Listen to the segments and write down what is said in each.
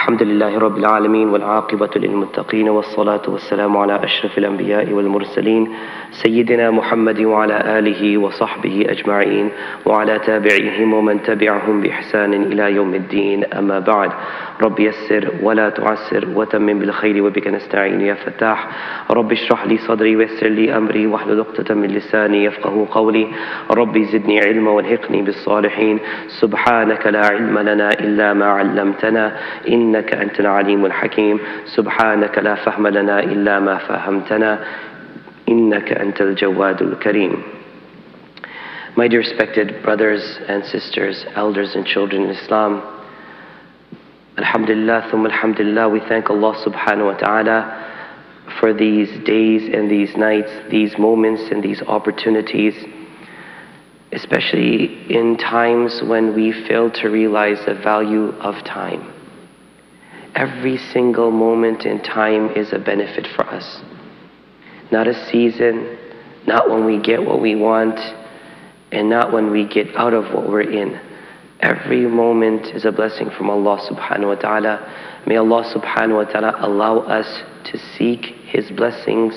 الحمد لله رب العالمين والعاقبة للمتقين والصلاة والسلام على أشرف الأنبياء والمرسلين سيدنا محمد وعلى آله وصحبه أجمعين وعلى تابعيهم ومن تبعهم بإحسان إلى يوم الدين. أما بعد، رب يسر ولا تعسر وتمم بالخير وبك نستعين يا فتاح. رب اشرح لي صدري ويسر لي أمري واحلل عقدة من لساني يفقه قولي. ربي زدني علما والحقني بالصالحين. سبحانك لا علم لنا إلا ما علمتنا إنك أنت العليم الحكيم. سبحانك لا فهم لنا إلا ما فهمتنا إنك أنت الجواد الكريم. My dear respected brothers and sisters, elders and children in Islam, Alhamdulillah, thumma alhamdulillah, we thank Allah subhanahu wa ta'ala for these days and these nights, these moments and these opportunities, especially in times when we fail to realize the value of time. Every single moment in time is a benefit for us. Not a season, not when we get what we want, and not when we get out of what we're in. Every moment is a blessing from Allah subhanahu wa ta'ala. May Allah subhanahu wa ta'ala allow us to seek His blessings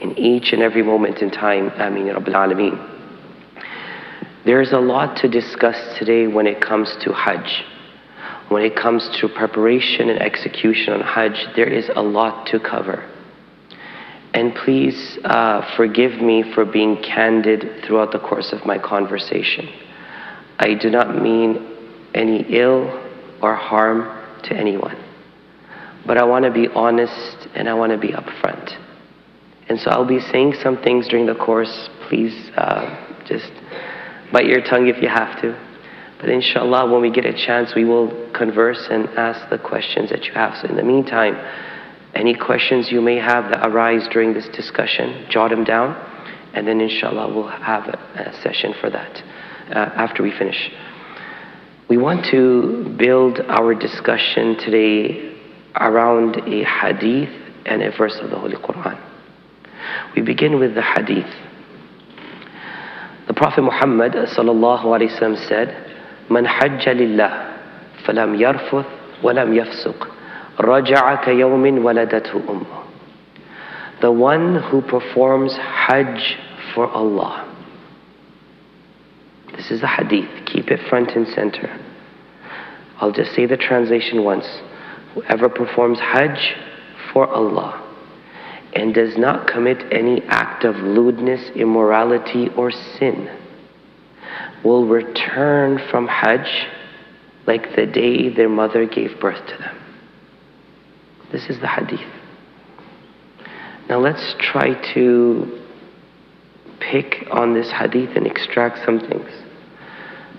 in each and every moment in time. Ameen Rabbil Alameen. There's a lot to discuss today when it comes to Hajj. When it comes to preparation and execution on Hajj, there is a lot to cover. And please forgive me for being candid throughout the course of my conversation. I do not mean any ill or harm to anyone. But I want to be honest and I want to be upfront. And so I'll be saying some things during the course. Please just bite your tongue if you have to. But inshallah, when we get a chance, we will converse and ask the questions that you have. So in the meantime, any questions you may have that arise during this discussion, jot them down. And then inshallah, we'll have a session for that after we finish. We want to build our discussion today around a hadith and a verse of the Holy Quran. We begin with the hadith. The Prophet Muhammad sallallahu alaihi wasallam said, "Man hajja lillah, falam yarfuth, walam yafsuq, raja'a ka yawmin waladathu ummuh." The one who performs Hajj for Allah. This is the hadith. Keep it front and center. I'll just say the translation once. Whoever performs Hajj for Allah and does not commit any act of lewdness, immorality, or sin will return from Hajj like the day their mother gave birth to them. This is the hadith. Now let's try to pick on this hadith and extract some things.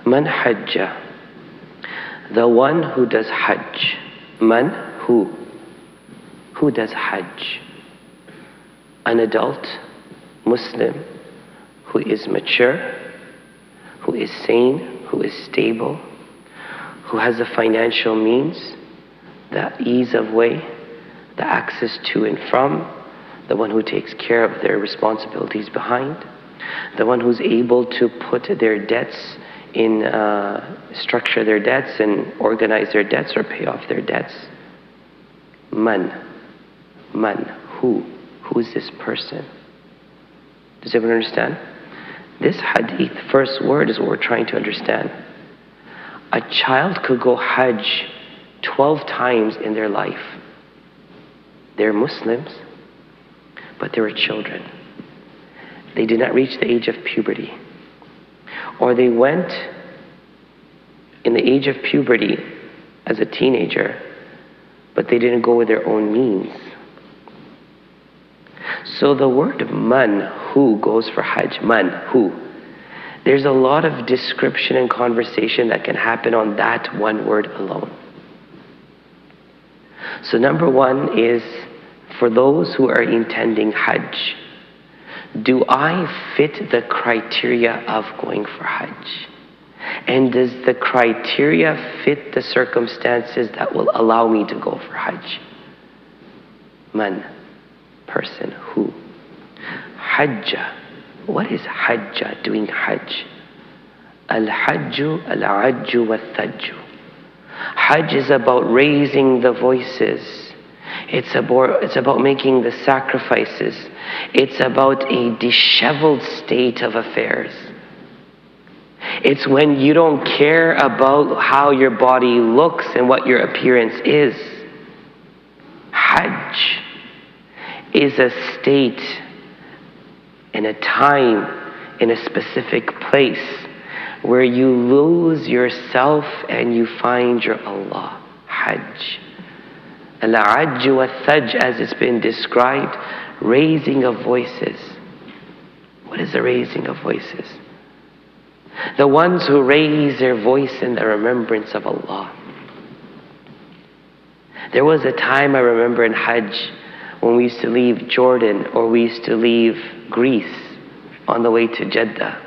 Man hajja, the one who does Hajj. Man, who? Who does Hajj? An adult Muslim who is mature, who is sane, who is stable, who has the financial means, the ease of way, the access to and from, the one who takes care of their responsibilities behind, the one who's able to put their debts in, structure their debts and organize their debts or pay off their debts. Man, who? Who is this person? Does everyone understand? This hadith, first word, is what we're trying to understand. A child could go Hajj 12 times in their life. They're Muslims, but they were children. They did not reach the age of puberty. Or they went in the age of puberty as a teenager, but they didn't go with their own means. So the word man, who, goes for Hajj. Man, who. There's a lot of description and conversation that can happen on that one word alone. So number one is, for those who are intending Hajj, do I fit the criteria of going for Hajj? And does the criteria fit the circumstances that will allow me to go for Hajj? Man, person, who. Hajja. What is Hajja, doing Hajj? Al-Hajju, al-Ajju, wa-Thajju. Hajj is about raising the voices. It's about making the sacrifices. It's about a disheveled state of affairs. It's when you don't care about how your body looks and what your appearance is. Hajj is a state in a time, in a specific place, where you lose yourself and you find your Allah. Hajj. Al-Ajj wa-Thajj, as it's been described, raising of voices. What is the raising of voices? The ones who raise their voice in the remembrance of Allah. There was a time, I remember, in Hajj, when we used to leave Jordan or we used to leave Greece on the way to Jeddah.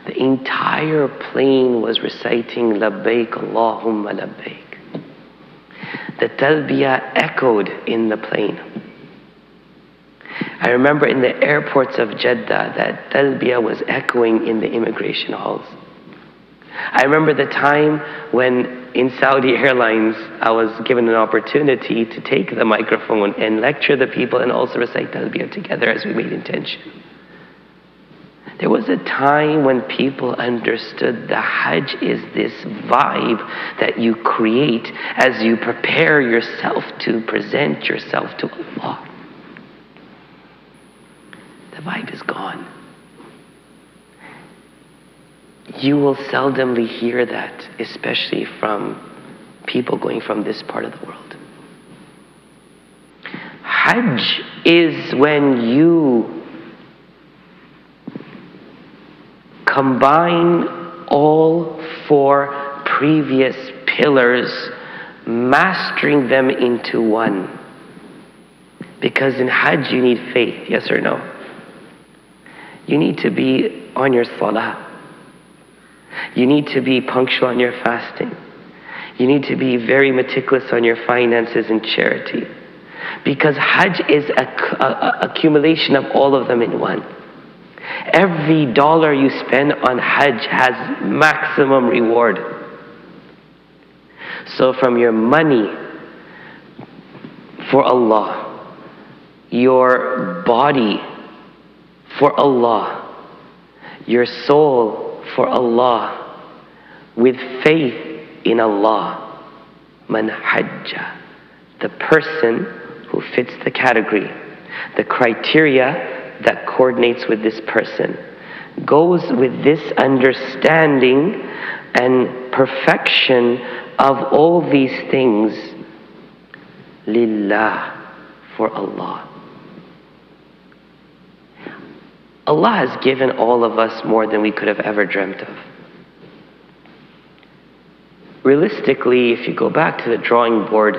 The entire plane was reciting Labbaik Allahumma Labbaik. The talbiyah echoed in the plane. I remember in the airports of Jeddah that talbiyah was echoing in the immigration halls. I remember the time when in Saudi Airlines I was given an opportunity to take the microphone and lecture the people and also recite talbiyah together as we made intention. There was a time when people understood the Hajj is this vibe that you create as you prepare yourself to present yourself to Allah. The vibe is gone. You will seldomly hear that, especially from people going from this part of the world. Hajj is when you combine all four previous pillars, mastering them into one. Because in Hajj you need faith, yes or no? You need to be on your salah. You need to be punctual on your fasting. You need to be very meticulous on your finances and charity. Because Hajj is a accumulation of all of them in one. Every dollar you spend on Hajj has maximum reward. So from your money for Allah, your body for Allah, your soul for Allah, with faith in Allah, man hajja, the person who fits the category, the criteria that coordinates with this person, goes with this understanding and perfection of all these things, lillah, for Allah. Allah has given all of us more than we could have ever dreamt of. Realistically, if you go back to the drawing board,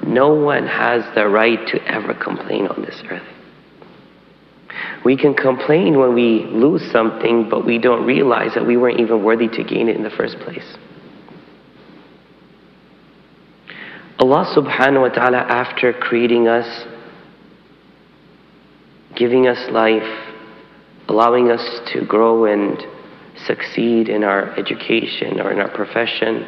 no one has the right to ever complain on this earth. We can complain when we lose something, but we don't realize that we weren't even worthy to gain it in the first place. Allah subhanahu wa ta'ala, after creating us, giving us life, allowing us to grow and succeed in our education or in our profession,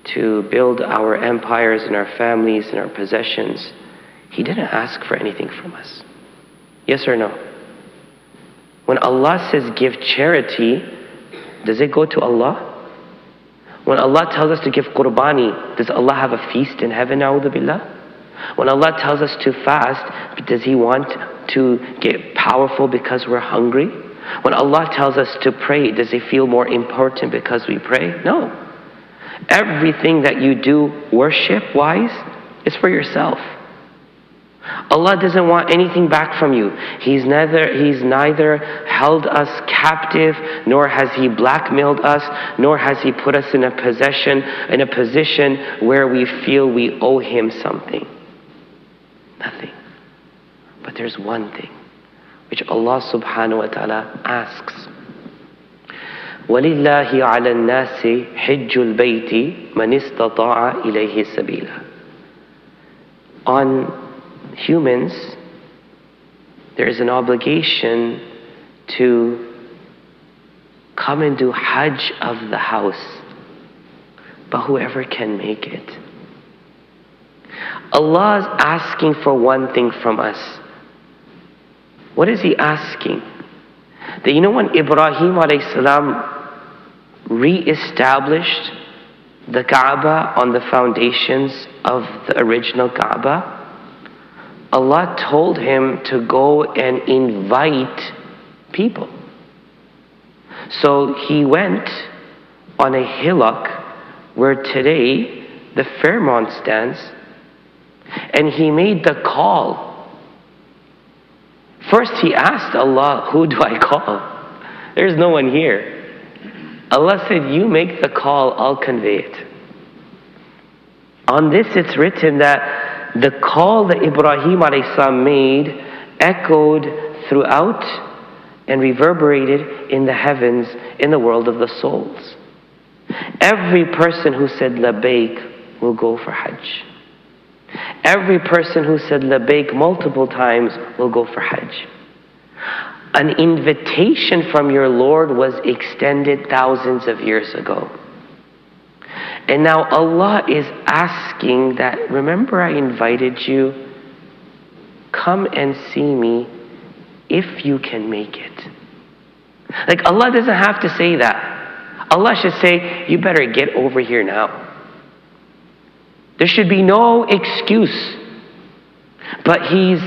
to build our empires and our families and our possessions, He didn't ask for anything from us. Yes or no? When Allah says give charity, does it go to Allah? When Allah tells us to give Purbani, does Allah have a feast in heaven, a'udhu billah? When Allah tells us to fast, does He want to get powerful because we're hungry? When Allah tells us to pray, does He feel more important because we pray? No. Everything that you do worship-wise is for yourself. Allah doesn't want anything back from you. He's neither held us captive, nor has He blackmailed us, nor has He put us in a position where we feel we owe Him something. Nothing. But there's one thing which Allah subhanahu wa ta'ala asks. وَلِلَّهِ عَلَى النَّاسِ حِجُّ الْبَيْتِ مَنِ اسْتَطَاعَ إِلَيْهِ سَبِيلًا. On humans, there is an obligation to come and do Hajj of the house. but whoever can make it. Allah is asking for one thing from us. What is He asking? That when Ibrahim alayhi salam re-established the Kaaba on the foundations of the original Kaaba, Allah told him to go and invite people. So he went on a hillock where today the Fairmont stands, and he made the call. First he asked Allah, who do I call? There's no one here. Allah said, you make the call, I'll convey it. On this it's written that the call that Ibrahim a.s. made echoed throughout and reverberated in the heavens, in the world of the souls. Every person who said Labbaik will go for Hajj. Every person who said Labbaik multiple times will go for Hajj. An invitation from your Lord was extended thousands of years ago. And now Allah is asking that, remember I invited you, come and see me if you can make it. Like Allah doesn't have to say that. Allah should say, you better get over here now. There should be no excuse. But He's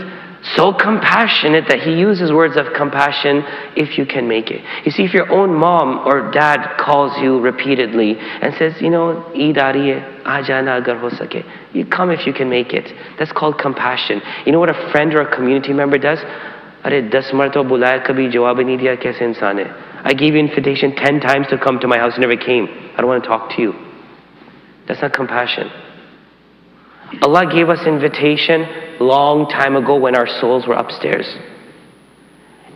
so compassionate that He uses words of compassion, if you can make it. You see, if your own mom or dad calls you repeatedly and says, Eid aa rahi hai, aa jana agar ho sake. You come if you can make it. That's called compassion. You know what a friend or a community member does? Arey 10 martaba bulaya, kabhi jawab nahi diya, kaise insaan hai? I gave you invitation 10 times to come to my house, you never came. I don't want to talk to you. That's not compassion. Allah gave us invitation long time ago when our souls were upstairs.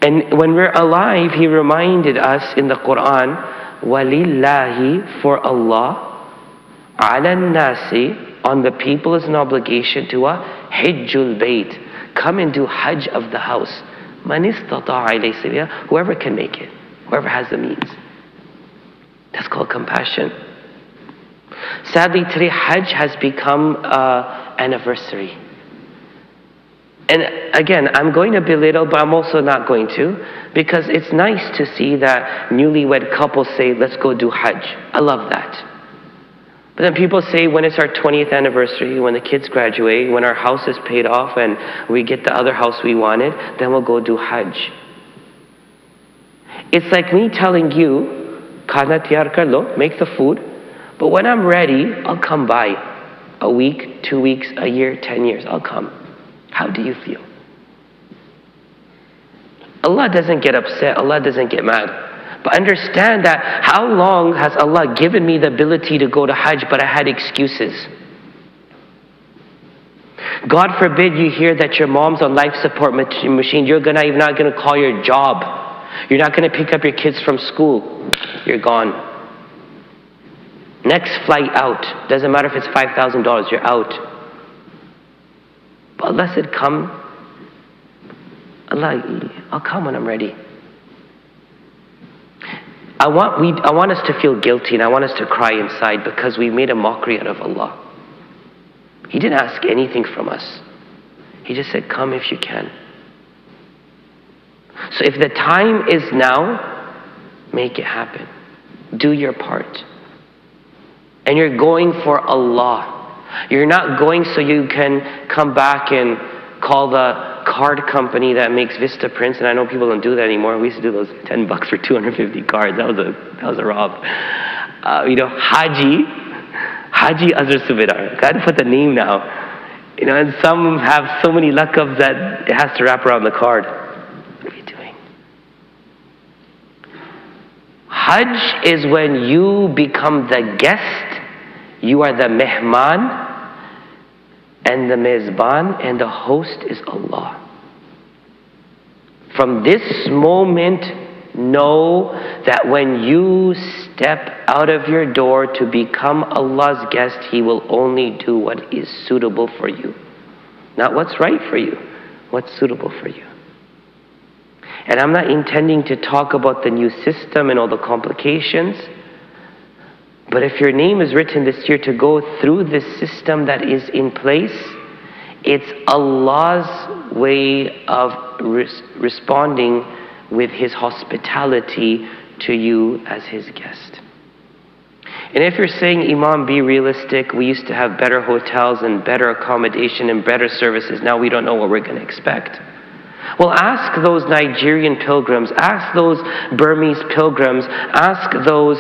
And when we're alive, He reminded us in the Quran, وَلِلَّهِ, for Allah, عَلَى النَّاسِ, on the people is an obligation to a Hajjul Bayt. Come and do Hajj of the house. مَنِ اسْتَطَاعَ إِلَيْهِ سَبِيلًا, whoever can make it, whoever has the means. That's called compassion. Sadly, today Hajj has become an anniversary. And again, I'm going to belittle, but I'm also not going to, because it's nice to see that newlywed couples say, let's go do Hajj. I love that. But then people say, when it's our 20th anniversary, when the kids graduate, when our house is paid off and we get the other house we wanted, then we'll go do Hajj. It's like me telling you, khana tiyar kar lo, make the food, but when I'm ready, I'll come by. A week, 2 weeks, a year, 10 years, I'll come. How do you feel? Allah doesn't get upset, Allah doesn't get mad. But understand that, how long has Allah given me the ability to go to Hajj, but I had excuses? God forbid you hear that your mom's on life support machine, you're not going to call your job. You're not going to pick up your kids from school. You're gone. Next flight out. Doesn't matter if it's $5,000, you're out. But Allah said, come. Allah, I'll come when I'm ready. I want us to feel guilty, and I want us to cry inside because we made a mockery out of Allah. He didn't ask anything from us. He just said, come if you can. So if the time is now, make it happen. Do your part. And you're going for Allah. You're not going so you can come back and call the card company that makes Vista prints. And I know people don't do that anymore. We used to do those $10 for 250 cards. That was a rob. Haji Azhar Subedar. Got to put the name now. And some have so many lakabs that it has to wrap around the card. What are you doing? Hajj is when you become the guest. You are the mehman, and the mezban, and the host is Allah. From this moment, know that when you step out of your door to become Allah's guest, He will only do what is suitable for you. Not what's right for you, what's suitable for you. And I'm not intending to talk about the new system and all the complications, But if your name is written this year to go through this system that is in place, it's Allah's way of responding with His hospitality to you as His guest. And if you're saying, Imam, be realistic, we used to have better hotels and better accommodation and better services, now we don't know what we're going to expect. Well, ask those Nigerian pilgrims, ask those Burmese pilgrims, ask those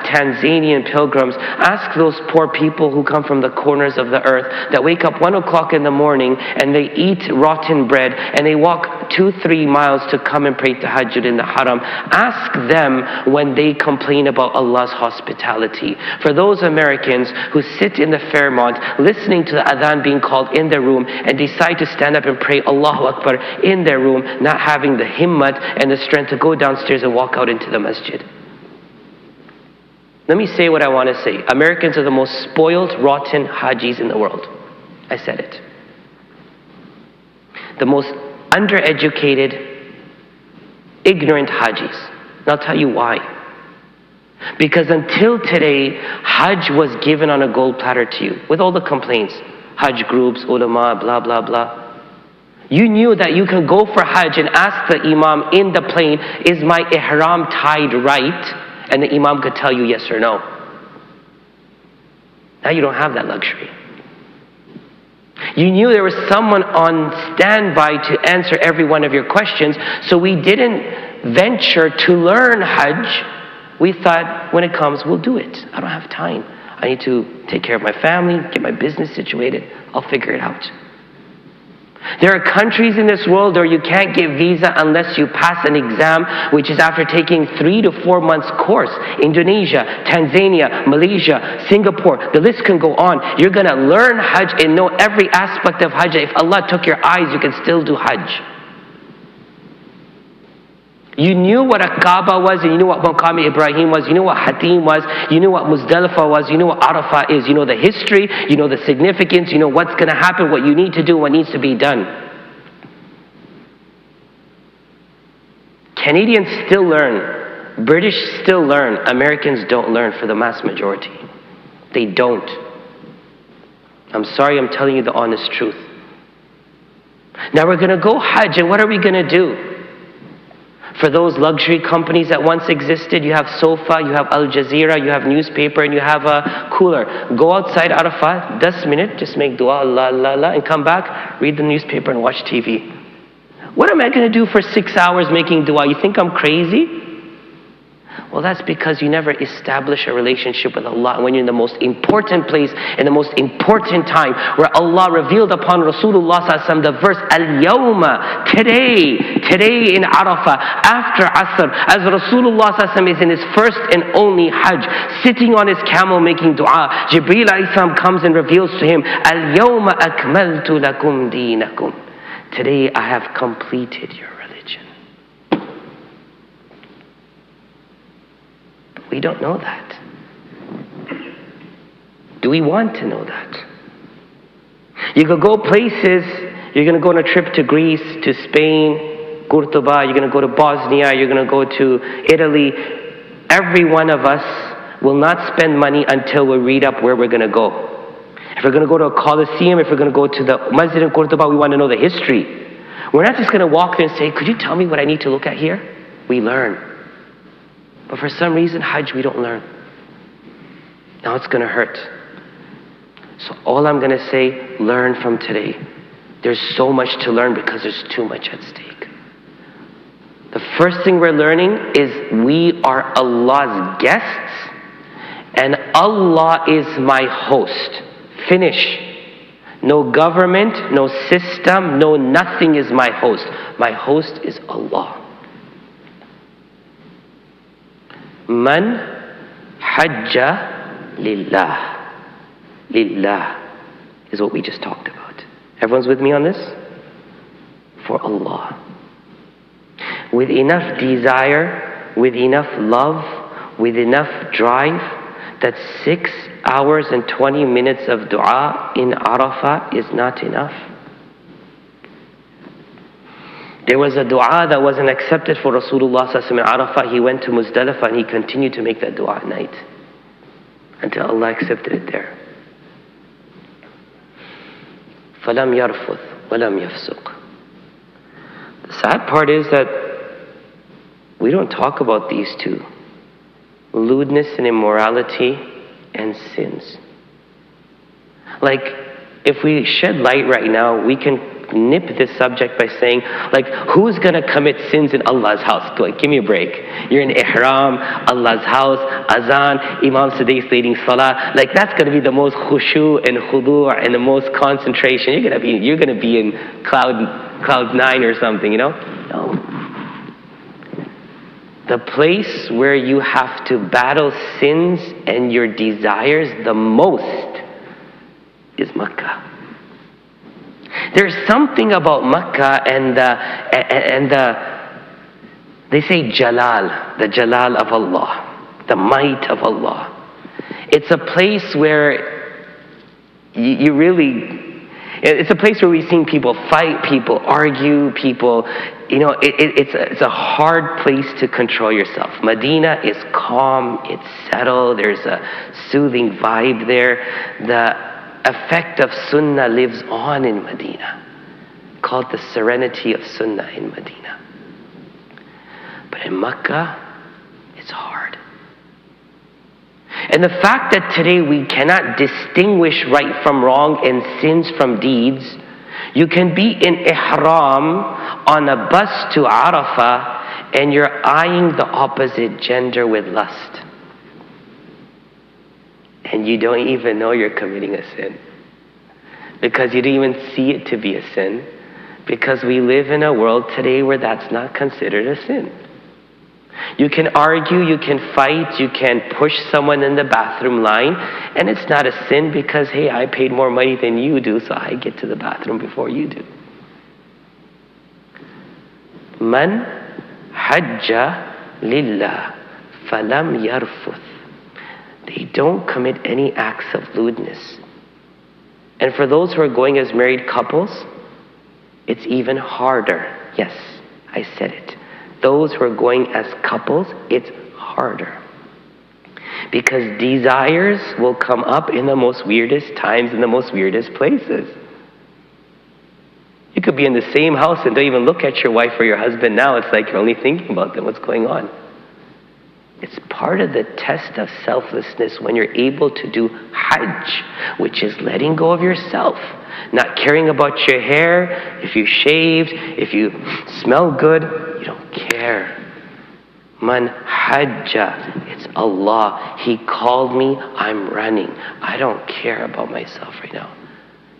Tanzanian pilgrims, ask those poor people who come from the corners of the earth that wake up 1 o'clock in the morning and they eat rotten bread and they walk 2-3 miles to come and pray tahajjud in the haram. Ask them when they complain about Allah's hospitality. For those Americans who sit in the Fairmont listening to the adhan being called in their room and decide to stand up and pray Allahu Akbar in their room, not having the himmat and the strength to go downstairs and walk out into the masjid. Let me say what I want to say. Americans are the most spoiled, rotten hajis in the world. I said it. The most undereducated, ignorant hajis. And I'll tell you why. Because until today, Hajj was given on a gold platter to you, with all the complaints. Hajj groups, ulama, blah, blah, blah. You knew that you can go for Hajj and ask the Imam in the plane, is my ihram tied right? And the Imam could tell you yes or no. Now you don't have that luxury. You knew there was someone on standby to answer every one of your questions, so we didn't venture to learn Hajj. We thought, when it comes, we'll do it. I don't have time. I need to take care of my family, get my business situated. I'll figure it out. There are countries in this world where you can't get visa unless you pass an exam, which is after taking 3 to 4 months course. Indonesia, Tanzania, Malaysia, Singapore, the list can go on. You're going to learn Hajj and know every aspect of Hajj. If Allah took your eyes, you can still do Hajj. You knew what a Kaaba was, and you knew what Maqam Ibrahim was, you knew what Hatim was, you knew what Muzdalifah was, you knew what Arafah is, you know the history, you know the significance, you know what's going to happen, what you need to do, what needs to be done. Canadians still learn, British still learn, Americans don't learn for the mass majority. They don't. I'm sorry, I'm telling you the honest truth. Now we're going to go Hajj, and what are we going to do? For those luxury companies that once existed, you have sofa, you have Al Jazeera, you have newspaper, and you have a cooler. Go outside Arafat, 10 minutes, just make dua, Allah, Allah, Allah, and come back, read the newspaper and watch TV. What am I going to do for 6 hours making dua? You think I'm crazy? Well, that's because you never establish a relationship with Allah. When you're in the most important place, in the most important time, where Allah revealed upon Rasulullah ﷺ the verse, Al-Yawma, today in Arafah, after Asr, as Rasulullah ﷺ is in his first and only Hajj, sitting on his camel making dua, Jibreel ﷺ comes and reveals to him, Al-Yawma akmaltu lakum deenakum. Today I have completed your religion. We don't know that. Do we want to know that? You could go places, you're going to go on a trip to Greece, to Spain, Cordoba, you're going to go to Bosnia, you're going to go to Italy. Every one of us will not spend money until we read up where we're going to go. If we're going to go to a Colosseum, if we're going to go to the Masjid in Cordoba, we want to know the history. We're not just going to walk there and say, could you tell me what I need to look at here? We learn. But for some reason, Hajj, we don't learn. Now it's going to hurt. So all I'm going to say, learn from today. There's so much to learn because there's too much at stake. The first thing we're learning is we are Allah's guests and Allah is my host. Finish. No government, no system, no nothing is my host. My host is Allah. Man hajja lillah. Lillah is what we just talked about. Everyone's with me on this? For Allah. With enough desire, with enough love, with enough drive, that 6 hours and 20 minutes of dua in Arafah is not enough. There was a dua that wasn't accepted for Rasulullah ﷺ in Arafah. He went to Muzdalifah and he continued to make that dua at night. until Allah accepted it there. فَلَمْ يَرْفُثْ وَلَمْ يَفْسُقْ. The sad part is that we don't talk about these two. Lewdness and immorality and sins. Like, if we shed light right now, we can nip this subject by saying, like, who's going to commit sins in Allah's house? Like, give me a break. You're in ihram, Allah's house, azan, Imam Sadiq leading salah. Like, that's going to be the most khushu and khudu' and the most concentration. You're going to be in cloud 9 or something, you know? No. The place where you have to battle sins and your desires the most is Makkah. There's something about Makkah and they say Jalal, the Jalal of Allah, the might of Allah. It's a place where you really, it's a place where we've seen people fight, people argue, people, you know, it's a hard place to control yourself. Medina is calm, it's settled, there's a soothing vibe there. The effect of Sunnah lives on in Medina, called the serenity of Sunnah in Medina. But in Makkah, it's hard. And the fact that today we cannot distinguish right from wrong and sins from deeds, you can be in ihram on a bus to Arafah and you're eyeing the opposite gender with lust. And you don't even know you're committing a sin. Because you don't even see it to be a sin. Because we live in a world today where that's not considered a sin. You can argue, you can fight, you can push someone in the bathroom line, and it's not a sin because, hey, I paid more money than you do, so I get to the bathroom before you do. Man hajja lillah falam yarfuth. They don't commit any acts of lewdness. And for those who are going as married couples, it's even harder. Yes, I said it. Those who are going as couples, it's harder. Because desires will come up in the most weirdest times, in the most weirdest places. You could be in the same house and don't even look at your wife or your husband now. It's like you're only thinking about them. What's going on? It's part of the test of selflessness when you're able to do Hajj, which is letting go of yourself. Not caring about your hair, if you shaved, if you smell good, you don't care. Man hajja, it's Allah. He called me, I'm running. I don't care about myself right now.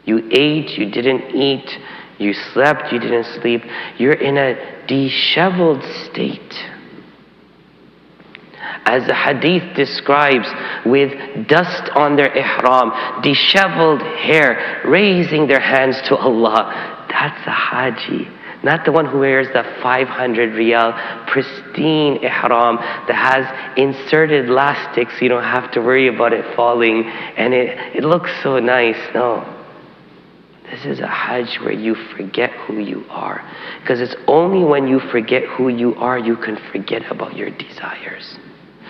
You ate, you didn't eat, you slept, you didn't sleep. You're in a disheveled state. As the hadith describes, with dust on their ihram, disheveled hair, raising their hands to Allah. That's a haji. Not the one who wears the 500 riyal pristine ihram that has inserted elastics so you don't have to worry about it falling and it looks so nice. No. This is a hajj where you forget who you are. Because it's only when you forget who you are you can forget about your desires.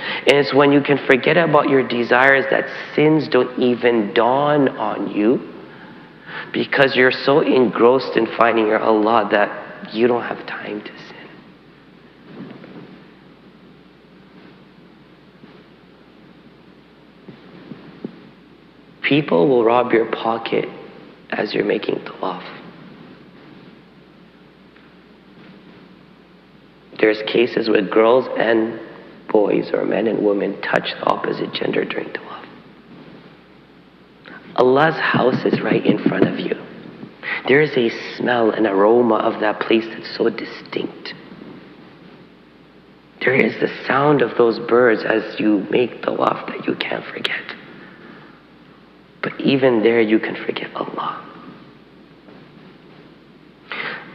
And it's when you can forget about your desires that sins don't even dawn on you, because you're so engrossed in finding your Allah that you don't have time to sin. People will rob your pocket as you're making tawaf. There's cases where girls and boys or men and women touch the opposite gender during tawaf. Allah's house is right in front of you. There is a smell and aroma of that place that's so distinct. There is the sound of those birds as you make tawaf that you can't forget. But even there you can forget Allah.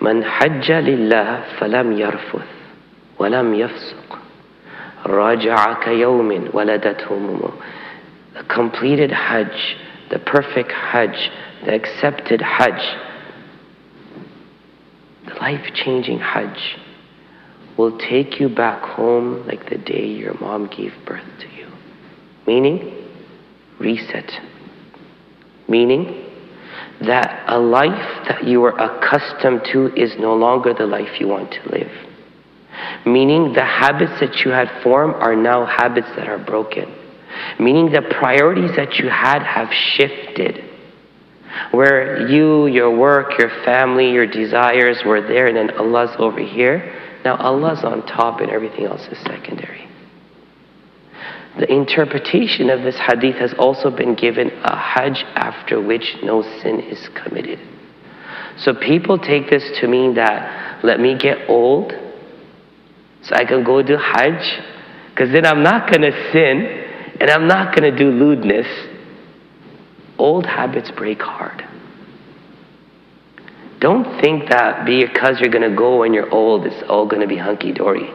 Man hajja lillah falam yarfuth walam yafsuq. رَجَعَ كَيَوْمٍ وَلَدَتْهُ أُمُّهُ. The completed Hajj, the perfect Hajj, the accepted Hajj, the life-changing Hajj will take you back home like the day your mom gave birth to you. Meaning, reset. Meaning that a life that you are accustomed to is no longer the life you want to live. Meaning the habits that you had formed are now habits that are broken. Meaning the priorities that you had have shifted. Where you, your work, your family, your desires were there, and then Allah's over here. Now Allah's on top and everything else is secondary. The interpretation of this hadith has also been given a hajj after which no sin is committed. So people take this to mean that, let me get old so I can go do hajj, because then I'm not going to sin and I'm not going to do lewdness. Old habits break hard. Don't think that because you're going to go when you're old, it's all going to be hunky-dory.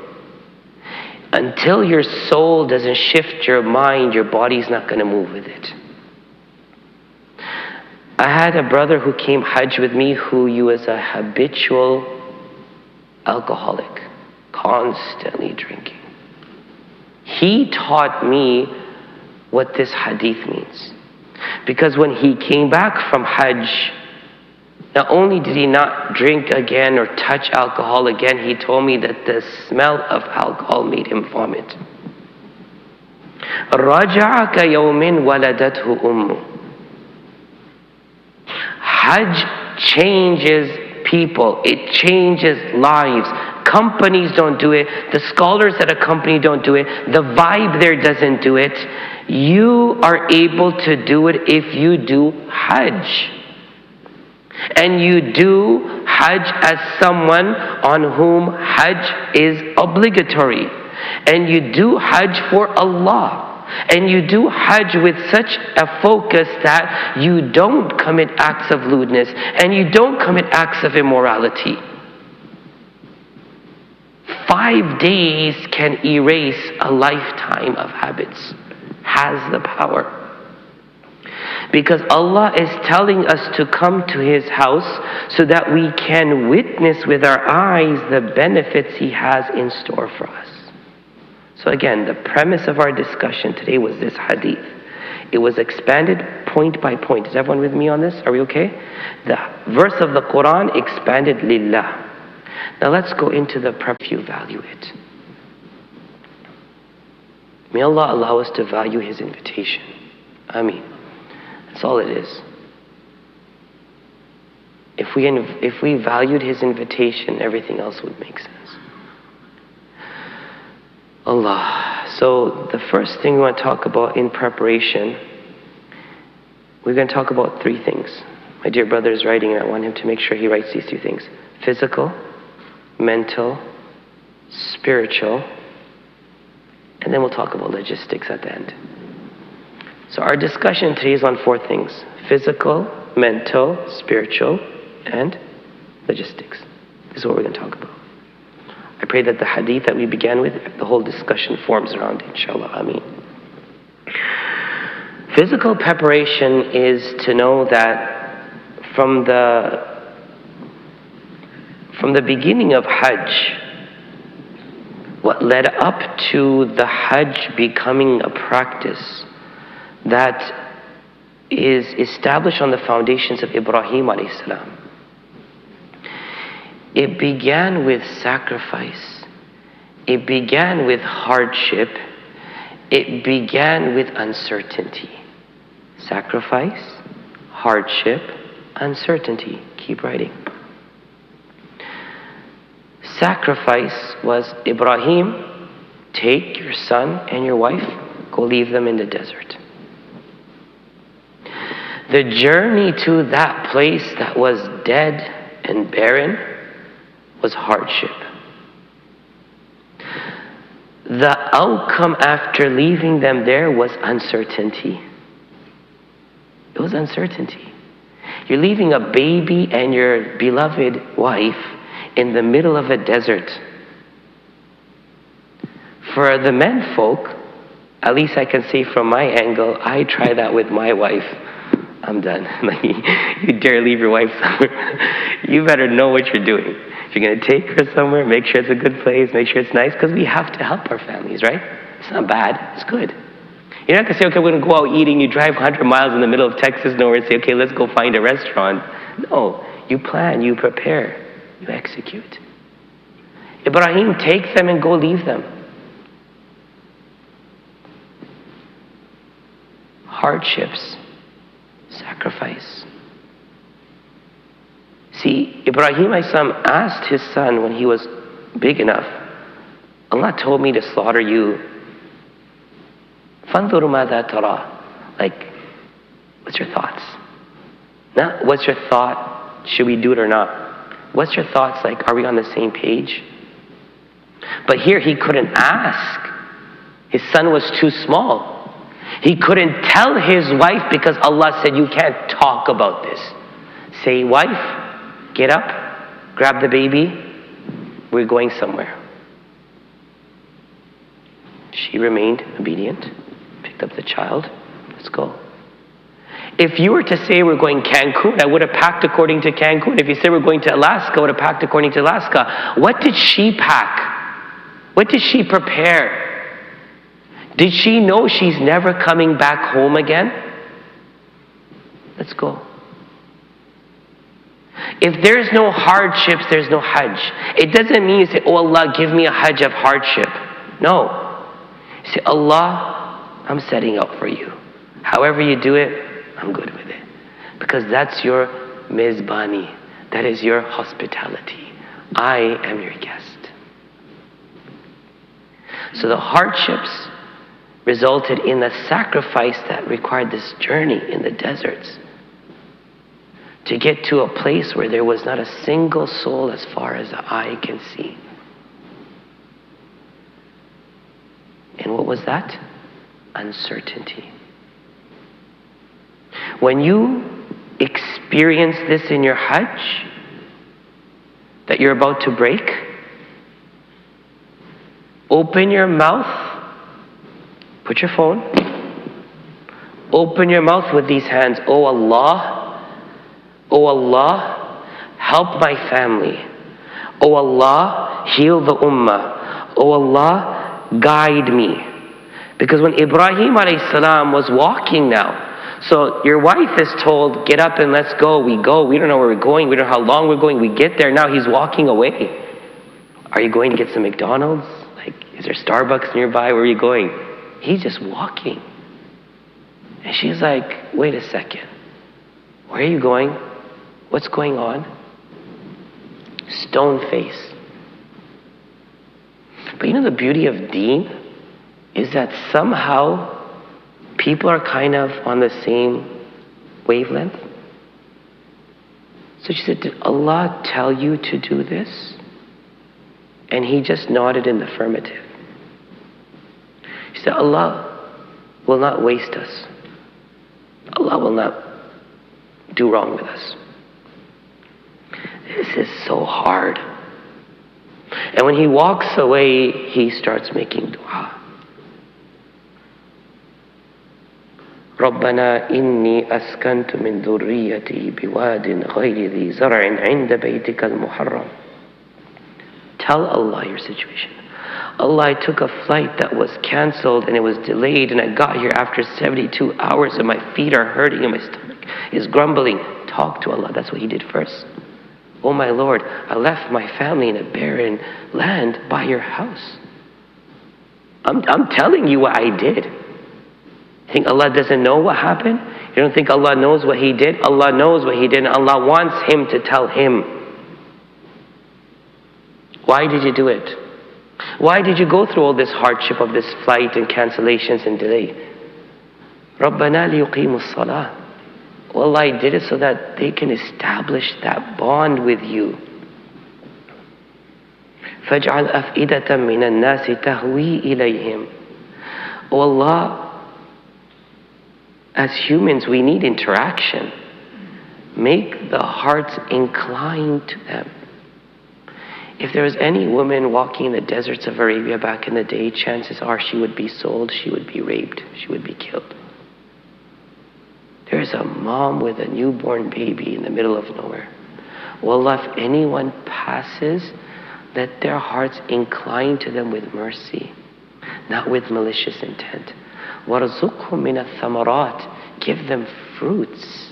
Until your soul doesn't shift your mind, your body's not going to move with it. I had a brother who came Hajj with me who was a habitual alcoholic, constantly drinking. He taught me what this hadith means. Because when he came back from Hajj, not only did he not drink again or touch alcohol again, he told me that the smell of alcohol made him vomit. رَجَعَ كَيَوْمٍ وَلَدَتْهُ أُمُّهُ. Hajj changes people. It changes lives. Companies don't do it. The scholars at a company don't do it. The vibe there doesn't do it. You are able to do it if you do Hajj. And you do Hajj as someone on whom Hajj is obligatory. And you do Hajj for Allah. And you do Hajj with such a focus that you don't commit acts of lewdness and you don't commit acts of immorality. 5 days can erase a lifetime of habits. Has the power. Because Allah is telling us to come to His house so that we can witness with our eyes the benefits He has in store for us. So again, the premise of our discussion today was this hadith. It was expanded point by point. Is everyone with me on this? Are we okay? The verse of the Quran expanded lillah. Now let's go into the prep. You value it. May Allah allow us to value His invitation. Ameen. That's all it is. If we valued His invitation, everything else would make sense. Allah. So the first thing we want to talk about in preparation, we're going to talk about 3 things. My dear brother is writing, and I want him to make sure he writes these 3 things. Physical, mental, spiritual, and then we'll talk about logistics at the end. So our discussion today is on 4 things. Physical, mental, spiritual, and logistics. This is what we're going to talk about. I pray that the hadith that we began with, the whole discussion forms around it, inshallah. Ameen. Physical preparation is to know that from the beginning of Hajj, what led up to the Hajj becoming a practice that is established on the foundations of Ibrahim alayhi salam. It began with sacrifice. It began with hardship. It began with uncertainty. Sacrifice, hardship, uncertainty. Keep writing. Sacrifice was, Ibrahim, take your son and your wife, go leave them in the desert. The journey to that place that was dead and barren was hardship. The outcome after leaving them there was uncertainty. It was uncertainty. You're leaving a baby and your beloved wife in the middle of a desert. For the men folk, at least I can say from my angle, I try that with my wife. I'm done. Like, you dare leave your wife somewhere, you better know what you're doing. If you're going to take her somewhere, make sure it's a good place, make sure it's nice, because we have to help our families, right? It's not bad, it's good. You're not going to say, okay, we're going to go out eating. You drive 100 miles in the middle of Texas nowhere and say, okay, let's go find a restaurant. No, you plan, you prepare, you execute. Ibrahim takes them and go leave them. Hardships, sacrifice. See, Ibrahim asked his son when he was big enough, Allah told me to slaughter you. فَانْظُرُ مَاذَا تَرَى. Like, what's your thoughts? Not what's your thought, should we do it or not? What's your thoughts like, are we on the same page? But here he couldn't ask. His son was too small. He couldn't tell his wife because Allah said, you can't talk about this. Say, wife, get up, grab the baby, we're going somewhere. She remained obedient, picked up the child, let's go. If you were to say we're going Cancun, I would have packed according to Cancun. If you said we're going to Alaska, I would have packed according to Alaska. What did she pack? What did she prepare? Did she know she's never coming back home again? Let's go. If there's no hardships, there's no Hajj. It doesn't mean you say, oh Allah, give me a Hajj of hardship. No. You say, Allah, I'm setting up for you. However you do it, I'm good with it. Because that's your mizbani. That is your hospitality. I am your guest. So the hardships resulted in the sacrifice that required this journey in the deserts to get to a place where there was not a single soul as far as the eye can see. And what was that? Uncertainty. When you experience this in your Hajj, that you're about to break, open your mouth, put your phone, open your mouth with these hands. Oh Allah, help my family. Oh Allah, heal the ummah. Oh Allah, guide me. Because when Ibrahim alayhi salam was walking now, so your wife is told, get up and let's go. We go. We don't know where we're going. We don't know how long we're going. We get there. Now he's walking away. Are you going to get some McDonald's? Like, is there Starbucks nearby? Where are you going? He's just walking. And she's like, wait a second. Where are you going? What's going on? Stone face. But you know the beauty of deen is that somehow people are kind of on the same wavelength. So she said, did Allah tell you to do this? And he just nodded in the affirmative. She said, Allah will not waste us. Allah will not do wrong with us. This is so hard. And when he walks away, he starts making dua. ربنا إني أسكنت من ذريتي بواد غير ذي زرع عند بيتك المحرم. Tell Allah your situation. Allah, I took a flight that was cancelled and it was delayed and I got here after 72 hours and my feet are hurting and my stomach is grumbling. Talk to Allah. That's what he did first. Oh my Lord, I left my family in a barren land by your house. I'm telling you what I did. You think Allah doesn't know what happened? You don't think Allah knows what he did? Allah knows what he did and Allah wants him to tell him. Why did you do it? Why did you go through all this hardship of this flight and cancellations and delay? رَبَّنَا لِيُقِيمُوا الصَّلَاةِ. Well, I did it so that they can establish that bond with you. فَاجْعَلْ أَفْئِدَةً مِّنَ النَّاسِ تَهْوِي إِلَيْهِمْ. Oh Allah, as humans we need interaction. Make the hearts inclined to them. If there was any woman walking in the deserts of Arabia back in the day, chances are she would be sold, she would be raped, she would be killed. There's a mom with a newborn baby in the middle of nowhere. Wallah, if anyone passes, let their hearts incline to them with mercy, not with malicious intent. وَارْزُقْهُمْ مِنَ الثَّمَرَاتِ. Give them fruits.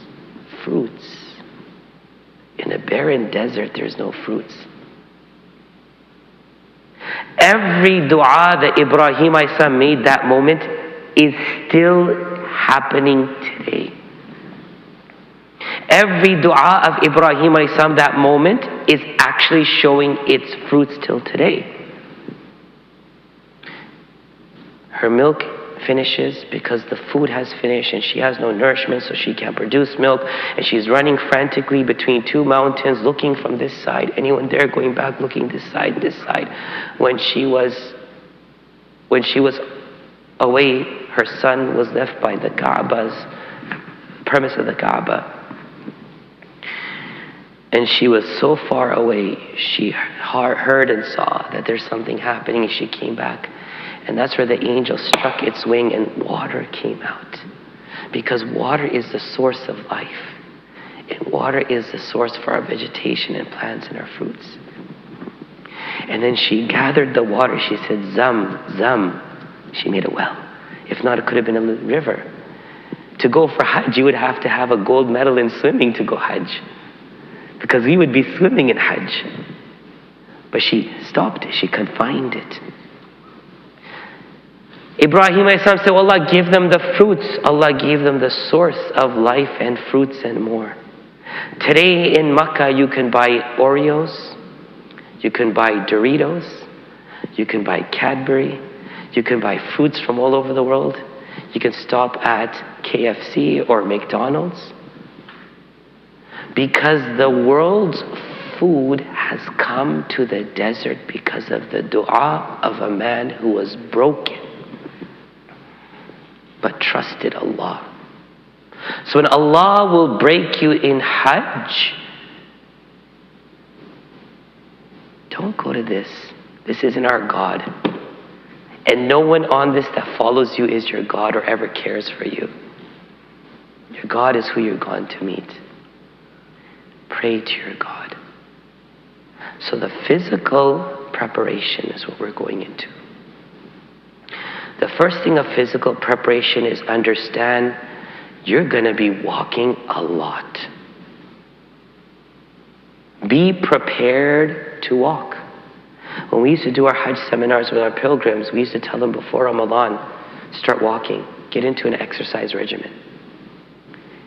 Fruits. In a barren desert, there's no fruits. Every dua that Ibrahim a.s. made that moment is still happening today. Every dua of Ibrahim a.s. that moment is actually showing its fruits till today. Her milk finishes because the food has finished and she has no nourishment, so she can't produce milk, and she's running frantically between two mountains, looking from this side, anyone there, going back, looking this side. When she was away, her son was left by the Kaaba's premise of the Kaaba, and she was so far away, she heard and saw that there's something happening, and she came back. And that's where the angel struck its wing and water came out. Because water is the source of life. And water is the source for our vegetation and plants and our fruits. And then she gathered the water. She said, Zam, Zam. She made a well. If not, it could have been a river. To go for Hajj, you would have to have a gold medal in swimming to go Hajj. Because we would be swimming in Hajj. But she stopped it. She confined it. Ibrahim a.s. said, Allah, give them the fruits. Allah gave them the source of life and fruits and more. Today in Makkah, you can buy Oreos, you can buy Doritos, you can buy Cadbury, you can buy fruits from all over the world. You can stop at KFC or McDonald's. Because the world's food has come to the desert because of the dua of a man who was broken but trusted Allah. So when Allah will break you in Hajj, don't go to this. This isn't our God. And no one on this that follows you is your God or ever cares for you. Your God is who you're going to meet. Pray to your God. So the physical preparation is what we're going into. The first thing of physical preparation is understand you're going to be walking a lot. Be prepared to walk. When we used to do our Hajj seminars with our pilgrims, we used to tell them before Ramadan, start walking, get into an exercise regimen.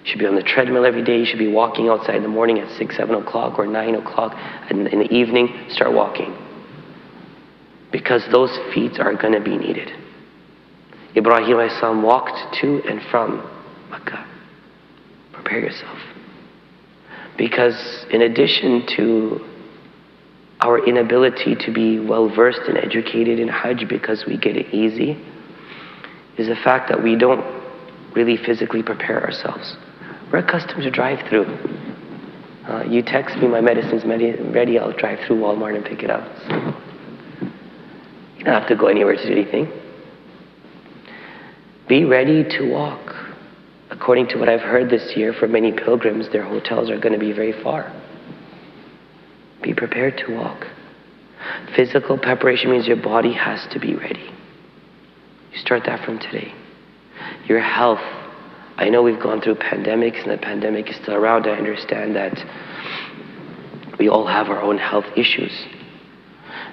You should be on the treadmill every day. You should be walking outside in the morning at 6, 7 o'clock or 9 o'clock. And in the evening, start walking. Because those feet are going to be needed. Ibrahim a.s. walked to and from Makkah. Prepare yourself. Because in addition to our inability to be well-versed and educated in Hajj because we get it easy, is the fact that we don't really physically prepare ourselves. We're accustomed to drive-through. You text me, my medicine's ready, I'll drive through Walmart and pick it up. So you don't have to go anywhere to do anything. Be ready to walk. According to what I've heard this year, for many pilgrims, their hotels are going to be very far. Be prepared to walk. Physical preparation means your body has to be ready. You start that from today. Your health. I know we've gone through pandemics and the pandemic is still around. I understand that we all have our own health issues.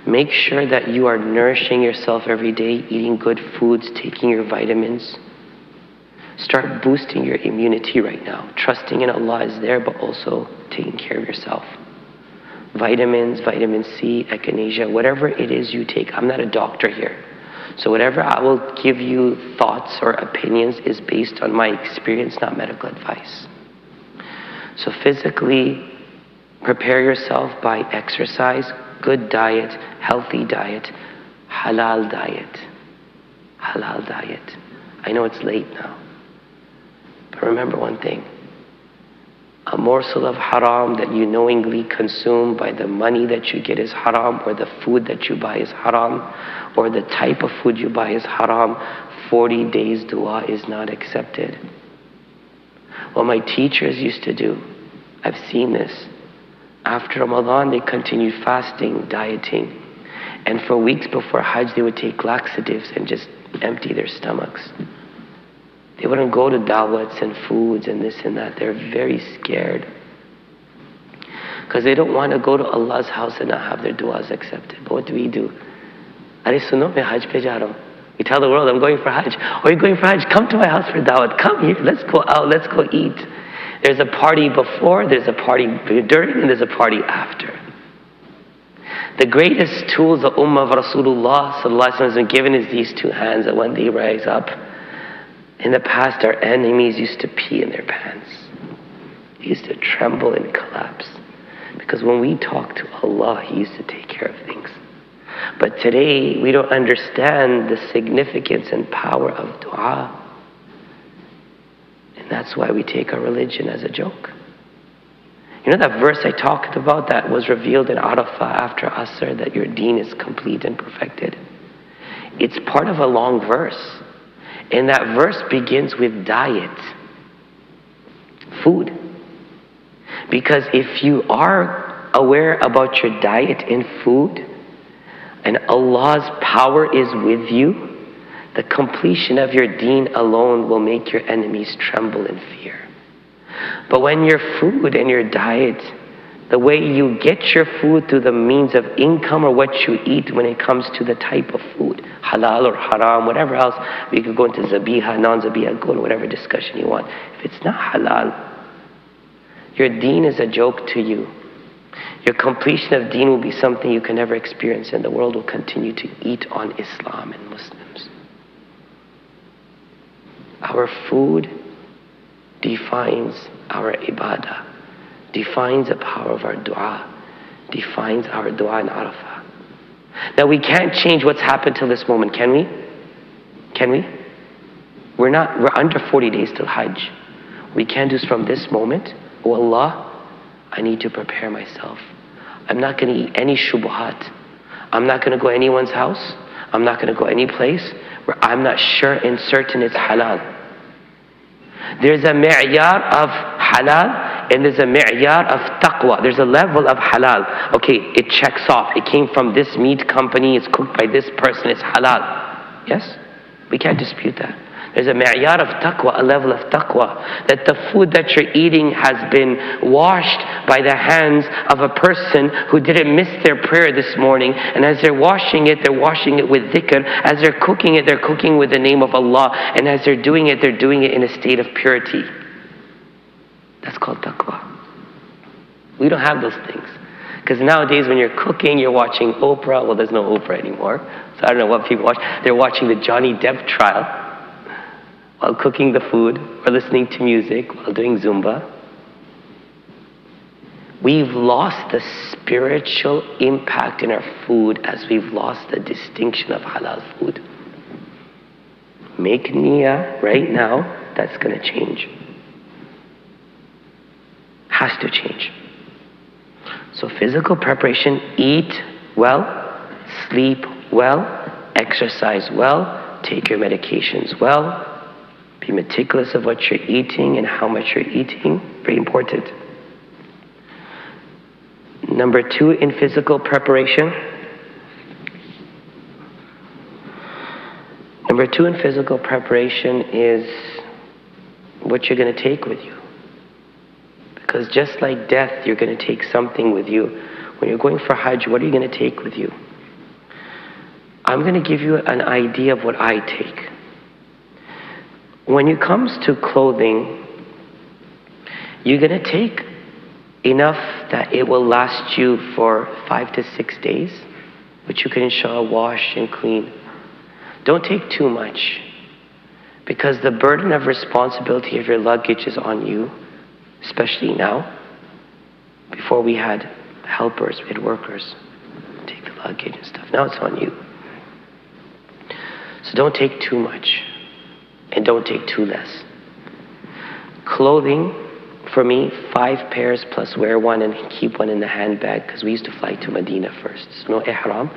Make sure that you are nourishing yourself every day, eating good foods, taking your vitamins. Start boosting your immunity right now. Trusting in Allah is there, but also taking care of yourself. Vitamins, vitamin C, echinacea, whatever it is you take. I'm not a doctor here. So whatever I will give you thoughts or opinions is based on my experience, not medical advice. So physically, prepare yourself by exercise, good diet, healthy diet, halal diet. Halal diet. I know it's late now. But remember one thing. A morsel of haram that you knowingly consume by the money that you get is haram, or the food that you buy is haram, or the type of food you buy is haram. 40 days dua is not accepted. What my teachers used to do, I've seen this. After Ramadan, they continued fasting, dieting. And for weeks before Hajj, they would take laxatives and just empty their stomachs. They wouldn't go to dawats and foods and this and that. They're very scared. Because they don't want to go to Allah's house and not have their du'as accepted. But what do? Are suno, main Hajj pe ja raha hu. We tell the world, I'm going for Hajj. Oh, you're going for Hajj? Come to my house for dawat. Come here. Let's go out. Let's go eat. There's a party before, there's a party during, and there's a party after. The greatest tools the Ummah of Rasulullah sallallahu alaihi wasallam has been given is these two hands that when they rise up. In the past, our enemies used to pee in their pants. They used to tremble and collapse. Because when we talk to Allah, He used to take care of things. But today, we don't understand the significance and power of dua. And that's why we take our religion as a joke. You know that verse I talked about that was revealed in Arafah after Azhar, that your deen is complete and perfected? It's part of a long verse. And that verse begins with diet. Food. Because if you are aware about your diet and food, and Allah's power is with you, the completion of your deen alone will make your enemies tremble in fear. But when your food and your diet, the way you get your food through the means of income or what you eat when it comes to the type of food, halal or haram, whatever else, we could go into zabiha, non-zabiha, go into whatever discussion you want. If it's not halal, your deen is a joke to you. Your completion of deen will be something you can never experience, and the world will continue to eat on Islam and Muslims. Our food defines our ibadah, defines the power of our dua, defines our dua in Arafah. Now we can't change what's happened till this moment, can we? Can we? We're under 40 days till Hajj. We can do from this moment, oh Allah, I need to prepare myself. I'm not going to eat any shubuhat. I'm not going to go anyone's house. I'm not going to go any place where I'm not sure and certain it's halal. There's a mi'yar of halal and there's a mi'yar of taqwa. There's a level of halal. Okay, it checks off. It came from this meat company. It's cooked by this person. It's halal. Yes? We can't dispute that. There's a mi'yar of taqwa, a level of taqwa, that the food that you're eating has been washed by the hands of a person who didn't miss their prayer this morning. And as they're washing it with dhikr. As they're cooking with the name of Allah. And as they're doing it in a state of purity. That's called taqwa. We don't have those things. Because nowadays when you're cooking, you're watching Oprah. Well, there's no Oprah anymore. So I don't know what people watch. They're watching the Johnny Depp trial while cooking the food, or listening to music, while doing Zumba. We've lost the spiritual impact in our food as we've lost the distinction of halal food. Make niyyah right now, that's going to change. Has to change. So physical preparation, eat well, sleep well, exercise well, take your medications well, be meticulous of what you're eating and how much you're eating. Very important. Number 2 in physical preparation. Number 2 in physical preparation is what you're going to take with you. Because just like death, you're going to take something with you. When you're going for Hajj, what are you going to take with you? I'm going to give you an idea of what I take. When it comes to clothing, you're going to take enough that it will last you for 5 to 6 days, which you can inshallah wash and clean. Don't take too much, because the burden of responsibility of your luggage is on you, especially now. Before we had helpers, we had workers take the luggage and stuff. Now it's on you. So don't take too much. And don't take too less. Clothing, for me, 5 pairs plus wear one and keep one in the handbag, because we used to fly to Medina first. So no ihram,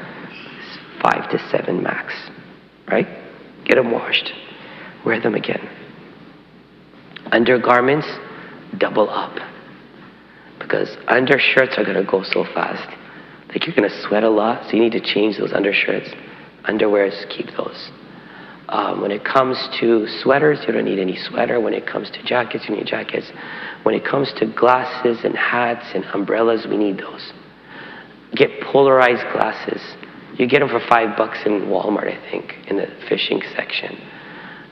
5 to 7 max. Right? Get them washed. Wear them again. Undergarments, double up. Because undershirts are going to go so fast. Like you're going to sweat a lot, so you need to change those undershirts. Underwears, keep those. When it comes to sweaters, you don't need any sweater. When it comes to jackets, you need jackets. When it comes to glasses and hats and umbrellas, we need those. Get polarized glasses. You get them for $5 in Walmart, I think, in the fishing section.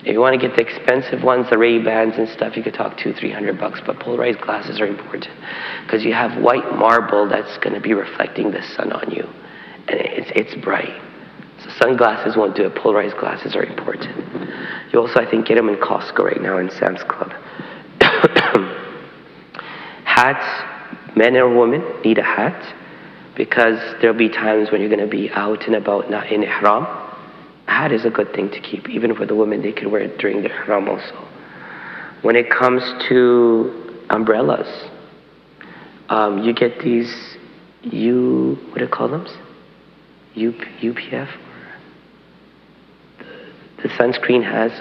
If you want to get the expensive ones, the Ray-Bans and stuff, you could talk $200-300, but polarized glasses are important because you have white marble that's going to be reflecting the sun on you, and it's bright. So sunglasses won't do it. Polarized glasses are important. You also, I think, get them in Costco right now in Sam's Club. Hats, men or women need a hat because there'll be times when you're going to be out and about, not in ihram. A hat is a good thing to keep. Even for the women, they can wear it during the ihram also. When it comes to umbrellas, you get these what do you call them? UPF? The sunscreen has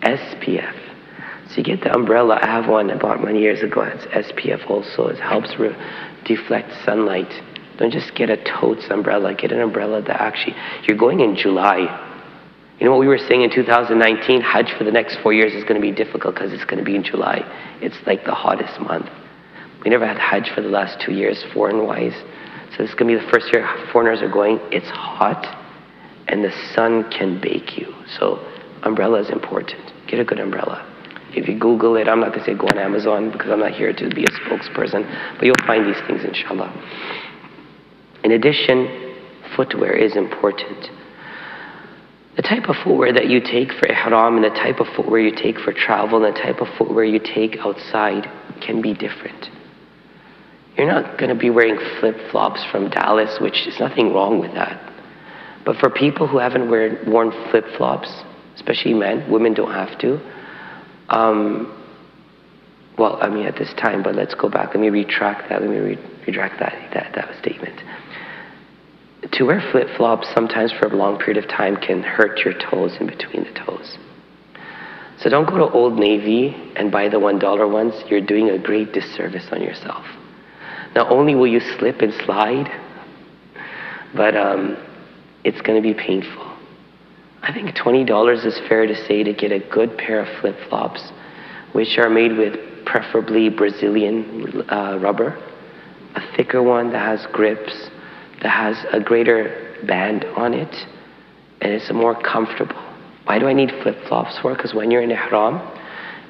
SPF. So you get the umbrella. I have one I bought many years ago. It's SPF also. It helps deflect sunlight. Don't just get a totes umbrella. Get an umbrella that actually, you're going in July. You know what we were saying in 2019? Hajj for the next 4 years is going to be difficult because it's going to be in July. It's like the hottest month. We never had Hajj for the last 2 years, foreign-wise. So this is going to be the first year foreigners are going. It's hot, and the sun can bake you. So umbrella is important. Get a good umbrella. If you Google it, I'm not going to say go on Amazon because I'm not here to be a spokesperson, but you'll find these things, inshallah. In addition, footwear is important. The type of footwear that you take for ihram and the type of footwear you take for travel and the type of footwear you take outside can be different. You're not going to be wearing flip-flops from Dallas, which is nothing wrong with that. But for people who haven't worn flip-flops, especially men, women don't have to. Well, I mean at this time, but let's go back. Let me retract that. Let me retract that statement. To wear flip-flops sometimes for a long period of time can hurt your toes in between the toes. So don't go to Old Navy and buy the $1 ones. You're doing a great disservice on yourself. Not only will you slip and slide, but it's going to be painful. I think $20 is fair to say to get a good pair of flip-flops, which are made with preferably Brazilian rubber, a thicker one that has grips, that has a greater band on it, and it's more comfortable. Why do I need flip-flops for? Because when you're in ihram,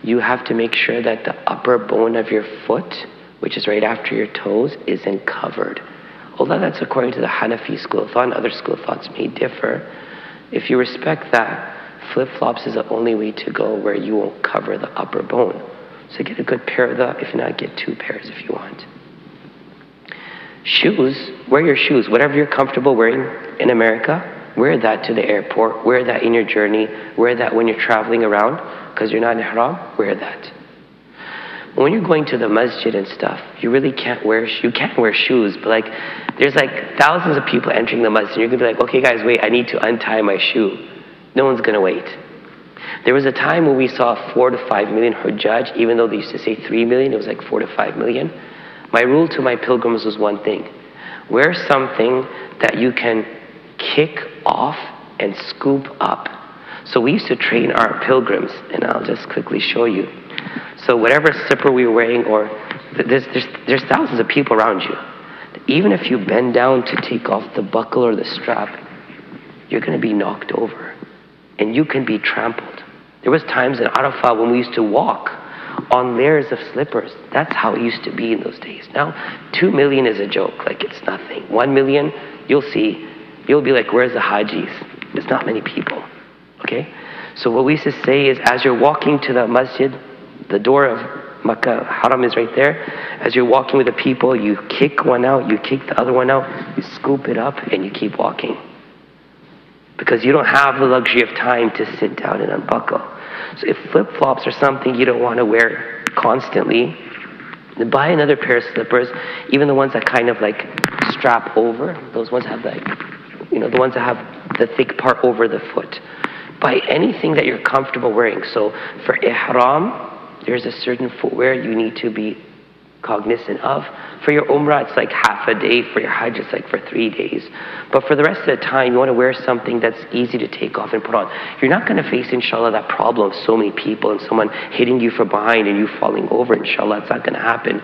you have to make sure that the upper bone of your foot, which is right after your toes, isn't covered. Although that's according to the Hanafi school of thought, and other school of thoughts may differ. If you respect that, flip-flops is the only way to go where you won't cover the upper bone. So get a good pair of that. If not, get 2 pairs if you want. Shoes, wear your shoes. Whatever you're comfortable wearing in America, wear that to the airport. Wear that in your journey. Wear that when you're traveling around. Because you're not in ihram, wear that. When you're going to the masjid and stuff, you really can't wear shoes, but like there's like thousands of people entering the masjid. You're gonna be like, okay guys, wait, I need to untie my shoe. No one's gonna wait. There was a time when we saw 4 to 5 million Hujjaj, even though they used to say 3 million, it was like 4 to 5 million. My rule to my pilgrims was one thing: wear something that you can kick off and scoop up. So we used to train our pilgrims, and I'll just quickly show you. So whatever slipper we were wearing, or there's thousands of people around you. Even if you bend down to take off the buckle or the strap, you're going to be knocked over, and you can be trampled. There was times in Arafah when we used to walk on layers of slippers. That's how it used to be in those days. Now, 2 million is a joke, like it's nothing. 1 million, you'll see, you'll be like, where's the Hajj Is? There's not many people, okay? So what we used to say is, as you're walking to the masjid, the door of Makkah, Haram is right there. As you're walking with the people, you kick one out, you kick the other one out, you scoop it up, and you keep walking. Because you don't have the luxury of time to sit down and unbuckle. So if flip-flops are something you don't want to wear constantly, then buy another pair of slippers, even the ones that kind of like strap over. Those ones have like, the ones that have the thick part over the foot. Buy anything that you're comfortable wearing. So for ihram, there's a certain footwear you need to be cognizant of. For your Umrah, it's like half a day. For your Hajj, it's like for 3 days. But for the rest of the time, you want to wear something that's easy to take off and put on. You're not going to face, inshallah, that problem of so many people and someone hitting you from behind and you falling over, inshallah. It's not going to happen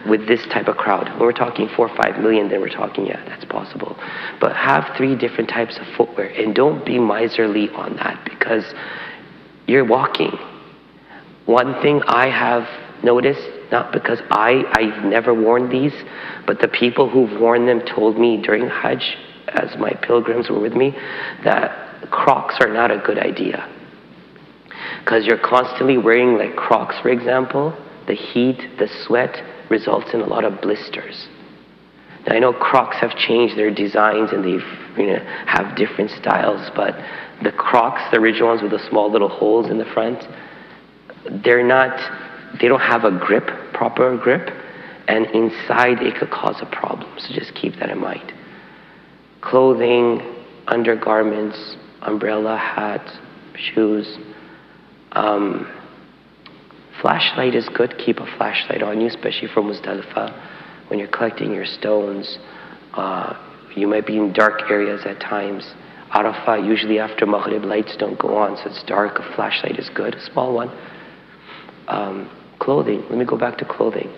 with this type of crowd. When we're talking 4 or 5 million, then we're talking, yeah, that's possible. But have 3 different types of footwear, and don't be miserly on that, because you're walking. One thing I have noticed, not because I've never worn these, but the people who've worn them told me during Hajj, as my pilgrims were with me, that Crocs are not a good idea. Because you're constantly wearing like Crocs, for example, the heat, the sweat results in a lot of blisters. Now I know Crocs have changed their designs and they've have different styles, but the Crocs, the original ones with the small little holes in the front, they don't have a grip, proper grip, and inside it could cause a problem. So just keep that in mind. Clothing, undergarments, umbrella, hat, shoes. Flashlight is good. Keep a flashlight on you, especially for Muzdalifah. When you're collecting your stones, you might be in dark areas at times. Arafah, usually after Maghrib, lights don't go on, so it's dark. A flashlight is good, a small one. Clothing, let me go back to clothing.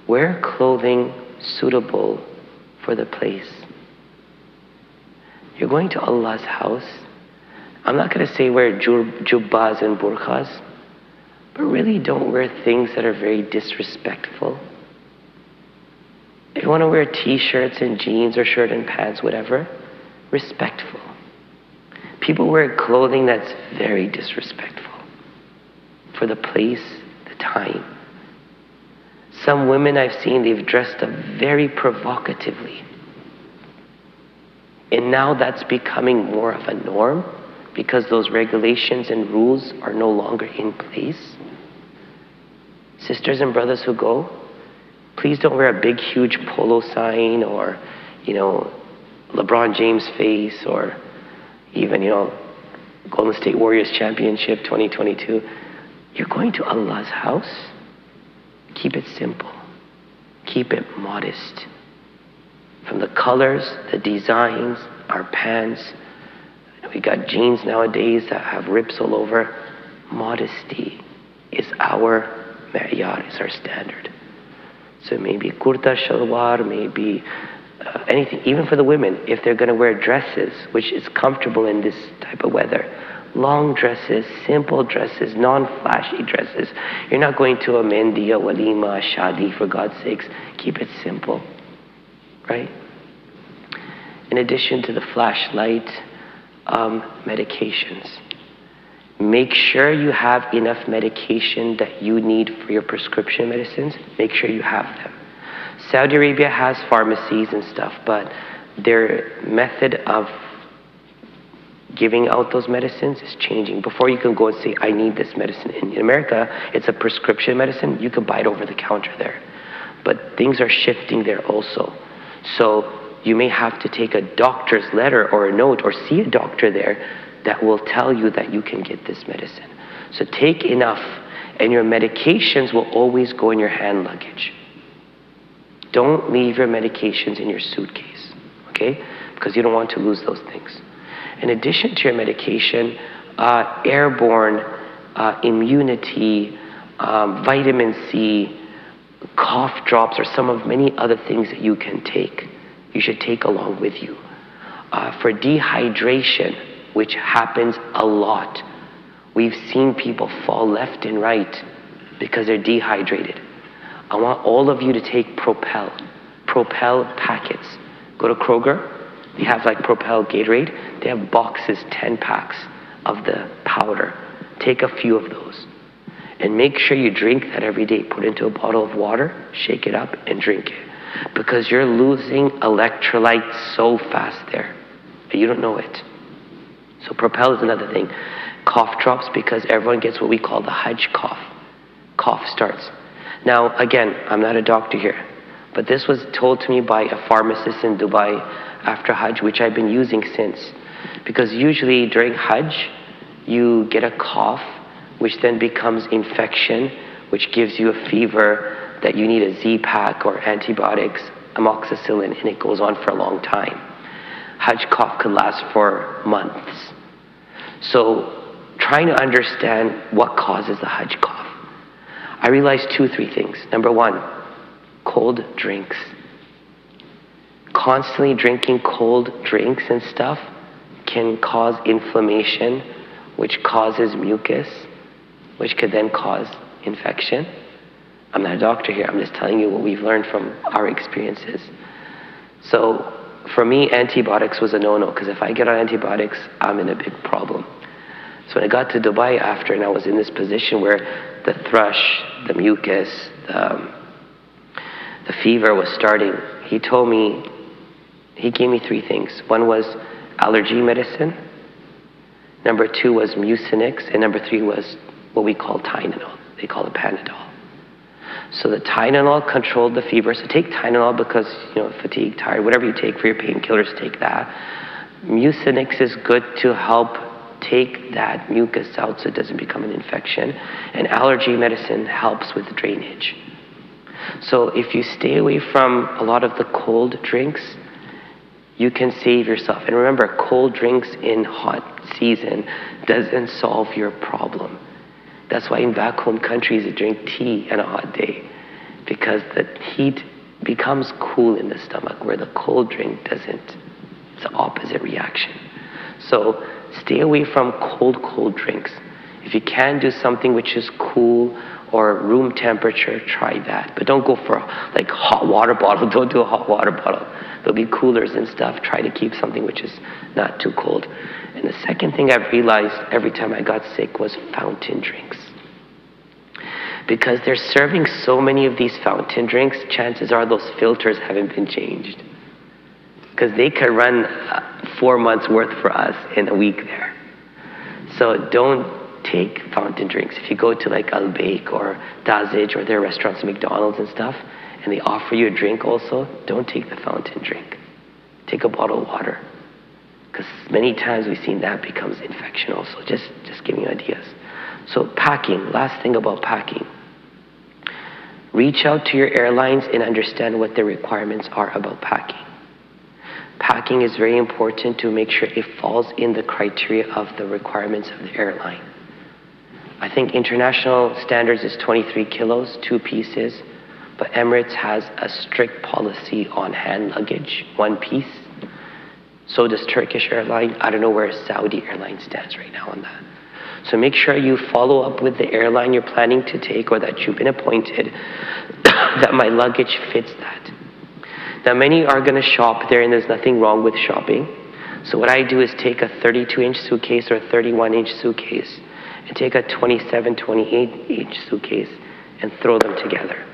Wear clothing suitable for the place. You're going to Allah's house. I'm not going to say wear jubbas and burqas, but really don't wear things that are very disrespectful. If you want to wear t-shirts and jeans or shirt and pants, whatever, respectful. People wear clothing that's very disrespectful for the place, the time. Some women I've seen, they've dressed up very provocatively. And now that's becoming more of a norm because those regulations and rules are no longer in place. Sisters and brothers who go, please don't wear a big, huge polo sign or, LeBron James' face or even, Golden State Warriors Championship 2022. You're going to Allah's house. Keep it simple. Keep it modest. From the colors, the designs, our pants. We got jeans nowadays that have rips all over. Modesty is our ma'yar, is our standard. So maybe kurta, shalwar, maybe anything. Even for the women, if they're going to wear dresses, which is comfortable in this type of weather. Long dresses, simple dresses, non-flashy dresses. You're not going to a mendi, a walima, a shadi, for God's sakes. Keep it simple, right? In addition to the flashlight, medications. Make sure you have enough medication that you need for your prescription medicines. Make sure you have them. Saudi Arabia has pharmacies and stuff, but their method of giving out those medicines is changing. Before you can go and say, I need this medicine. In America, it's a prescription medicine. You can buy it over the counter there. But things are shifting there also. So you may have to take a doctor's letter or a note or see a doctor there that will tell you that you can get this medicine. So take enough, and your medications will always go in your hand luggage. Don't leave your medications in your suitcase, okay? Because you don't want to lose those things. In addition to your medication, airborne immunity, vitamin C, cough drops are some of many other things that you can take. You should take along with you. For dehydration, which happens a lot, we've seen people fall left and right because they're dehydrated. I want all of you to take Propel packets. Go to Kroger. They have like Propel Gatorade. They have boxes, 10 packs of the powder. Take a few of those. And make sure you drink that every day. Put it into a bottle of water, shake it up, and drink it. Because you're losing electrolytes so fast there. But you don't know it. So Propel is another thing. Cough drops, because everyone gets what we call the Hajj cough. Cough starts. Now, again, I'm not a doctor here. But this was told to me by a pharmacist in Dubai after Hajj, which I've been using since. Because usually during Hajj, you get a cough, which then becomes infection, which gives you a fever, that you need a Z-Pack or antibiotics, amoxicillin, and it goes on for a long time. Hajj cough could last for months. So trying to understand what causes the Hajj cough. I realized 2-3 things. Number one, cold drinks. Constantly drinking cold drinks and stuff can cause inflammation, which causes mucus, which could then cause infection. I'm not a doctor here, I'm just telling you what we've learned from our experiences. So for me, antibiotics was a no-no, because if I get on antibiotics, I'm in a big problem. So when I got to Dubai after, and I was in this position where the thrush, the mucus, the fever was starting, he gave me 3 things. One was allergy medicine, number 2 was Mucinex, and number 3 was what we call Tylenol. They call it Panadol. So the Tylenol controlled the fever. So take Tylenol because, fatigue, tired, whatever you take for your painkillers, take that. Mucinex is good to help take that mucus out so it doesn't become an infection. And allergy medicine helps with drainage. So if you stay away from a lot of the cold drinks, you can save yourself. And remember, cold drinks in hot season doesn't solve your problem. That's why in back home countries they drink tea on a hot day, because the heat becomes cool in the stomach, where the cold drink doesn't. It's the opposite reaction. So stay away from cold drinks. If you can do something which is cool or room temperature, try that. But don't go for like hot water bottle. Don't do a hot water bottle. There'll be coolers and stuff. Try to keep something which is not too cold. And the second thing I've realized every time I got sick was fountain drinks. Because they're serving so many of these fountain drinks, chances are those filters haven't been changed. Because they could run 4 months worth for us in a week there. So don't take fountain drinks. If you go to like Al Baik or Dazij or their restaurants, McDonald's and stuff, and they offer you a drink also, don't take the fountain drink. Take a bottle of water. Because many times we've seen that becomes infection also. Just giving you ideas. So packing, last thing about packing. Reach out to your airlines and understand what their requirements are about packing. Packing is very important to make sure it falls in the criteria of the requirements of the airline. I think international standards is 23 kilos, 2 pieces, but Emirates has a strict policy on hand luggage, 1 piece. So does Turkish Airlines. I don't know where Saudi Airlines stands right now on that. So make sure you follow up with the airline you're planning to take or that you've been appointed that my luggage fits that. Now many are going to shop there, and there's nothing wrong with shopping. So what I do is take a 32-inch suitcase or a 31-inch suitcase and take a 27, 28-inch suitcase and throw them together.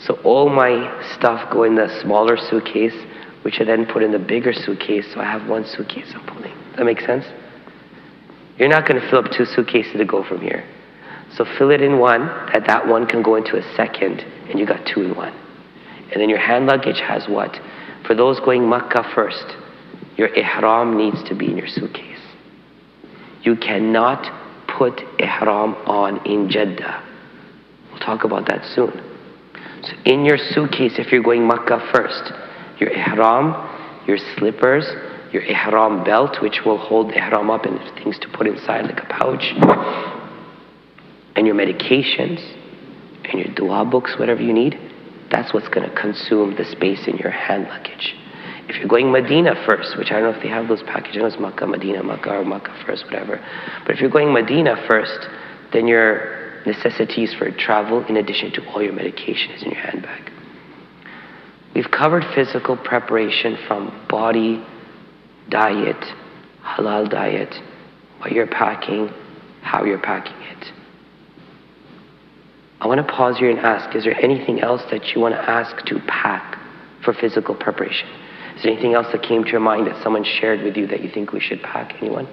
So all my stuff go in the smaller suitcase, which I then put in the bigger suitcase, so I have 1 suitcase I'm pulling. Does that make sense? You're not going to fill up 2 suitcases to go from here. So fill it in one, that one can go into a second, and you got 2 in 1. And then your hand luggage has what? For those going Makkah first, your ihram needs to be in your suitcase. You cannot put ihram on in Jeddah. We'll talk about that soon. So in your suitcase, if you're going Makkah first, your ihram, your slippers, your ihram belt, which will hold the ihram up and things to put inside like a pouch, and your medications, and your dua books, whatever you need, that's what's going to consume the space in your hand luggage. If you're going Medina first, which I don't know if they have those packages, I know it's Makkah, Medina, Makkah, or Makkah first, whatever. But if you're going Medina first, then your necessities for travel, in addition to all your medication, is in your handbag. We've covered physical preparation from body, diet, halal diet, what you're packing, how you're packing it. I want to pause here and ask, is there anything else that you want to ask to pack for physical preparation? Is there anything else that came to your mind that someone shared with you that you think we should pack? Anyone?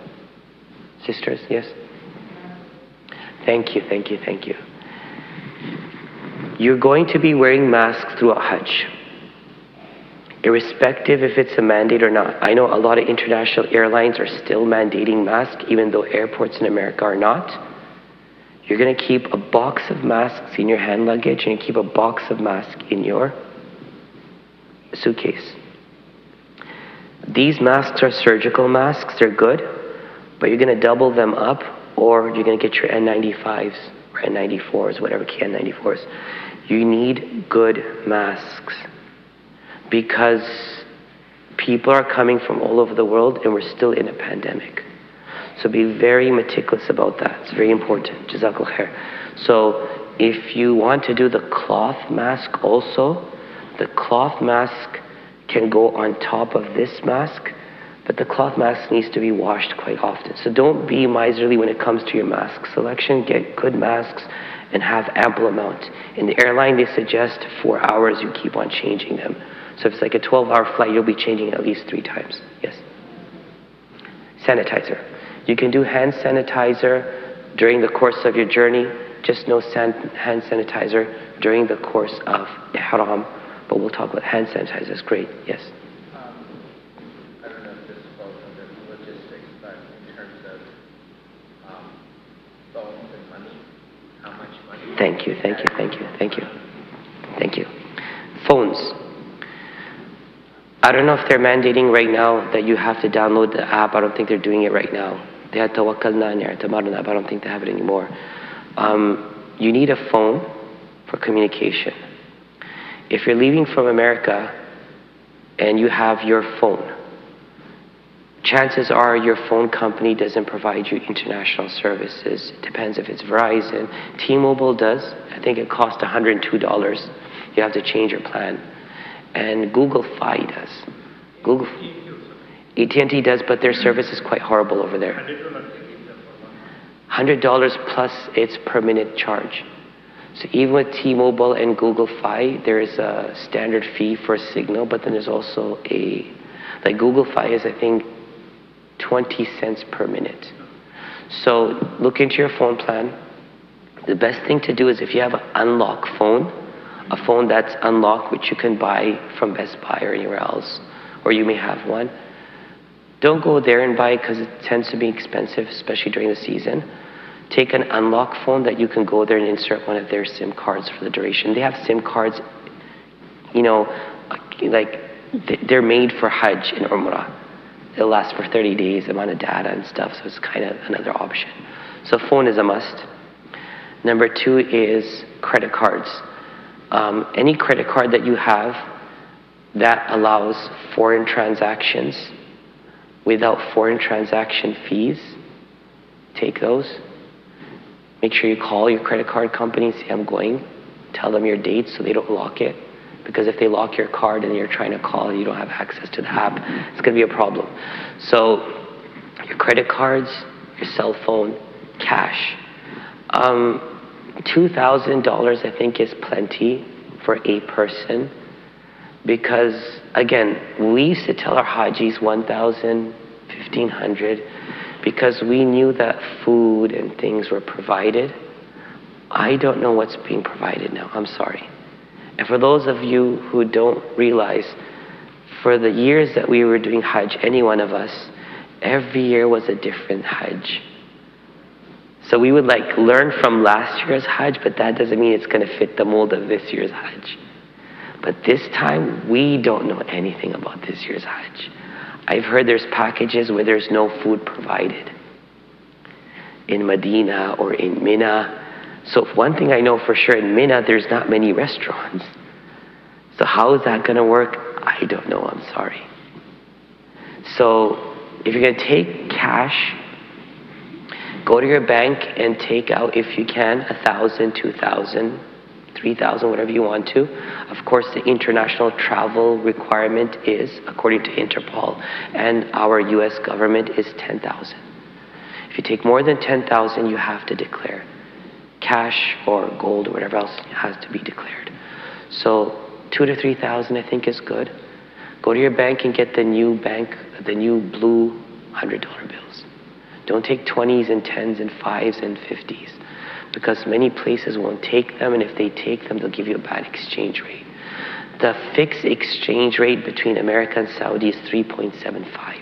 Sisters, yes? Thank you. You're going to be wearing masks throughout Hajj, irrespective if it's a mandate or not. I know a lot of international airlines are still mandating masks, even though airports in America are not. You're going to keep a box of masks in your hand luggage, and you keep a box of masks in your suitcase. These masks are surgical masks. They're good, but you're going to double them up, or you're going to get your N95s or N94s, whatever N94s. You need good masks because people are coming from all over the world, and we're still in a pandemic. So be very meticulous about that. It's very important. Jazakallah khair. So if you want to do the cloth mask also, the cloth mask can go on top of this mask, but the cloth mask needs to be washed quite often. So don't be miserly when it comes to your mask selection. Get good masks and have ample amount. In the airline, they suggest 4 hours you keep on changing them. So if it's like a 12-hour flight, you'll be changing at least 3 times. Yes. Sanitizer. You can do hand sanitizer during the course of your journey, just no hand sanitizer during the course of ihram. But we'll talk about hand sanitizer. It's great. Yes. I don't know if this falls under logistics, but in terms of phones and money, how much money? Thank you. Phones. I don't know if they're mandating right now that you have to download the app. I don't think they're doing it right now. They had tawakkalna and i'tamarna, but I don't think they have it anymore. You need a phone for communication. If you're leaving from America and you have your phone, chances are your phone company doesn't provide you international services. It depends if it's Verizon. T-Mobile does. I think it costs $102. You have to change your plan. And Google Fi does. AT&T does, but their service is quite horrible over there. $100 plus its per minute charge. So even with T-Mobile and Google Fi, there is a standard fee for a signal, but then there's also like Google Fi is, I think, 20 cents per minute. So look into your phone plan. The best thing to do is if you have an unlocked phone, a phone that's unlocked, which you can buy from Best Buy or anywhere else, or you may have one, don't go there and buy it because it tends to be expensive, especially during the season. Take an unlocked phone that you can go there and insert one of their SIM cards for the duration. They have SIM cards, like they're made for Hajj and Umrah. It'll last for 30 days, amount of data and stuff, so it's kind of another option. So phone is a must. Number 2 is credit cards. Any credit card that you have that allows foreign transactions without foreign transaction fees, take those. Make sure you call your credit card company, say I'm going. Tell them your date so they don't lock it. Because if they lock your card and you're trying to call and you don't have access to the app, it's going to be a problem. So your credit cards, your cell phone, cash. $2,000 I think is plenty for a person. Because again, we used to tell our Hajis 1,000, 1,500 because we knew that food and things were provided. I don't know what's being provided now. I'm sorry. And for those of you who don't realize, for the years that we were doing Hajj, any one of us, every year was a different Hajj. So we would learn from last year's Hajj, but that doesn't mean it's going to fit the mold of this year's Hajj. But this time, we don't know anything about this year's Hajj. I've heard there's packages where there's no food provided in Medina or in Mina. So one thing I know for sure, in Mina, there's not many restaurants. So how is that going to work? I don't know, I'm sorry. So if you're going to take cash, go to your bank and take out, if you can, 1,000, 2,000, 3,000, whatever you want to. Of course, the international travel requirement is, according to Interpol and our US government, is 10,000. If you take more than 10,000, you have to declare. Cash or gold or whatever else has to be declared. So 2,000 to 3,000 I think is good. Go to your bank and get the new blue $100 bills. Don't take 20s and 10s and 5s and 50s because many places won't take them, and if they take them, they'll give you a bad exchange rate. The fixed exchange rate between America and Saudi is 3.75.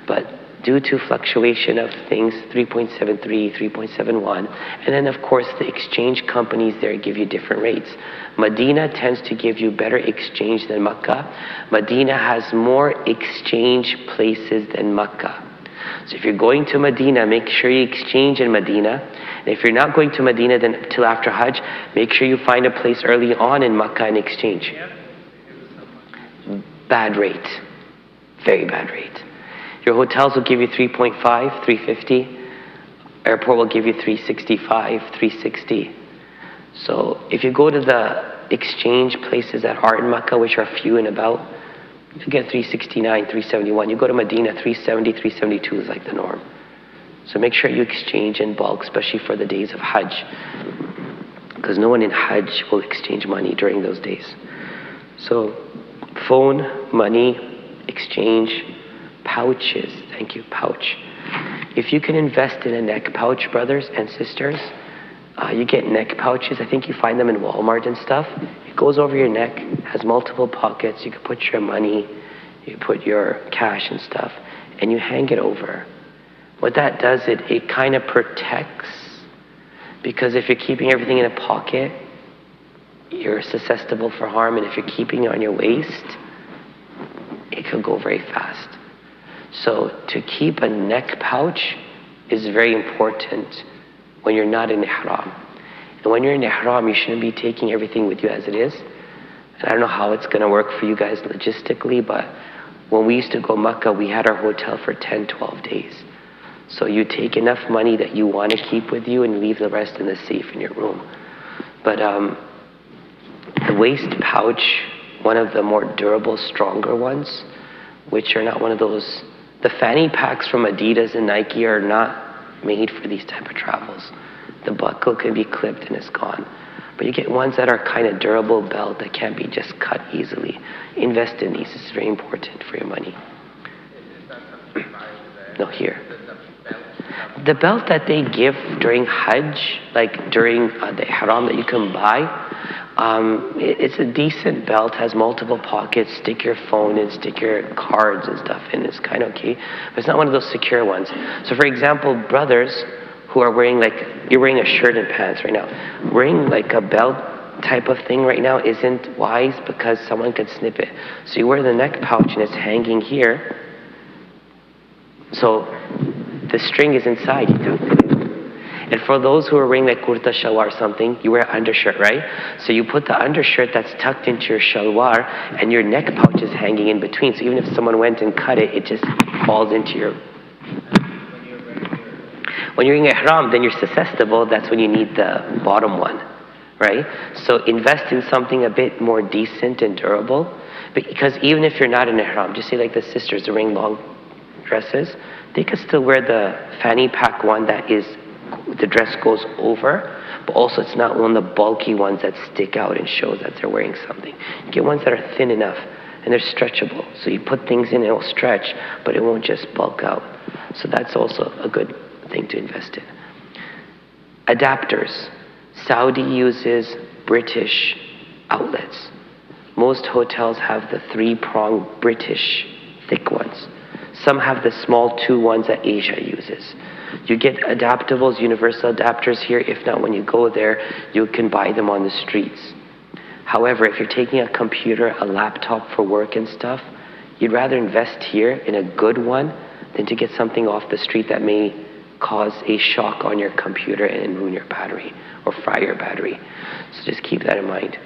But due to fluctuation of things, 3.73, 3.71. And then, of course, the exchange companies there give you different rates. Medina tends to give you better exchange than Mecca. Medina has more exchange places than Mecca. So if you're going to Medina, make sure you exchange in Medina. And if you're not going to Medina then till after Hajj, make sure you find a place early on in Mecca and exchange. Bad rate. Very bad rate. Your hotels will give you 3.5, 350. Airport will give you 365, 360. So if you go to the exchange places that are in Mecca, which are few and about, you get 369, 371. You go to Medina, 370, 372 is like the norm. So make sure you exchange in bulk, especially for the days of Hajj. Because no one in Hajj will exchange money during those days. So phone, money, exchange, pouches. Thank you, pouch. If you can invest in a neck pouch, brothers and sisters, you get neck pouches. I think you find them in Walmart and stuff. It goes over your neck, has multiple pockets. You can put your money, you put your cash and stuff, and you hang it over. What that does, it kind of protects, because if you're keeping everything in a pocket, you're susceptible for harm, and if you're keeping it on your waist, it could go very fast. So to keep a neck pouch is very important when you're not in ihram. And when you're in ihram, you shouldn't be taking everything with you as it is. And I don't know how it's going to work for you guys logistically, but when we used to go Mecca, we had our hotel for 10, 12 days. So you take enough money that you want to keep with you and leave the rest in the safe in your room. But the waist pouch, one of the more durable, stronger ones, which are not one of those, the fanny packs from Adidas and Nike are not made for these type of travels. The buckle can be clipped and it's gone. But you get ones that are kind of durable belt that can't be just cut easily. Invest in these. It's very important for your money. Is that something you buy over there? No, here. Is it the belt? The belt that they give during Hajj, like during the ihram that you can buy, it's a decent belt, has multiple pockets, stick your phone in, stick your cards and stuff in, it's kind of okay. But it's not one of those secure ones. So for example, brothers who are wearing like, you're wearing a shirt and pants right now, wearing like a belt type of thing right now isn't wise because someone could snip it. So you wear the neck pouch and it's hanging here. So the string is inside. And for those who are wearing like kurta shalwar or something, you wear undershirt, right? So you put the undershirt that's tucked into your shalwar and your neck pouch is hanging in between. So even if someone went and cut it, it just falls into your... When you're in ihram, then you're susceptible. That's when you need the bottom one, right? So invest in something a bit more decent and durable. Because even if you're not in ihram, just say like the sisters are wearing long dresses, they could still wear the fanny pack one that is, the dress goes over, but also it's not one of the bulky ones that stick out and shows that they're wearing something. You get ones that are thin enough and they're stretchable. So you put things in, it'll stretch, but it won't just bulk out. So that's also a good thing to invest in. Adapters. Saudi uses British outlets. Most hotels have the 3-prong British thick ones. Some have the small 2 ones that Asia uses. You get adaptables, universal adapters here. If not, when you go there, you can buy them on the streets. However, if you're taking a computer, a laptop for work and stuff, you'd rather invest here in a good one than to get something off the street that may cause a shock on your computer and ruin your battery or fry your battery. So just keep that in mind.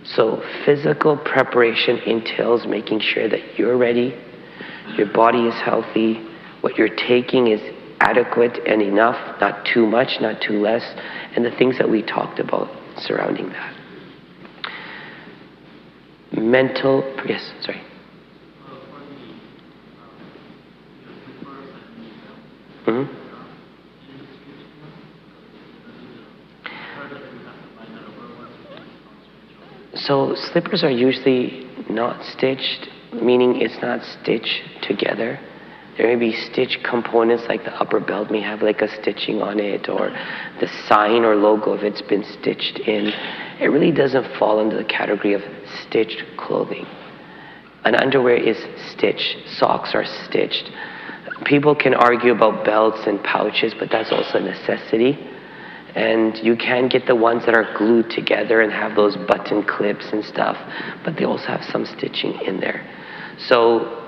So physical preparation entails making sure that you're ready, your body is healthy, what you're taking is adequate and enough, not too much, not too less, and the things that we talked about surrounding that. Yes, sorry. Mm-hmm. So slippers are usually not stitched, meaning it's not stitched together. There may be stitched components, like the upper belt may have like a stitching on it, or the sign or logo if it's been stitched in. It really doesn't fall into the category of stitched clothing. An underwear is stitched, socks are stitched. People can argue about belts and pouches, but that's also a necessity. And you can get the ones that are glued together and have those button clips and stuff, but they also have some stitching in there. So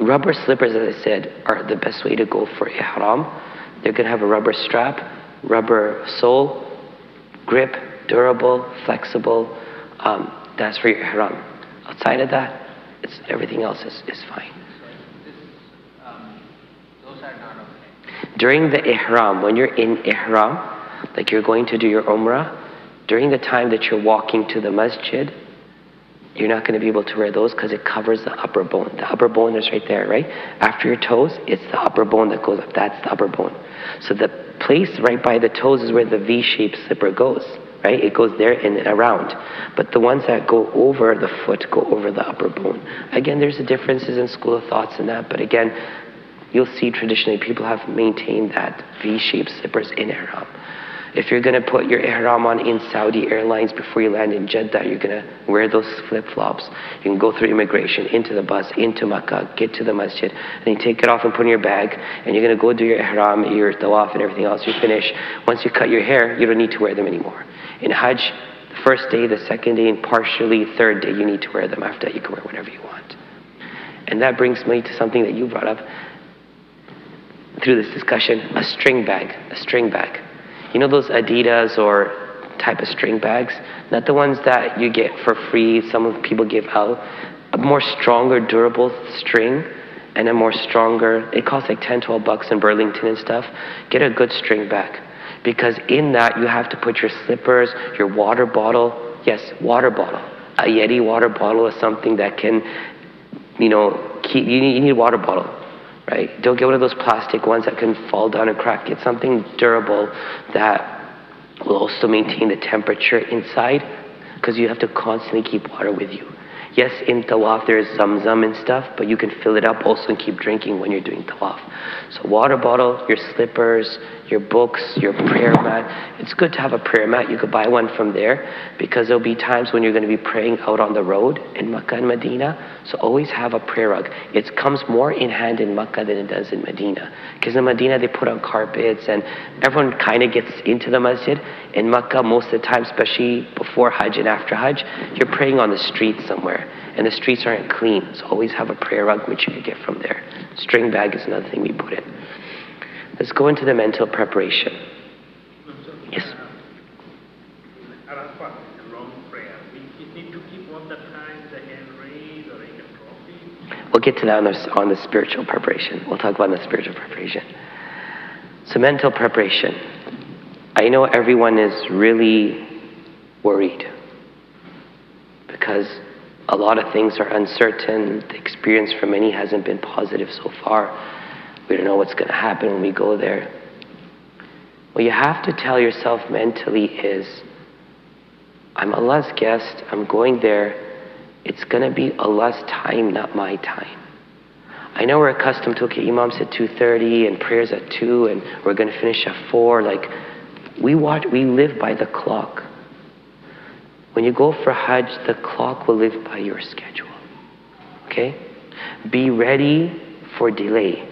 rubber slippers, as I said, are the best way to go for ihram. They're going to have a rubber strap, rubber sole, grip, durable, flexible. That's for your ihram. Outside of that, everything else is fine. Those are not okay. During the ihram, when you're in ihram, like you're going to do your Umrah, during the time that you're walking to the masjid, you're not going to be able to wear those because it covers the upper bone. The upper bone is right there, right? After your toes, it's the upper bone that goes up. That's the upper bone. So the place right by the toes is where the V-shaped slipper goes, right? It goes there and around. But the ones that go over the foot go over the upper bone. Again, there's differences in school of thoughts in that, but again, you'll see traditionally people have maintained that V-shaped slippers in ihram. If you're going to put your ihram on in Saudi Airlines before you land in Jeddah, you're going to wear those flip-flops. You can go through immigration, into the bus, into Makkah, get to the masjid, and then you take it off and put it in your bag, and you're going to go do your ihram, your tawaf, and everything else. You finish. Once you cut your hair, you don't need to wear them anymore. In Hajj, the first day, the second day, and partially third day, you need to wear them. After that, you can wear whatever you want. And that brings me to something that you brought up through this discussion, a string bag. You know those Adidas or type of string bags? Not the ones that you get for free, some people give out. A more stronger, durable string and a more stronger, it costs like $10-12 in Burlington and stuff. Get a good string bag. Because in that you have to put your slippers, your water bottle. Yes, water bottle. A Yeti water bottle is something that can, keep, you need a water bottle. Right? Don't get one of those plastic ones that can fall down and crack. Get something durable that will also maintain the temperature inside, because you have to constantly keep water with you. Yes, in Tawaf there is Zamzam and stuff, but you can fill it up also and keep drinking when you're doing Tawaf. So water bottle, your slippers, your books, your prayer mat. It's good to have a prayer mat. You could buy one from there, because there'll be times when you're going to be praying out on the road in Makkah and Medina. So always have a prayer rug. It comes more in hand in Makkah than it does in Medina. Because in Medina they put on carpets and everyone kind of gets into the masjid. In Makkah, most of the time, especially before Hajj and after Hajj, you're praying on the street somewhere. And the streets aren't clean. So always have a prayer rug, which you could get from there. String bag is another thing we put in. Let's go into the mental preparation. Yes? Arafat, a long prayer. We need to keep all the time the hand raised or like a trophy. We'll get to that on the spiritual preparation. We'll talk about the spiritual preparation. So mental preparation. I know everyone is really worried because a lot of things are uncertain. The experience for many hasn't been positive so far. We don't know what's going to happen when we go there. What you have to tell yourself mentally is, I'm Allah's guest, I'm going there, it's going to be Allah's time, not my time. I know we're accustomed to, okay, Imam said 2:30 and prayers at 2 and we're going to finish at 4. Like, we live by the clock. When you go for Hajj, the clock will live by your schedule. Okay? Be ready for delay.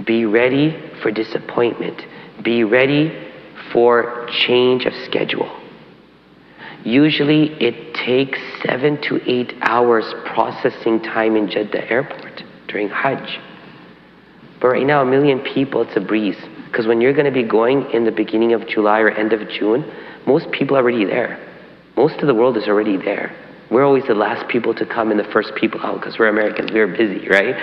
Be ready for disappointment. Be ready for change of schedule. Usually it takes 7 to 8 hours processing time in Jeddah airport during Hajj. But right now, 1 million people, it's a breeze. Because when you're going to be going in the beginning of July or end of June, most people are already there. Most of the world is already there. We're always the last people to come and the first people out because we're Americans. We're busy, right?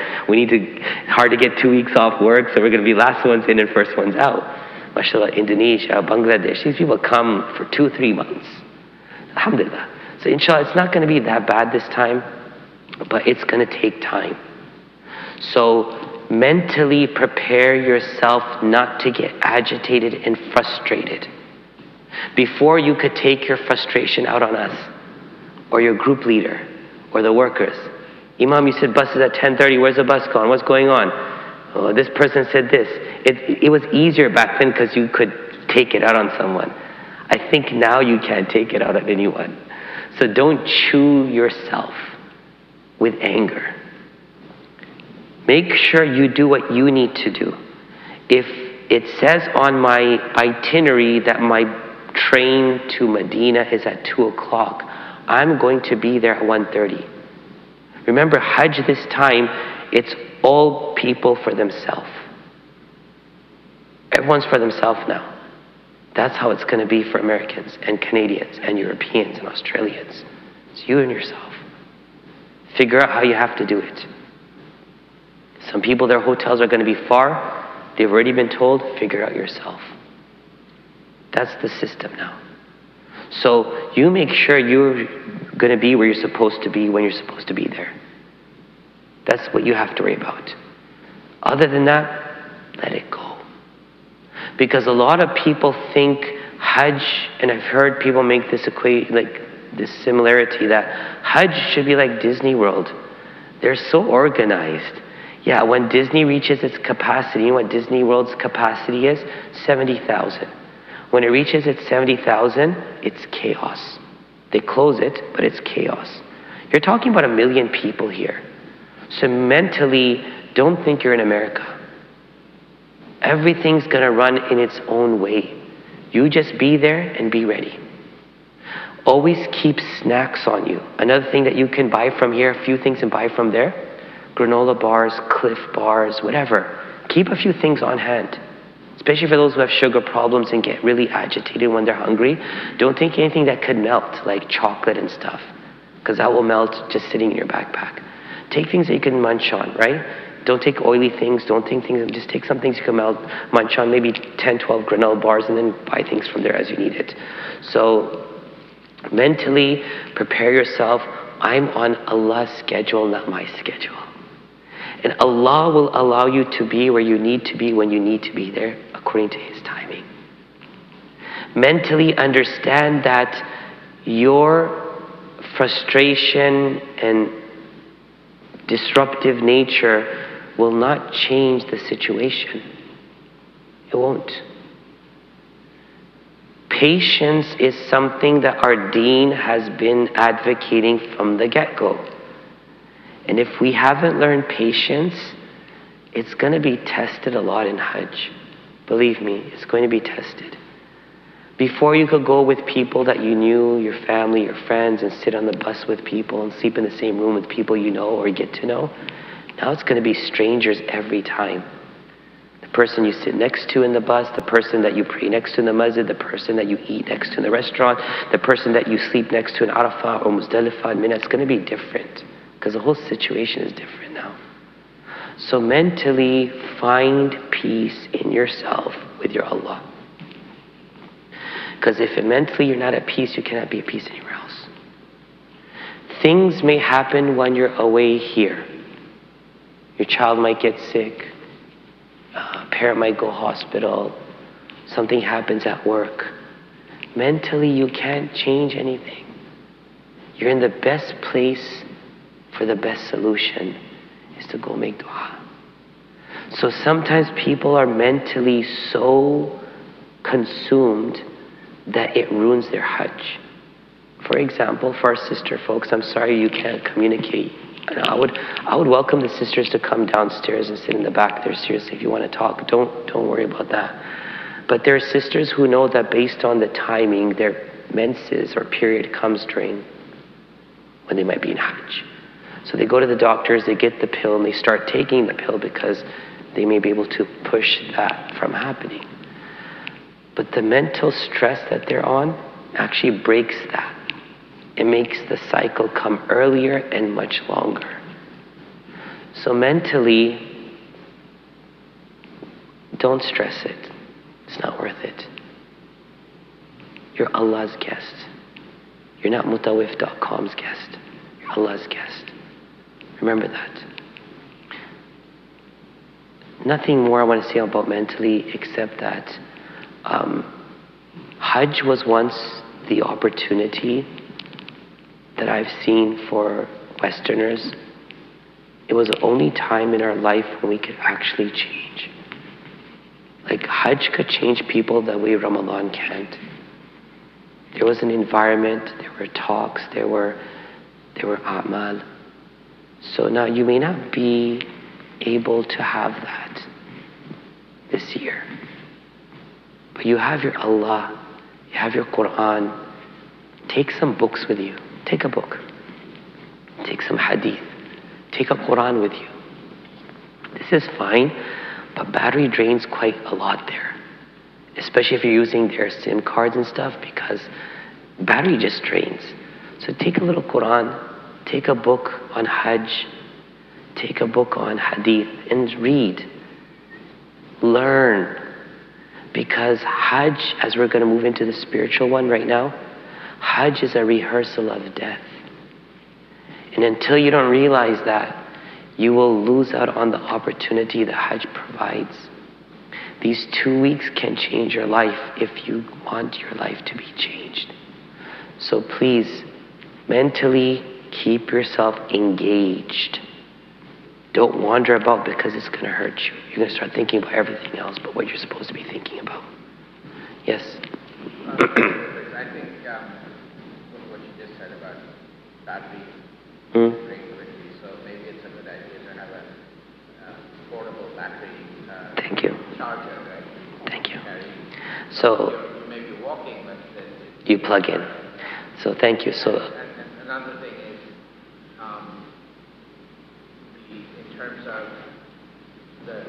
Hard to get 2 weeks off work, so we're going to be last ones in and first ones out. MashaAllah, Indonesia, Bangladesh, these people come for 2-3 months. Alhamdulillah. So inshallah, it's not going to be that bad this time, but it's going to take time. So mentally prepare yourself not to get agitated and frustrated. Before you could take your frustration out on us, or your group leader, or the workers. Imam, you said bus is at 10:30, where's the bus gone? What's going on? Oh, this person said this. It was easier back then because you could take it out on someone. I think now you can't take it out on anyone. So don't chew yourself with anger. Make sure you do what you need to do. If it says on my itinerary that my train to Medina is at 2 o'clock, I'm going to be there at 1:30. Remember, Hajj this time, it's all people for themselves. Everyone's for themselves now. That's how it's going to be for Americans and Canadians and Europeans and Australians. It's you and yourself. Figure out how you have to do it. Some people, their hotels are going to be far. They've already been told, figure out yourself. That's the system now. So you make sure you're going to be where you're supposed to be when you're supposed to be there. That's what you have to worry about. Other than that, let it go. Because a lot of people think Hajj, and I've heard people make this this similarity that Hajj should be like Disney World. They're so organized. Yeah, when Disney reaches its capacity, you know what Disney World's capacity is? 70,000. When it reaches its 70,000, it's chaos. They close it, but it's chaos. You're talking about 1 million people here. So mentally, don't think you're in America. Everything's going to run in its own way. You just be there and be ready. Always keep snacks on you. Another thing that you can buy from here, a few things and buy from there, granola bars, Cliff bars, whatever. Keep a few things on hand. Especially for those who have sugar problems and get really agitated when they're hungry. Don't take anything that could melt, like chocolate and stuff, because that will melt just sitting in your backpack. Take things that you can munch on, right? Don't take oily things, don't take things, just take some things you can munch on, maybe 10, 12 granola bars, and then buy things from there as you need it. So mentally prepare yourself. I'm on Allah's schedule, not my schedule. And Allah will allow you to be where you need to be when you need to be there according to His timing. Mentally understand that your frustration and disruptive nature will not change the situation. It won't. Patience is something that our deen has been advocating from the get-go. And if we haven't learned patience, it's going to be tested a lot in Hajj. Believe me, it's going to be tested. Before you could go with people that you knew, your family, your friends, and sit on the bus with people and sleep in the same room with people you know or get to know, now it's going to be strangers every time. The person you sit next to in the bus, the person that you pray next to in the masjid, the person that you eat next to in the restaurant, the person that you sleep next to in Arafah or Muzdalifah and Mina, it's going to be different. Because the whole situation is different now. So mentally find peace in yourself with your Allah. Because if mentally you're not at peace, you cannot be at peace anywhere else. Things may happen when you're away here. Your child might get sick. A parent might go hospital. Something happens at work. Mentally you can't change anything. You're in the best place for the best solution is to go make dua. So sometimes people are mentally so consumed that it ruins their Hajj. For example, for our sister folks, I'm sorry you can't communicate. And I would welcome the sisters to come downstairs and sit in the back there. Seriously, if you want to talk, don't worry about that. But there are sisters who know that based on the timing, their menses or period comes during when they might be in Hajj. So they go to the doctors, they get the pill, and they start taking the pill because they may be able to push that from happening. But the mental stress that they're on actually breaks that. It makes the cycle come earlier and much longer. So mentally, don't stress it. It's not worth it. You're Allah's guest. You're not Mutawif.com's guest. You're Allah's guest. Remember that. Nothing more I want to say about mentally except that Hajj was once the opportunity that I've seen for Westerners. It was the only time in our life when we could actually change. Like Hajj could change people the way Ramadan can't. There was an environment, there were talks, there were a'mal. So now you may not be able to have that this year. But you have your Allah, you have your Quran. Take some books with you. Take a book. Take some hadith. Take a Quran with you. This is fine, but battery drains quite a lot there. Especially if you're using their SIM cards and stuff, because battery just drains. So take a little Quran, take a book on Hajj, take a book on hadith, and read. Learn. Because Hajj, as we're going to move into the spiritual one right now, Hajj is a rehearsal of death. And until you don't realize that, you will lose out on the opportunity that Hajj provides. These 2 weeks can change your life if you want your life to be changed. So please, mentally keep yourself engaged. Don't wander about because it's going to hurt you. You're going to start thinking about everything else but what you're supposed to be thinking about. Yes? I think what you just said about battery drain quickly, so maybe it's a good idea to have a portable battery Thank you. charger, right? Thank you. So you may be walking, but you plug in. So thank you. So and another thing is, in terms of the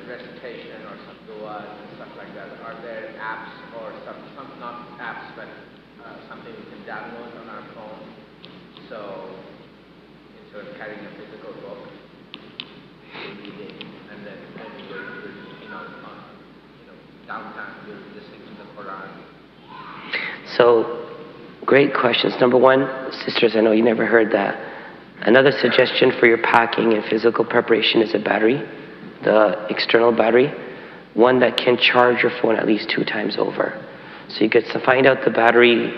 recitation or some du'as and stuff like that, are there apps or some not apps, but something we can download on our phone? So instead of carrying a physical book, we read it, and then maybe you're downtown, you're listening to the Quran. So, great questions. Number one, sisters, I know you never heard that. Another suggestion for your packing and physical preparation is a battery, the external battery, one that can charge your phone at least 2 times over. So you get to find out the battery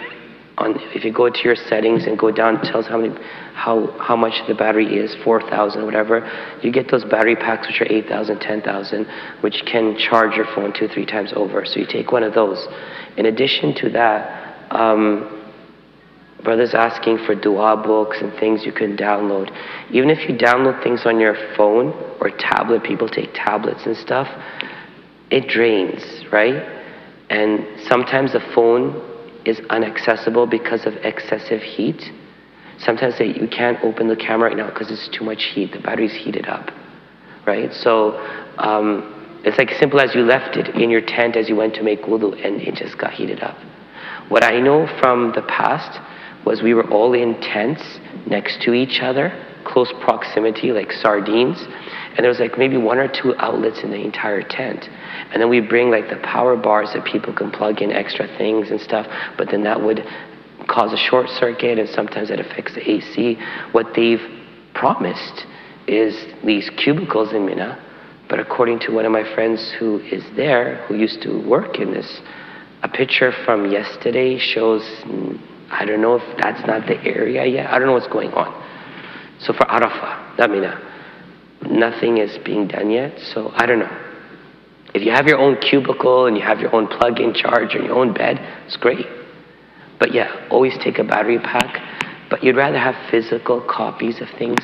if you go to your settings and go down, it tells how much the battery is, 4,000, whatever. You get those battery packs which are 8,000, 10,000, which can charge your phone 2-3 times over. So you take one of those. In addition to that, brothers asking for dua books and things you can download. Even if you download things on your phone or tablet, people take tablets and stuff, it drains, right? And sometimes the phone is inaccessible because of excessive heat. Sometimes you can't open the camera right now because it's too much heat. The battery's heated up, right? So it's like simple as you left it in your tent as you went to make wudu and it just got heated up. What I know from the past was we were all in tents next to each other, close proximity, like sardines, and there was like maybe 1 or 2 outlets in the entire tent. And then we bring like the power bars that people can plug in extra things and stuff, but then that would cause a short circuit and sometimes it affects the AC. What they've promised is these cubicles in Mina, but according to one of my friends who is there, who used to work in this, a picture from yesterday shows, I don't know if that's not the area yet, I don't know what's going on. So for Arafah, not Mina, nothing is being done yet, so I don't know. If you have your own cubicle and you have your own plug-in charger and your own bed, it's great. But yeah, always take a battery pack, but you'd rather have physical copies of things.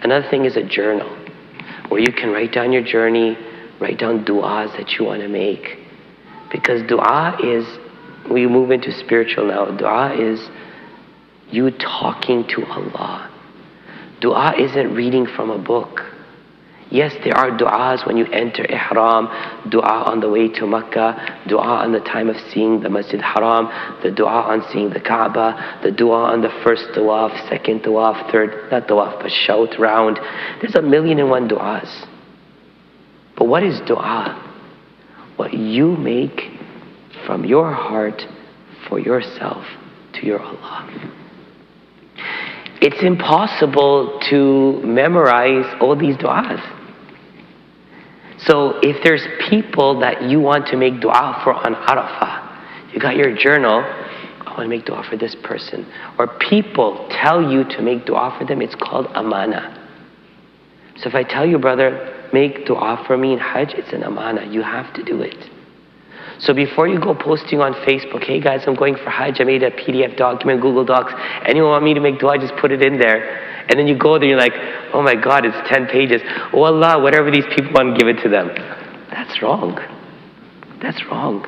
Another thing is a journal, where you can write down your journey, write down du'as that you want to make. Because du'a is, we move into spiritual now, du'a is you talking to Allah. Du'a isn't reading from a book. Yes, there are du'as when you enter ihram, du'a on the way to Makkah, du'a on the time of seeing the Masjid Haram, the du'a on seeing the Kaaba, the du'a on the first tawaf, second tawaf, third, not tawaf, but shout round. There's 1,000,001 du'as. But what is du'a? What you make from your heart for yourself to your Allah. It's impossible to memorize all these du'as. So if there's people that you want to make dua for on Arafah, you got your journal, I want to make dua for this person. Or people tell you to make dua for them, it's called amana. So if I tell you, brother, make dua for me in Hajj, it's an amana. You have to do it. So before you go posting on Facebook, hey guys, I'm going for Hajj, I made a PDF document, Google Docs, anyone want me to make dua, just put it in there. And then you go there, you're like, oh my God, it's 10 pages. Oh Allah, whatever these people want, give it to them. That's wrong. That's wrong.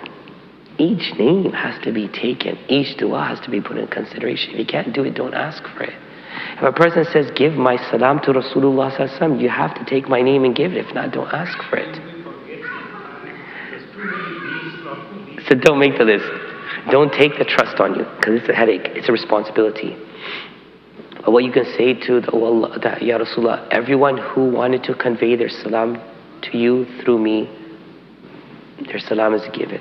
Each name has to be taken. Each dua has to be put in consideration. If you can't do it, don't ask for it. If a person says, give my salam to Rasulullah sallallahu alaihi wasallam, you have to take my name and give it. If not, don't ask for it. So don't make the list. Don't take the trust on you, because it's a headache. It's a responsibility. But what you can say to the, oh Allah, that, Ya Rasulullah, everyone who wanted to convey their salam to you through me, their salam is given.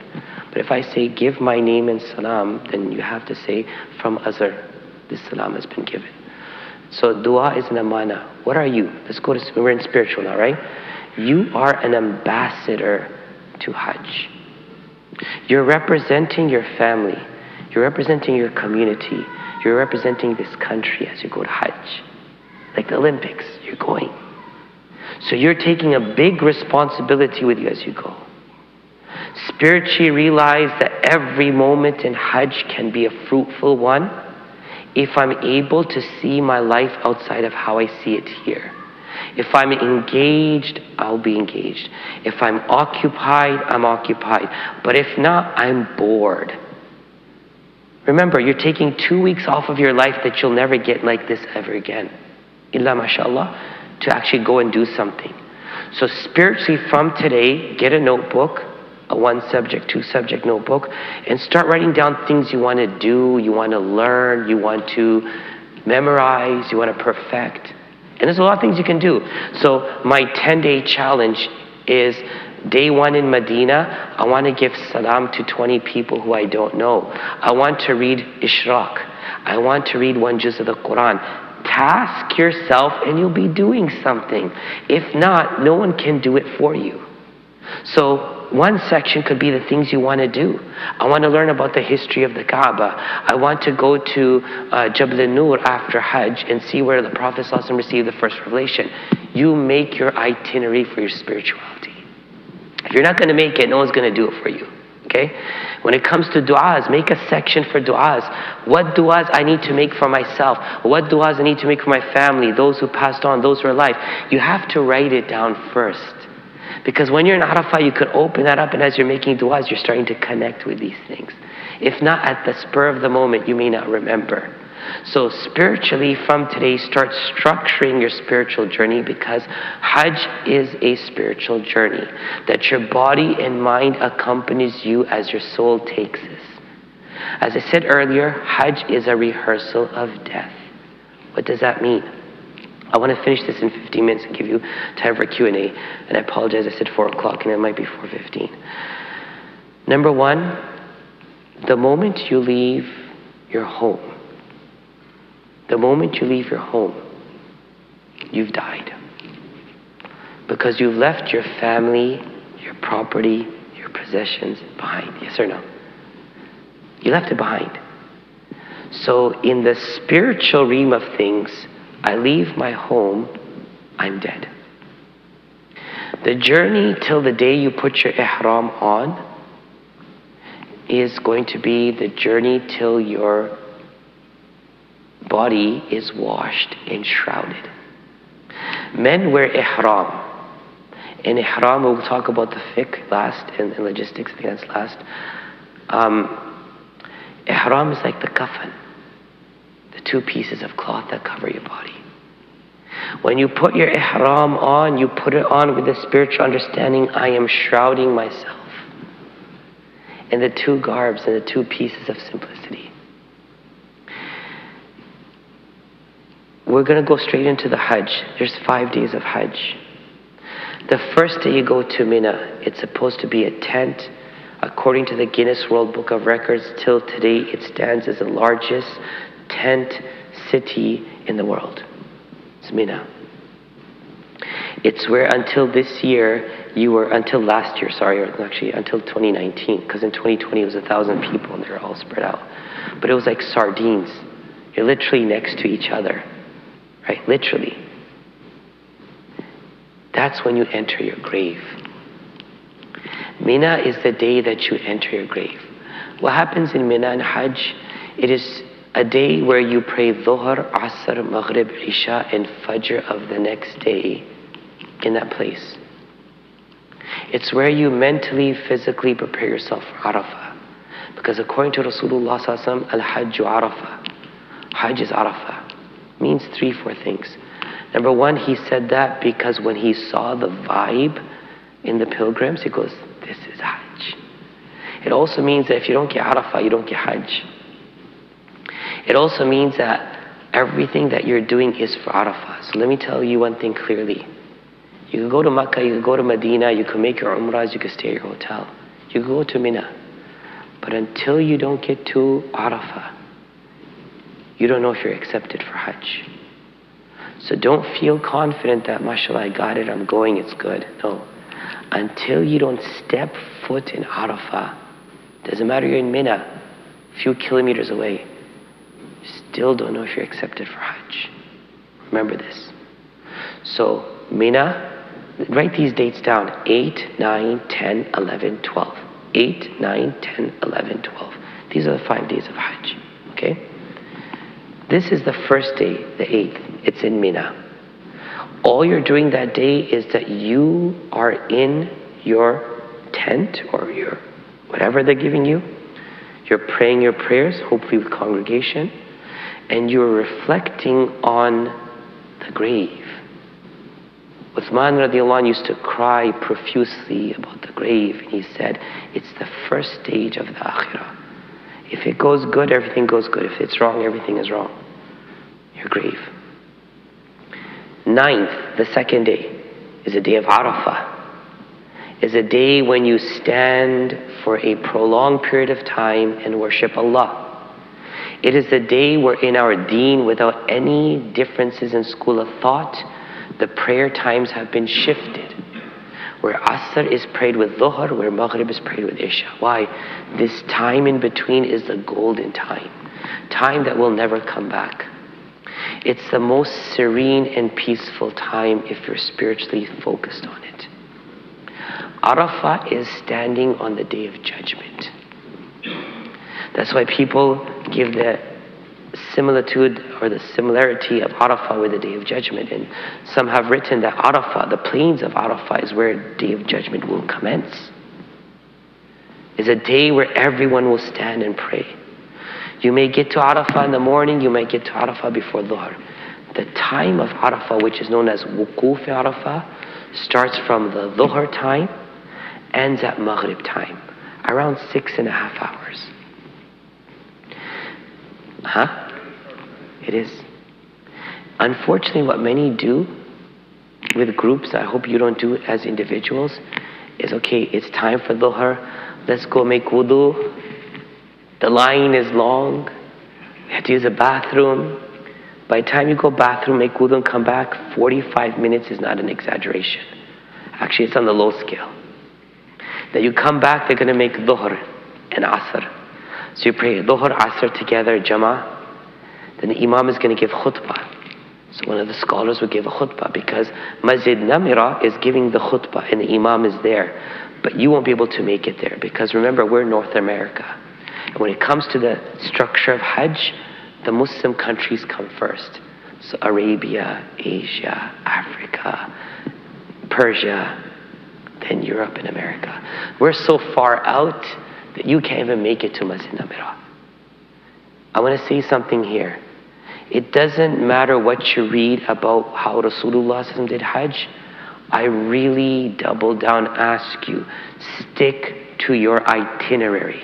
But if I say, give my name and salam, then you have to say, from Azhar, this salam has been given. So dua is an amana. What are you? Let's go to, we're in spiritual now, right? You are an ambassador to Hajj. You're representing your family. You're representing your community. You're representing this country as you go to Hajj. Like the Olympics, you're going. So you're taking a big responsibility with you as you go. Spiritually realize that every moment in Hajj can be a fruitful one if I'm able to see my life outside of how I see it here. If I'm engaged, I'll be engaged. If I'm occupied, I'm occupied. But if not, I'm bored. Remember, you're taking 2 weeks off of your life that you'll never get like this ever again. Illa mashallah, to actually go and do something. So spiritually from today, get a notebook, a 1-subject, 2-subject notebook, and start writing down things you want to do, you want to learn, you want to memorize, you want to perfect. And there's a lot of things you can do. So my 10-day challenge is day 1 in Medina, I want to give salam to 20 people who I don't know. I want to read Ishraq. I want to read 1 juz of the Quran. Task yourself and you'll be doing something. If not, no one can do it for you. So one section could be the things you want to do. I want to learn about the history of the Kaaba. I want to go to Jabal al-Nur after Hajj and see where the Prophet ﷺ received the first revelation. You make your itinerary for your spirituality. If you're not going to make it, no one's going to do it for you. Okay? When it comes to du'as, make a section for du'as. What du'as I need to make for myself? What du'as I need to make for my family, those who passed on, those who are alive? You have to write it down first. Because when you're in Arafah, you could open that up, and as you're making du'as, you're starting to connect with these things. If not, at the spur of the moment, you may not remember. So spiritually, from today, start structuring your spiritual journey, because Hajj is a spiritual journey. That your body and mind accompanies you as your soul takes this. As I said earlier, Hajj is a rehearsal of death. What does that mean? I want to finish this in 15 minutes and give you time for Q&A. And I apologize, I said 4 o'clock and it might be 4:15. Number 1, the moment you leave your home, you've died. Because you've left your family, your property, your possessions behind. Yes or no? You left it behind. So in the spiritual realm of things, I leave my home, I'm dead. The journey till the day you put your ihram on is going to be the journey till your body is washed and shrouded. Men wear ihram. In ihram, we'll talk about the fiqh last and logistics, I think that's last. Ihram is like the kafan, the 2 pieces of cloth that cover your body. When you put your ihram on, you put it on with the spiritual understanding, I am shrouding myself in the 2 garbs and the 2 pieces of simplicity. We're going to go straight into the Hajj. There's 5 days of Hajj. The first day you go to Mina, it's supposed to be a tent. According to the Guinness World Book of Records, till today it stands as the largest tent city in the world. It's Mina. It's where until last year, or actually until 2019, because in 2020 it was 1,000 people and they were all spread out. But it was like sardines. You're literally next to each other. Right? Literally. That's when you enter your grave. Mina is the day that you enter your grave. What happens in Mina and Hajj, it is A day where you pray Dhuhr, Asr, Maghrib, Isha, and Fajr of the next day in that place. It's where you mentally, physically prepare yourself for Arafah. Because according to Rasulullah sallallahu alaihi wasallam, Al-Hajj Arafah. Hajj is Arafah. Means 3-4 things. Number one, he said that because when he saw the vibe in the pilgrims, he goes, this is Hajj. It also means that if you don't get Arafah, you don't get Hajj. It also means that everything that you're doing is for Arafah. So let me tell you one thing clearly. You can go to Makkah, you can go to Medina, you can make your Umrahs, you can stay at your hotel. You can go to Mina. But until you don't get to Arafah, you don't know if you're accepted for Hajj. So don't feel confident that, mashallah, I got it, I'm going, it's good. No. Until you don't step foot in Arafah, doesn't matter you're in Mina, a few kilometers away, you still don't know if you're accepted for Hajj. Remember this. So, Mina, write these dates down. 8, 9, 10, 11, 12. 8, 9, 10, 11, 12. These are the 5 days of Hajj. Okay? This is the first day, the 8th. It's in Mina. All you're doing that day is that you are in your tent or your whatever they're giving you. You're praying your prayers, hopefully with congregation, and you're reflecting on the grave. Uthman radiallahu anh used to cry profusely about the grave, and he said, it's the first stage of the akhirah. If it goes good, everything goes good. If it's wrong, everything is wrong. Your grave. 9th, the second day, is a day of Arafah. Is a day when you stand for a prolonged period of time and worship Allah. It is a day where in our deen, without any differences in school of thought, the prayer times have been shifted. Where Asr is prayed with Dhuhr, where Maghrib is prayed with Isha. Why? This time in between is the golden time. Time that will never come back. It's the most serene and peaceful time if you're spiritually focused on it. Arafah is standing on the Day of Judgment. That's why people give the similitude or the similarity of Arafah with the Day of Judgment. And some have written that Arafah, the plains of Arafah, is where Day of Judgment will commence. It's a day where everyone will stand and pray. You may get to Arafah in the morning, you might get to Arafah before Dhuhr. The time of Arafah, which is known as Wuquf Arafah, starts from the Dhuhr time, ends at Maghrib time, around 6.5 hours. It is. Unfortunately, what many do with groups, I hope you don't do it as individuals, is okay, it's time for Dhuhr, let's go make wudu. The line is long, you have to use a bathroom. By the time you go bathroom, make wudu and come back, 45 minutes is not an exaggeration. Actually, it's on the low scale. Then you come back, they're going to make Dhuhr and Asr. So you pray Dhuhr, Asr together, Jama'ah. Then the Imam is going to give khutbah. So one of the scholars would give a khutbah because Masjid Namira is giving the khutbah and the Imam is there. But you won't be able to make it there because remember, we're North America. And when it comes to the structure of Hajj, the Muslim countries come first. So Arabia, Asia, Africa, Persia, then Europe and America. We're so far out that you can't even make it to Masjid Namira. I want to say something here. It doesn't matter what you read about how Rasulullah did Hajj. I really double down, ask you, stick to your itinerary.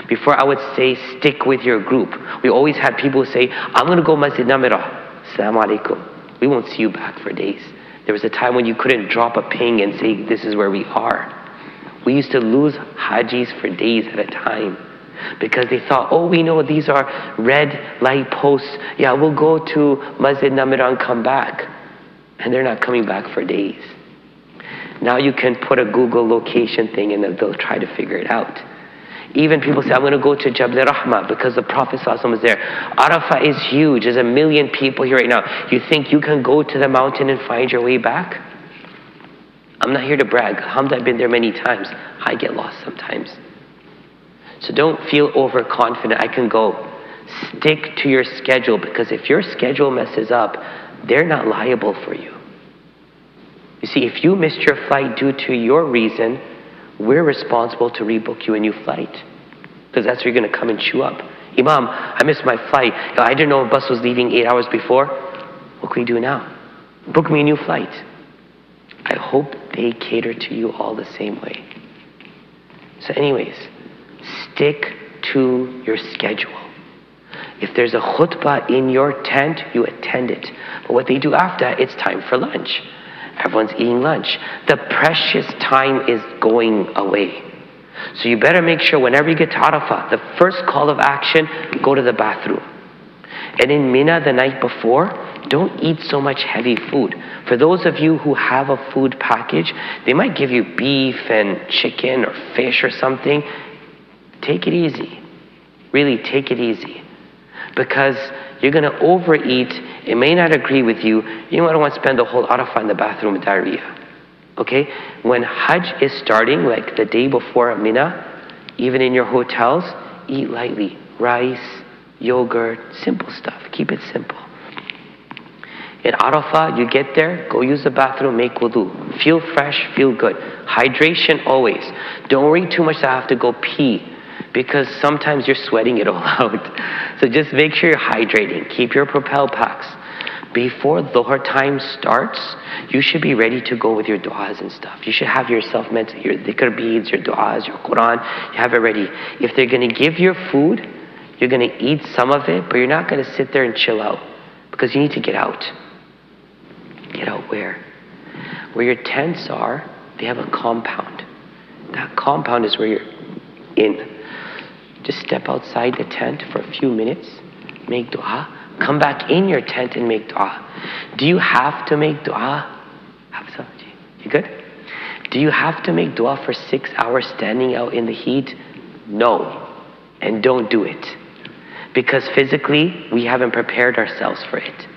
Before I would say stick with your group. We always had people say, I'm going to go Masjid Namira. Assalamu alaikum. We won't see you back for days. There was a time when you couldn't drop a ping and say, this is where we are. We used to lose Hajis for days at a time. Because they thought, oh, we know these are red light posts. Yeah, we'll go to Masjid Namira and come back. And they're not coming back for days. Now you can put a Google location thing and they'll try to figure it out. Even people say, I'm going to go to Jabal Rahmah because the Prophet ﷺ was there. Arafah is huge. There's 1 million people here right now. You think you can go to the mountain and find your way back? I'm not here to brag. Alhamdulillah, I've been there many times. I get lost sometimes. So don't feel overconfident. I can go. Stick to your schedule, because if your schedule messes up, they're not liable for you. You see, if you missed your flight due to your reason, we're responsible to rebook you a new flight, because that's where you're going to come and chew up. Imam, I missed my flight. I didn't know a bus was leaving 8 hours before. What can we do now? Book me a new flight. I hope they cater to you all the same way. So anyways, stick to your schedule. If there's a khutbah in your tent, you attend it. But what they do after, it's time for lunch. Everyone's eating lunch. The precious time is going away. So you better make sure whenever you get to Arafah, the first call of action, go to the bathroom. And in Mina the night before, don't eat so much heavy food. For those of you who have a food package, they might give you beef and chicken or fish or something. Take it easy. Really take it easy. Because you're going to overeat. It may not agree with you. You don't want to spend the whole Arafah in the bathroom with diarrhea. Okay? When Hajj is starting, like the day before Mina, even in your hotels, eat lightly. Rice, yogurt, simple stuff. Keep it simple. In Arafah, you get there, go use the bathroom, make wudu. Feel fresh, feel good. Hydration always. Don't worry too much that I have to go pee, because sometimes you're sweating it all out. So just make sure you're hydrating. Keep your Propel packs. Before Dhuhr time starts, you should be ready to go with your du'as and stuff. You should have yourself mentally, your dhikr beads, your du'as, your Quran, you have it ready. If they're going to give you food, you're going to eat some of it, but you're not going to sit there and chill out, because you need to get out. Get out where? Where your tents are, they have a compound. That compound is where you're in. Just step outside the tent for a few minutes, make dua, come back in your tent and make dua. Do you have to make dua? You good? Do you have to make dua for 6 hours standing out in the heat? No. And don't do it. Because physically, we haven't prepared ourselves for it.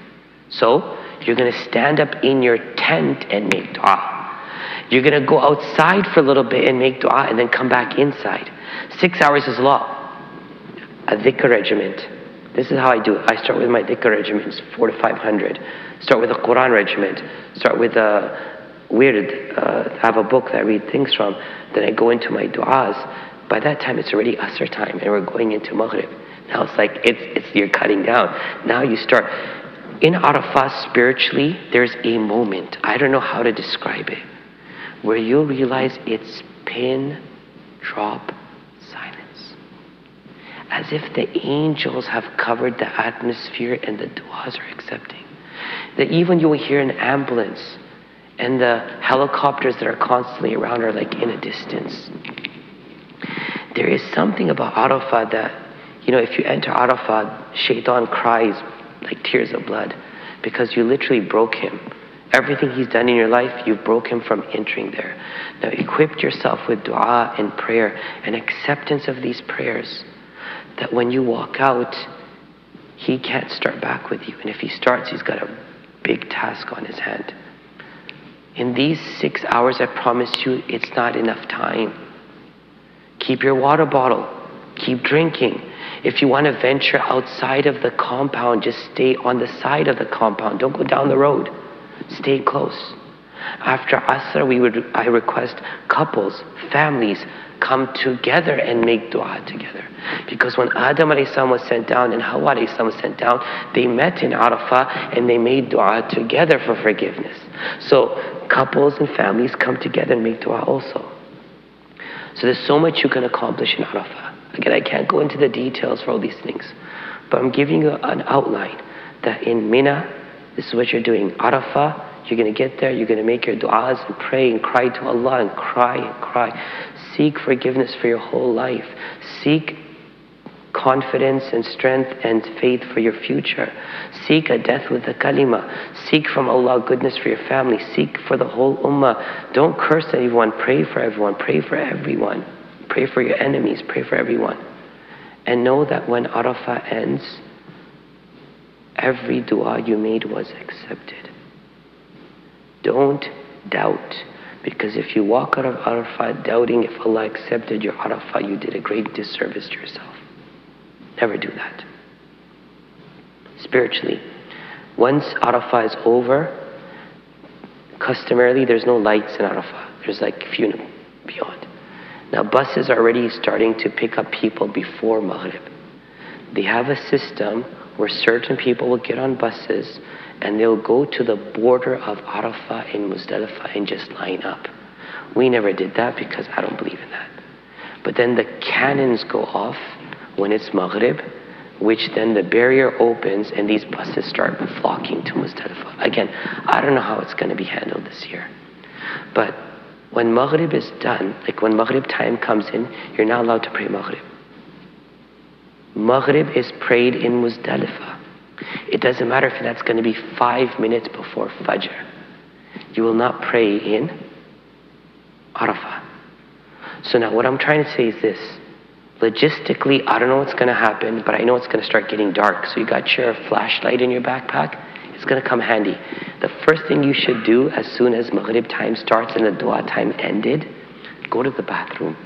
So, you're going to stand up in your tent and make dua. You're going to go outside for a little bit and make dua and then come back inside. 6 hours is long. A dhikr regiment. This is how I do it. I start with my dhikr regiments, 400 to 500. Start with a Quran regiment. Start with a wird. I have a book that I read things from. Then I go into my du'as. By that time, it's already Azhar time, and we're going into Maghrib. Now it's like, you're cutting down. Now you start. In Arafah, spiritually, there's a moment, I don't know how to describe it, where you'll realize it's pin drop silence. As if the angels have covered the atmosphere and the du'as are accepting. That even you'll hear an ambulance and the helicopters that are constantly around are like in a distance. There is something about Arafah that, if you enter Arafah, Shaitan cries like tears of blood, because you literally broke him. Everything he's done in your life, you broke him from entering there. Now equip yourself with dua and prayer and acceptance of these prayers, that when you walk out, he can't start back with you. And if he starts, he's got a big task on his hand. In these 6 hours, I promise you, it's not enough time. Keep your water bottle. Keep drinking. If you want to venture outside of the compound, just stay on the side of the compound. Don't go down the road. Stay close. After Asr, I request couples, families, come together and make dua together. Because when Adam a.s. was sent down and Hawa a.s. was sent down, they met in Arafah and they made dua together for forgiveness. So couples and families come together and make dua also. So there's so much you can accomplish in Arafah. Again, I can't go into the details for all these things, but I'm giving you an outline that in Mina, this is what you're doing. Arafah, you're going to get there, you're going to make your du'as and pray and cry to Allah and cry and cry. Seek forgiveness for your whole life. Seek confidence and strength and faith for your future. Seek a death with a kalima. Seek from Allah goodness for your family. Seek for the whole ummah. Don't curse anyone. Pray for everyone. Pray for everyone. Pray for your enemies. Pray for everyone. And know that when Arafah ends, every dua you made was accepted. Don't doubt. Because if you walk out of Arafah doubting if Allah accepted your Arafah, you did a great disservice to yourself. Never do that. spiritually. Once Arafah is over, customarily there's no lights in Arafah. There's like few beyond. Now buses are already starting to pick up people before Maghrib. They have a system where certain people will get on buses and they'll go to the border of Arafah and Muzdalifah and just line up. We never did that because I don't believe in that. But then the cannons go off when it's Maghrib, which then the barrier opens and these buses start flocking to Muzdalifah. Again, I don't know how it's going to be handled this year. But when Maghrib is done, like when Maghrib time comes in, you're not allowed to pray Maghrib. Maghrib is prayed in Muzdalifah. It doesn't matter if that's going to be 5 minutes before Fajr. You will not pray in Arafah. So now what I'm trying to say is this. Logistically, I don't know what's going to happen, but I know it's going to start getting dark. So you got your flashlight in your backpack. It's going to come handy. The first thing you should do as soon as Maghrib time starts and the dua time ended, go to the bathroom.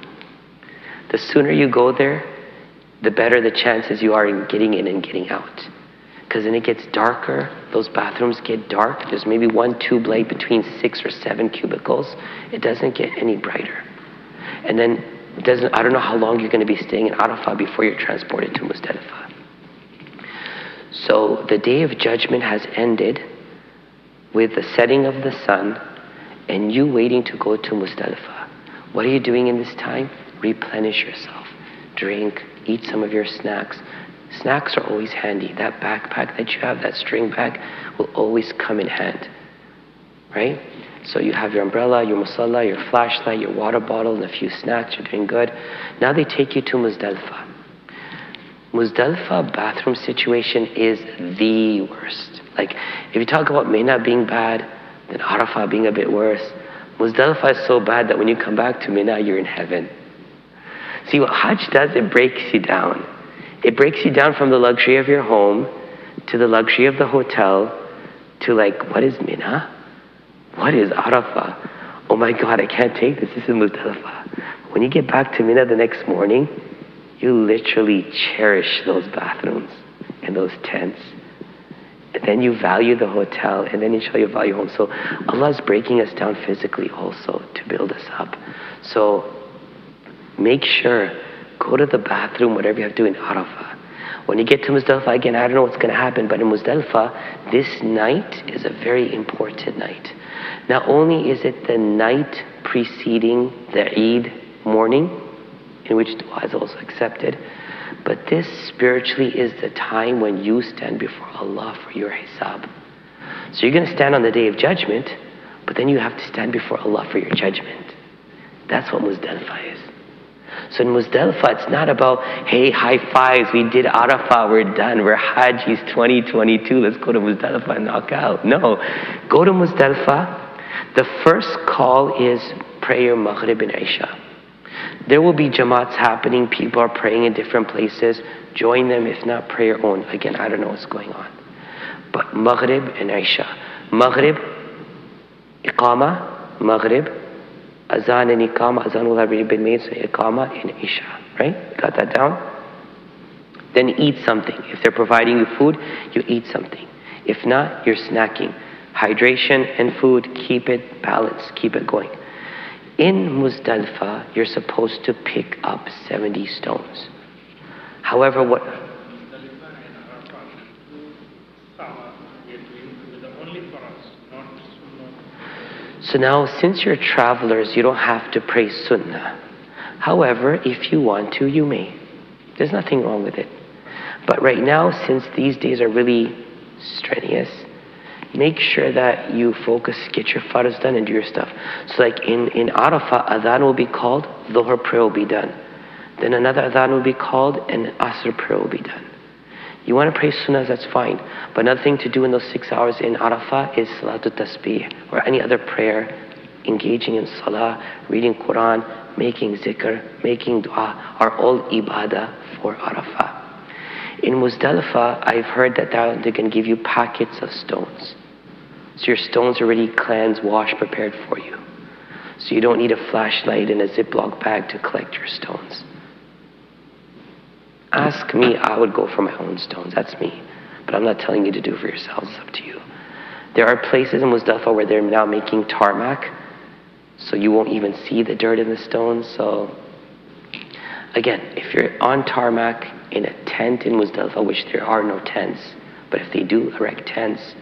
The sooner you go there, the better the chances you are in getting in and getting out. Because then it gets darker, those bathrooms get dark. There's maybe 1 tube light between 6 or 7 cubicles. It doesn't get any brighter. And then I don't know how long you're going to be staying in Arafah before you're transported to Muzdalifah. So the Day of Judgment has ended with the setting of the sun and you waiting to go to Muzdalifah. What are you doing in this time? Replenish yourself. Drink, eat some of your snacks. Snacks are always handy. That backpack that you have, that string bag, will always come in hand. Right? So you have your umbrella, your musalla, your flashlight, your water bottle, and a few snacks. You're doing good. Now they take you to Muzdalifah. Muzdalifah bathroom situation is the worst. Like, if you talk about Mina being bad, then Arafah being a bit worse. Muzdalifah is so bad that when you come back to Mina, you're in heaven. See, what Hajj does, it breaks you down. It breaks you down from the luxury of your home to the luxury of the hotel to like, what is Mina? What is Arafah? Oh my God, I can't take this. This is Muzdalifah. When you get back to Mina the next morning, you literally cherish those bathrooms and those tents. And then you value the hotel, and then inshallah you value home. So Allah is breaking us down physically also to build us up. So make sure, go to the bathroom, whatever you have to do in Arafah. When you get to Muzdalifah, again, I don't know what's going to happen, but in Muzdalifah, this night is a very important night. Not only is it the night preceding the Eid morning, in which dua is also accepted, but this spiritually is the time when you stand before Allah for your hisab. So you're going to stand on the Day of Judgment, but then you have to stand before Allah for your judgment. That's what Muzdalifah is. So in Muzdalifah, it's not about, hey, high fives, we did Arafah, we're done, we're Hajj Is 2022, let's go to Muzdalifah and knock out. No, go to Muzdalifah. The first call is prayer Maghrib and Isha. There will be Jamaats happening, people are praying in different places. Join them, if not, pray your own. Again, I don't know what's going on. But Maghrib and Isha. Maghrib, Iqama, Maghrib, Azan and Iqama. Azan will have already been made, so Iqama and Isha. Right? Got that down? Then eat something. If they're providing you food, you eat something. If not, you're snacking. Hydration and food, keep it balanced, keep it going. In Muzdalifah, you're supposed to pick up 70 stones. However, what... So now, since you're travelers, you don't have to pray Sunnah. However, if you want to, you may. There's nothing wrong with it. But right now, since these days are really strenuous, make sure that you focus, get your farz done and do your stuff. So like in Arafah, adhan will be called, dhuhr prayer will be done. Then another adhan will be called and asr prayer will be done. You want to pray sunnahs, that's fine. But another thing to do in those 6 hours in Arafah is salatul tasbih, or any other prayer, engaging in salah, reading Quran, making zikr, making dua, are all ibadah for Arafah. In Muzdalifah, I've heard that they can give you packets of stones. So your stones are already cleansed, washed, prepared for you. So you don't need a flashlight and a Ziploc bag to collect your stones. Ask me, I would go for my own stones. That's me. But I'm not telling you to do for yourselves. It's up to you. There are places in Muzdalifah where they're now making tarmac, so you won't even see the dirt and the stones. So again, if you're on tarmac in a tent in Muzdalifah, which there are no tents, but if they do erect tents,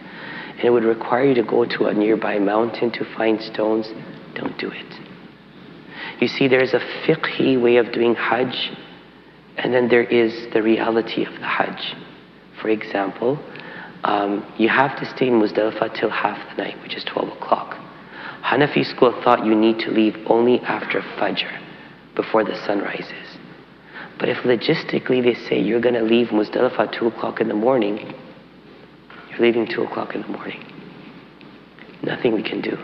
and it would require you to go to a nearby mountain to find stones, don't do it. You see, there's a fiqhi way of doing Hajj, and then there is the reality of the Hajj. For example, you have to stay in Muzdalifah till half the night, which is 12 o'clock. Hanafi school thought you need to leave only after Fajr, before the sun rises. But if logistically they say you're going to leave Muzdalifah at 2 o'clock in the morning, you're leaving 2 o'clock in the morning. Nothing we can do.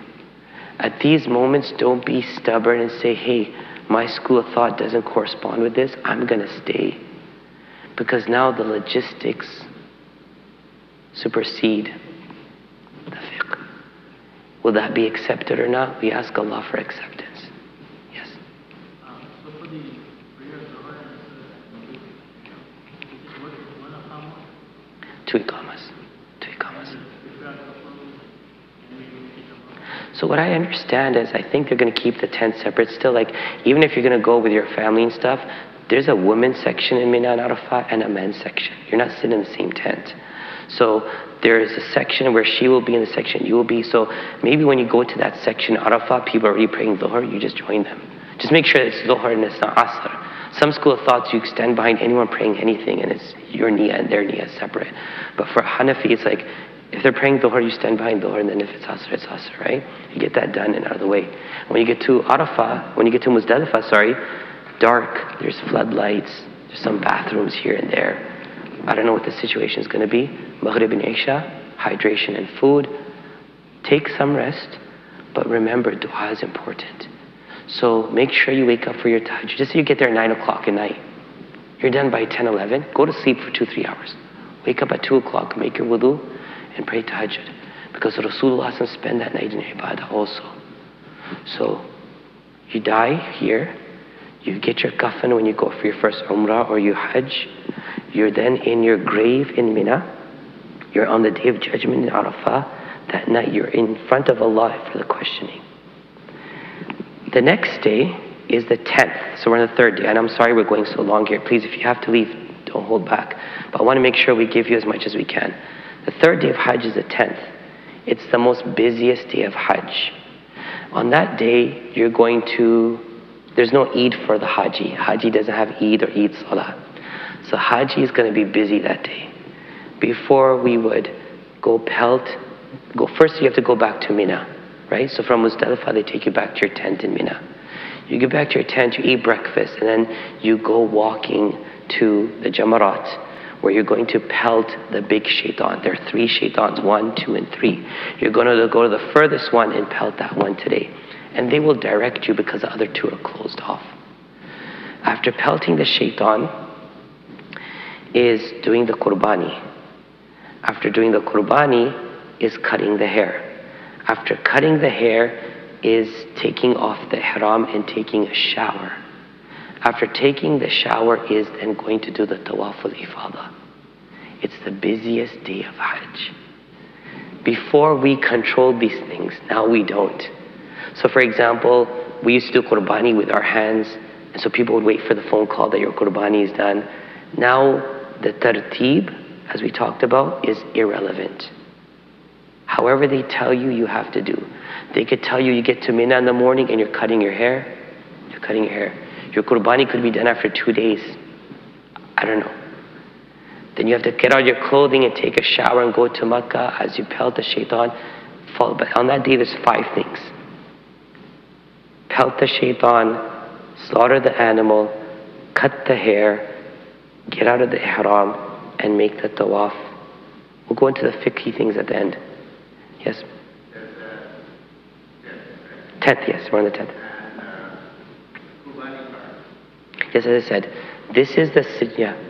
At these moments, don't be stubborn and say, hey, my school of thought doesn't correspond with this, I'm going to stay. Because now the logistics supersede the fiqh. Will that be accepted or not? We ask Allah for acceptance. Yes? So for the prayer, Azhar and one of how much? 2 iqamas. So what I understand is I think they're going to keep the tent separate still. Like, even if you're going to go with your family and stuff, there's a women's section in Mina and Arafat and a men's section. You're not sitting in the same tent. So there is a section where she will be in the section you will be. So maybe when you go to that section, Arafat, people are already praying Dhuhr, you just join them. Just make sure it's Dhuhr and it's not Asr. Some school of thoughts you stand behind anyone praying anything and it's your niyyah and their niyyah separate. But for Hanafi, it's like, if they're praying Dhuhr, you stand behind Dhuhr, and then if it's Asr, it's Asr, right? You get that done and out of the way. When you get to Arafah, when you get to Muzdalifah, dark, there's floodlights, there's some bathrooms here and there. I don't know what the situation is going to be. Maghrib and Isha, hydration and food. Take some rest, but remember, dua is important. So make sure you wake up for your tahajjud. Just so you get there at 9 o'clock at night. You're done by 10, 11. Go to sleep for 2-3 hours. Wake up at 2 o'clock, make your wudu, and pray tahajjud. Because Rasulullah spent that night in ibadah also. So you die here. You get your kafan when you go for your first Umrah or your Hajj. You're then in your grave in Mina. You're on the Day of Judgment in Arafah. That night you're in front of Allah for the questioning. The next day is the 10th. So we're on the 3rd day. And I'm sorry we're going so long here. Please, if you have to leave, don't hold back. But I want to make sure we give you as much as we can. The 3rd day of Hajj is the 10th. It's the most busiest day of Hajj. On that day, you're going to... There's no Eid for the Haji. Haji doesn't have Eid or Eid Salah. So Haji is going to be busy that day. Before we would first you have to go back to Mina, right? So from Muzdalifah, they take you back to your tent in Mina. You get back to your tent, you eat breakfast, and then you go walking to the Jamarat, where you're going to pelt the big shaitan. There are 3 shaitans, 1, 2, and 3. You're going to go to the furthest one and pelt that one today. And they will direct you because the other 2 are closed off. After pelting the shaitan is doing the Qurbani. After doing the Qurbani is cutting the hair. After cutting the hair is taking off the ihram and taking a shower. After taking the shower is then going to do the Tawaf al-Ifadah. It's the busiest day of Hajj. Before we controlled these things, now we don't. So for example, we used to do Qurbani with our hands, and so people would wait for the phone call that your Qurbani is done. Now the tartib, as we talked about, is irrelevant. However they tell you, you have to do. They could tell you get to Mina in the morning and you're cutting your hair. You're cutting your hair. Your Qurbani could be done after 2 days. I don't know. Then you have to get out your clothing and take a shower and go to Makkah as you pelt the shaitan. But on that day, there's 5 things. Pelt the shaitan, slaughter the animal, cut the hair, get out of the ihram, and make the tawaf. We'll go into the fiqhi things at the end. Yes? 10th, yes, we're on the 10th. Yes, as I said, this is the sijya.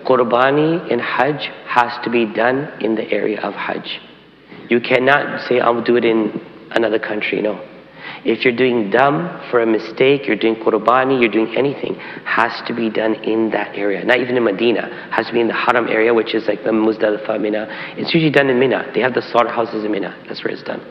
Qurbani in Hajj has to be done in the area of Hajj. You cannot say, I'll do it in another country, no. If you're doing dam for a mistake, you're doing qurbani, you're doing anything, has to be done in that area. Not even in Medina. Has to be in the Haram area, which is like the Muzdalifah, Mina. It's usually done in Mina. They have the slaughterhouses in Mina. That's where it's done.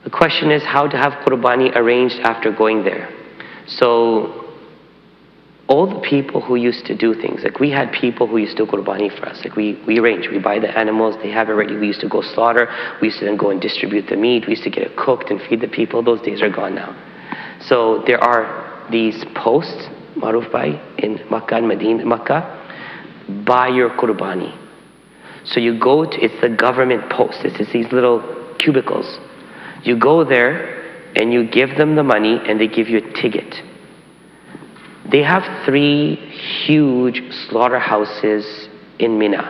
The question is how to have qurbani arranged after going there. So all the people who used to do things, like we had people who used to do qurbani for us. Like we arrange, we buy the animals, they have it ready. We used to go slaughter. We used to then go and distribute the meat. We used to get it cooked and feed the people. Those days are gone now. So there are these posts, maruf by, in Makkah and Medina, Makkah, buy your qurbani. So you go to, it's the government post. It's these little cubicles. You go there and you give them the money and they give you a ticket. They have 3 huge slaughterhouses in Mina.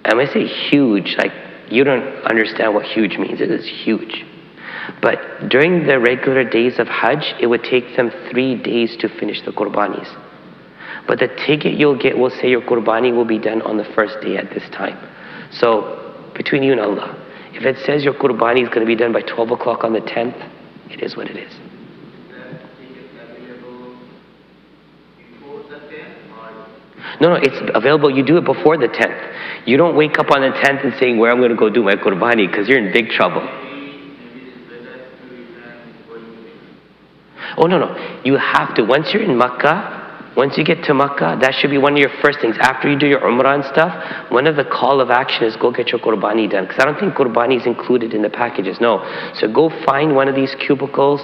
And when I say huge, like you don't understand what huge means. It is huge. But during the regular days of Hajj, it would take them 3 days to finish the qurbanis. But the ticket you'll get will say your qurbani will be done on the first day at this time. So between you and Allah, if it says your qurbani is going to be done by 12 o'clock on the 10th, it is what it is. No, it's available. You do it before the 10th. You don't wake up on the 10th and saying, where I'm going to go do my qurbani, because you're in big trouble. Oh, no. You have to. Once you're in Makkah, once you get to Makkah, that should be one of your first things. After you do your Umrah and stuff, one of the call of action is go get your qurbani done. Because I don't think qurbani is included in the packages. No. So go find one of these cubicles,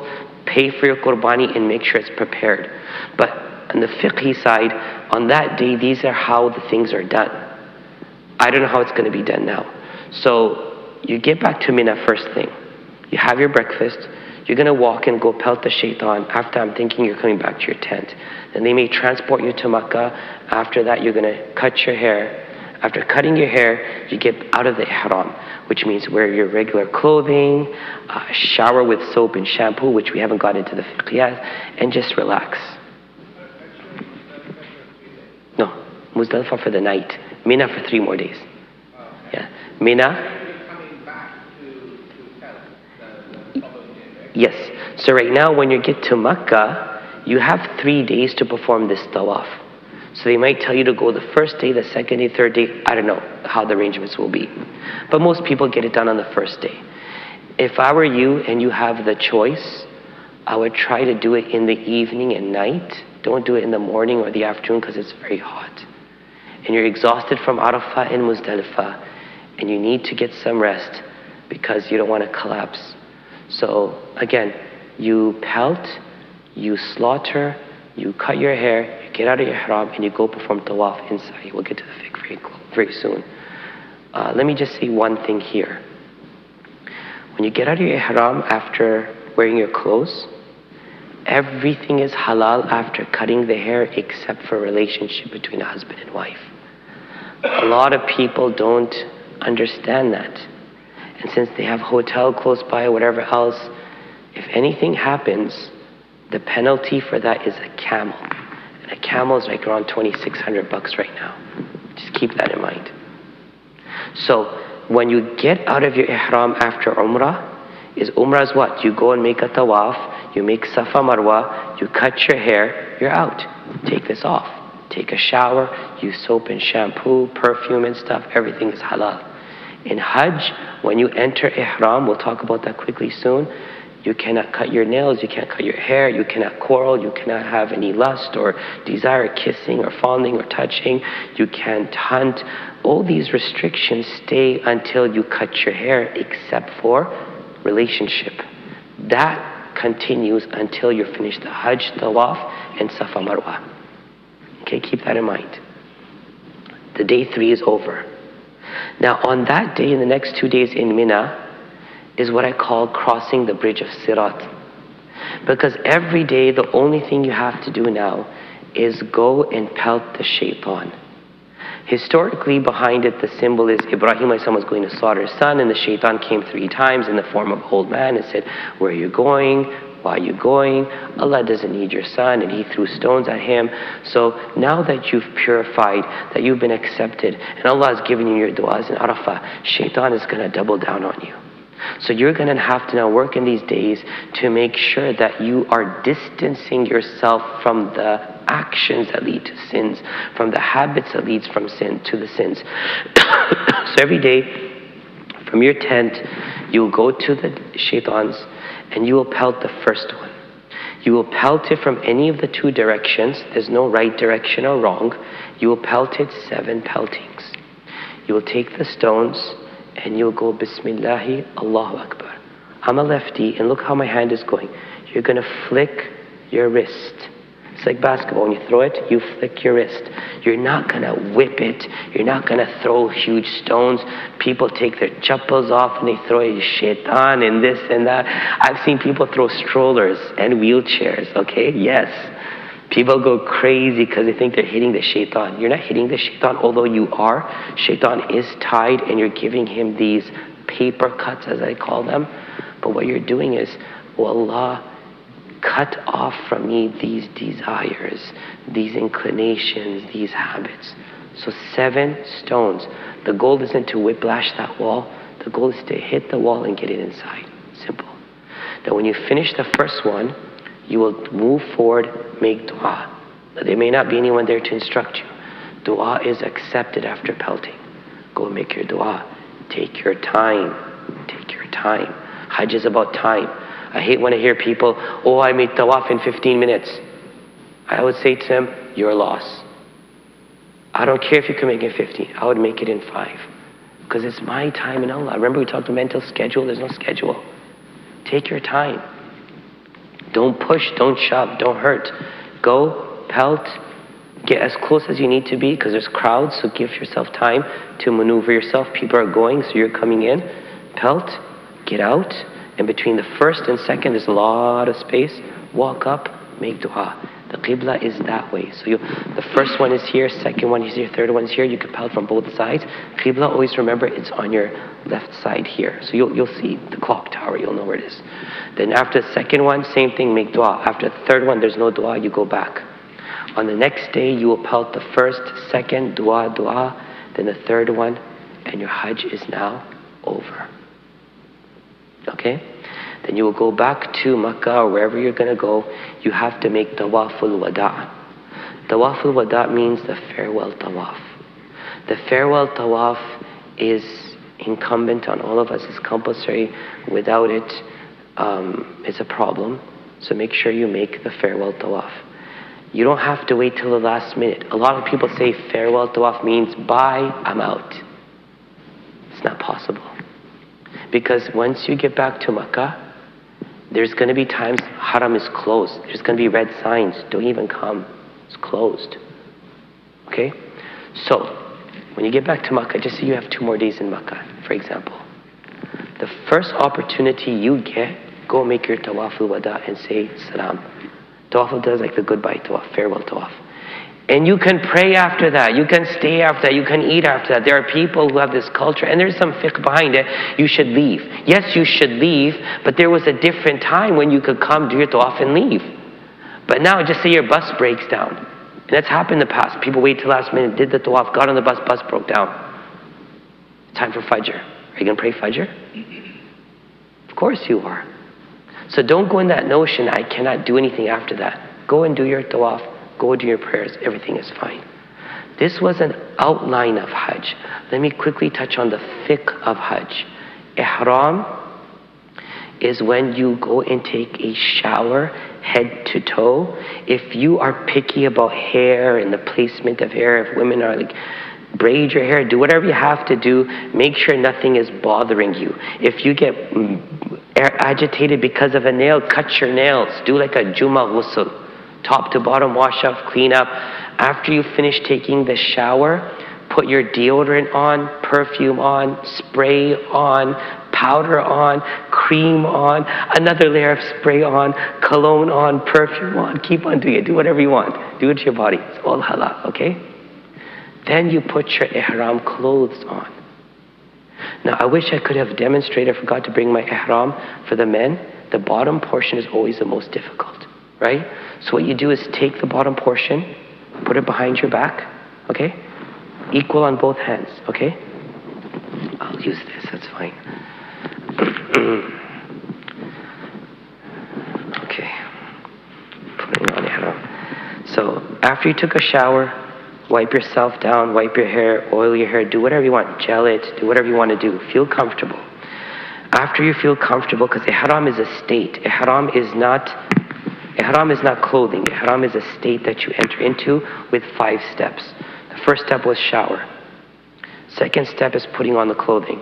pay for your qurbani, and make sure it's prepared. But on the fiqhi side, on that day, these are how the things are done. I don't know how it's going to be done now. So you get back to Mina first thing. You have your breakfast. You're going to walk and go pelt the shaitan. After, I'm thinking you're coming back to your tent. Then they may transport you to Makkah. After that, you're going to cut your hair. After cutting your hair, you get out of the ihram, which means wear your regular clothing, shower with soap and shampoo, which we haven't got into the fiqh yet, and just relax. No, Muzdalifah for the night. Mina for 3 more days. Yeah, Mina. Yes. So right now, when you get to Makkah, you have 3 days to perform this tawaf. So they might tell you to go the first day, the second day, third day. I don't know how the arrangements will be. But most people get it done on the first day. If I were you and you have the choice, I would try to do it in the evening and night. Don't do it in the morning or the afternoon because it's very hot. And you're exhausted from Arafah and Muzdalifah. And you need to get some rest because you don't want to collapse. So again, you pelt, you slaughter, you cut your hair, you get out of your ihram, and you go perform tawaf inside. We'll get to the fiqh very soon. Let me just say one thing here. When you get out of your ihram after wearing your clothes, everything is halal after cutting the hair except for a relationship between a husband and wife. A lot of people don't understand that. And since they have hotel close by or whatever else, if anything happens, the penalty for that is a camel. And a camel is like around $2,600 right now. Just keep that in mind. So when you get out of your ihram after Umrah, Umrah is what? You go and make a tawaf, you make Safa Marwa, you cut your hair, you're out. Take this off. Take a shower, use soap and shampoo, perfume and stuff, everything is halal. In Hajj, when you enter ihram, we'll talk about that quickly soon, you cannot cut your nails, you can't cut your hair, you cannot quarrel, you cannot have any lust or desire, kissing or fondling or touching, you can't hunt. All these restrictions stay until you cut your hair except for relationship. That continues until you're finished the Hajj, Tawaf, and Safa Marwa. Okay, keep that in mind. The day 3 is over. Now on that day, in the next 2 days in Mina, is what I call crossing the bridge of Sirat. Because every day, the only thing you have to do now is go and pelt the shaitan. Historically, behind it, the symbol is Ibrahim was going to slaughter his son, and the shaitan came 3 times in the form of an old man and said, where are you going? why are you going? Allah doesn't need your son, and he threw stones at him. So now that you've purified, that you've been accepted, and Allah has given you your du'as in Arafah, shaitan is going to double down on you. So you're going to have to now work in these days to make sure that you are distancing yourself from the actions that lead to sins, from the habits that leads from sin to the sins. So every day, from your tent, you'll go to the shaitans and you will pelt the first one. You will pelt it from any of the two directions. There's no right direction or wrong. You will pelt it 7 peltings. You will take the stones and you'll go Bismillahi, Allahu Akbar. I'm a lefty and look how my hand is going. You're going to flick your wrist. It's like basketball. When you throw it, you flick your wrist. You're not going to whip it. You're not going to throw huge stones. People take their chappals off and they throw a shaitan and this and that. I've seen people throw strollers and wheelchairs, okay? Yes. People go crazy because they think they're hitting the shaitan. You're not hitting the shaitan, although you are. Shaitan is tied and you're giving him these paper cuts, as I call them. But what you're doing is, oh Allah, cut off from me these desires, these inclinations, these habits. So 7 stones. The goal isn't to whiplash that wall. The goal is to hit the wall and get it inside. Simple. Now when you finish the first one, you will move forward, make dua. Now, there may not be anyone there to instruct you. Dua is accepted after pelting. Go make your dua. Take your time. Take your time. Hajj is about time. I hate when I hear people, oh, I made tawaf in 15 minutes. I would say to them, your loss. I don't care if you can make it 15. I would make it in 5. Because it's my time in Allah. Remember we talked about mental schedule? There's no schedule. Take your time. Don't push, don't shove, don't hurt. Go, pelt, get as close as you need to be because there's crowds, so give yourself time to maneuver yourself. People are going, so you're coming in. Pelt, get out. And between the first and second, there's a lot of space. Walk up, make dua. The qibla is that way. So the first one is here, second one is here, third one is here. You can pelt from both sides. Qibla, always remember, it's on your left side here. So you'll see the clock tower, you'll know where it is. Then after the second one, same thing, make dua. After the third one, there's no dua, you go back. On the next day, you will pelt the first, second, dua, then the third one, and your Hajj is now over. Okay? Then you will go back to Makkah or wherever you're going to go. You have to make Tawaful Wada'. Tawaful Wada' means the farewell Tawaf. The farewell Tawaf is incumbent on all of us. It's compulsory. Without it, it's a problem. So make sure you make the farewell Tawaf. You don't have to wait till the last minute. A lot of people say farewell Tawaf means bye, I'm out. It's not possible. Because once you get back to Makkah, there's going to be times Haram is closed. There's going to be red signs. Don't even come. It's closed. Okay? So, when you get back to Makkah, just say you have 2 more days in Makkah, for example. The first opportunity you get, go make your Tawaful Wada' and say Salam. Tawaful Wada' is like the goodbye Tawaf, farewell Tawaf. And you can pray after that. You can stay after that. You can eat after that. There are people who have this culture, and there's some fiqh behind it. You should leave. Yes, you should leave, but there was a different time when you could come, do your tawaf, and leave. But now, just say your bus breaks down. And that's happened in the past. People wait till last minute, did the tawaf, got on the bus broke down. Time for Fajr. Are you going to pray Fajr? Of course you are. So don't go in that notion, I cannot do anything after that. Go and do your tawaf. Go do your prayers, everything is fine. This was an outline of Hajj. Let me quickly touch on the fiqh of Hajj. Ihram is when you go and take a shower head to toe. If you are picky about hair and the placement of hair, if women are like, braid your hair, do whatever you have to do, make sure nothing is bothering you. If you get agitated because of a nail, cut your nails. Do like a Juma ghusl. Top to bottom, wash up, clean up. After you finish taking the shower, put your deodorant on, perfume on, spray on, powder on, cream on, another layer of spray on, cologne on, perfume on. Keep on doing it. Do whatever you want. Do it to your body. It's all halal, okay? Then you put your ihram clothes on. Now, I wish I could have demonstrated. I forgot to bring my ihram for the men. the bottom portion is always the most difficult, right? So what you do is take the bottom portion, put it behind your back, okay? Equal on both hands, okay? I'll use this, that's fine. Okay. Putting on ihram. So after you took a shower, wipe yourself down, wipe your hair, oil your hair, do whatever you want, gel it, do whatever you want to do. Feel comfortable. After you feel comfortable, because ihram is a state. Ihram is not clothing. Ihram is a state that you enter into with 5 steps. The first step was shower. Second step is putting on the clothing.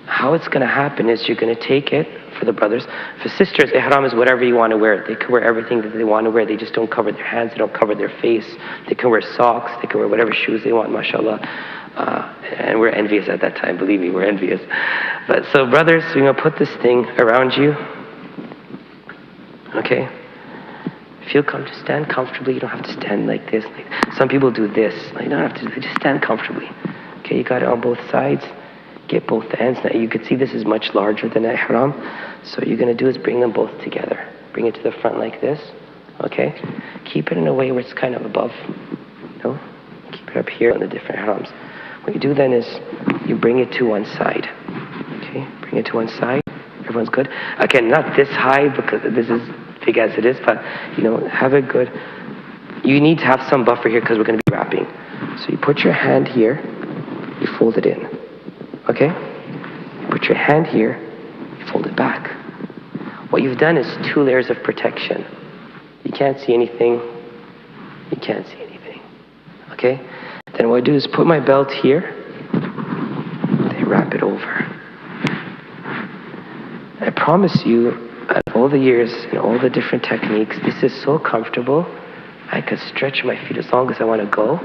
How it's going to happen is you're going to take it, for the brothers. For sisters, ihram is whatever you want to wear. They can wear everything that they want to wear. They just don't cover their hands. They don't cover their face. They can wear socks. They can wear whatever shoes they want, mashallah. And we're envious at that time. Believe me, we're envious. But so brothers, we're going to put this thing around you. Okay? Feel comfortable. Stand comfortably. You don't have to stand like this. Some people do this. You don't have to. Just stand comfortably. Okay, you got it on both sides. Get both ends. Now you can see this is much larger than a ihram. So what you're going to do is bring them both together. Bring it to the front like this. Okay? Keep it in a way where it's kind of above. No? Keep it up here on the different ihrams. What you do then is you bring it to one side. Okay? Bring it to one side. Everyone's good? Again, not this high because this is big as it is, but have it good. You need to have some buffer here because we're going to be wrapping. So you put your hand here, you fold it in. Okay? Put your hand here, you fold it back. What you've done is 2 layers of protection. You can't see anything. You can't see anything. Okay? Then what I do is put my belt here. They wrap it over. I promise you, out of all the years and all the different techniques, this is so comfortable. I could stretch my feet as long as I want to go.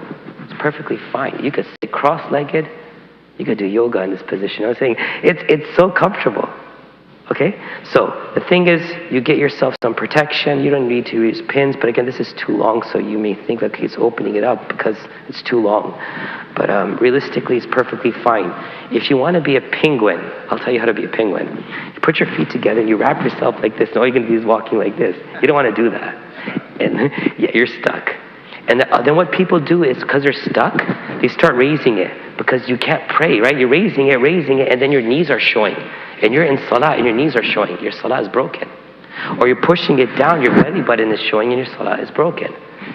It's perfectly fine. You could sit cross-legged. You could do yoga in this position. I was saying, it's so comfortable. Okay? So, the thing is, you get yourself some protection. You don't need to use pins. But again, this is too long, so you may think, okay, it's opening it up because it's too long. But realistically, it's perfectly fine. If you want to be a penguin, I'll tell you how to be a penguin. You put your feet together, and you wrap yourself like this, and all you're going to do is walking like this. You don't want to do that. And yeah, you're stuck. And then what people do is, because they're stuck, they start raising it. Because you can't pray, right? You're raising it, and then your knees are showing. And you're in salah, and your knees are showing. Your salah is broken. Or you're pushing it down, your belly button is showing, and your salah is broken.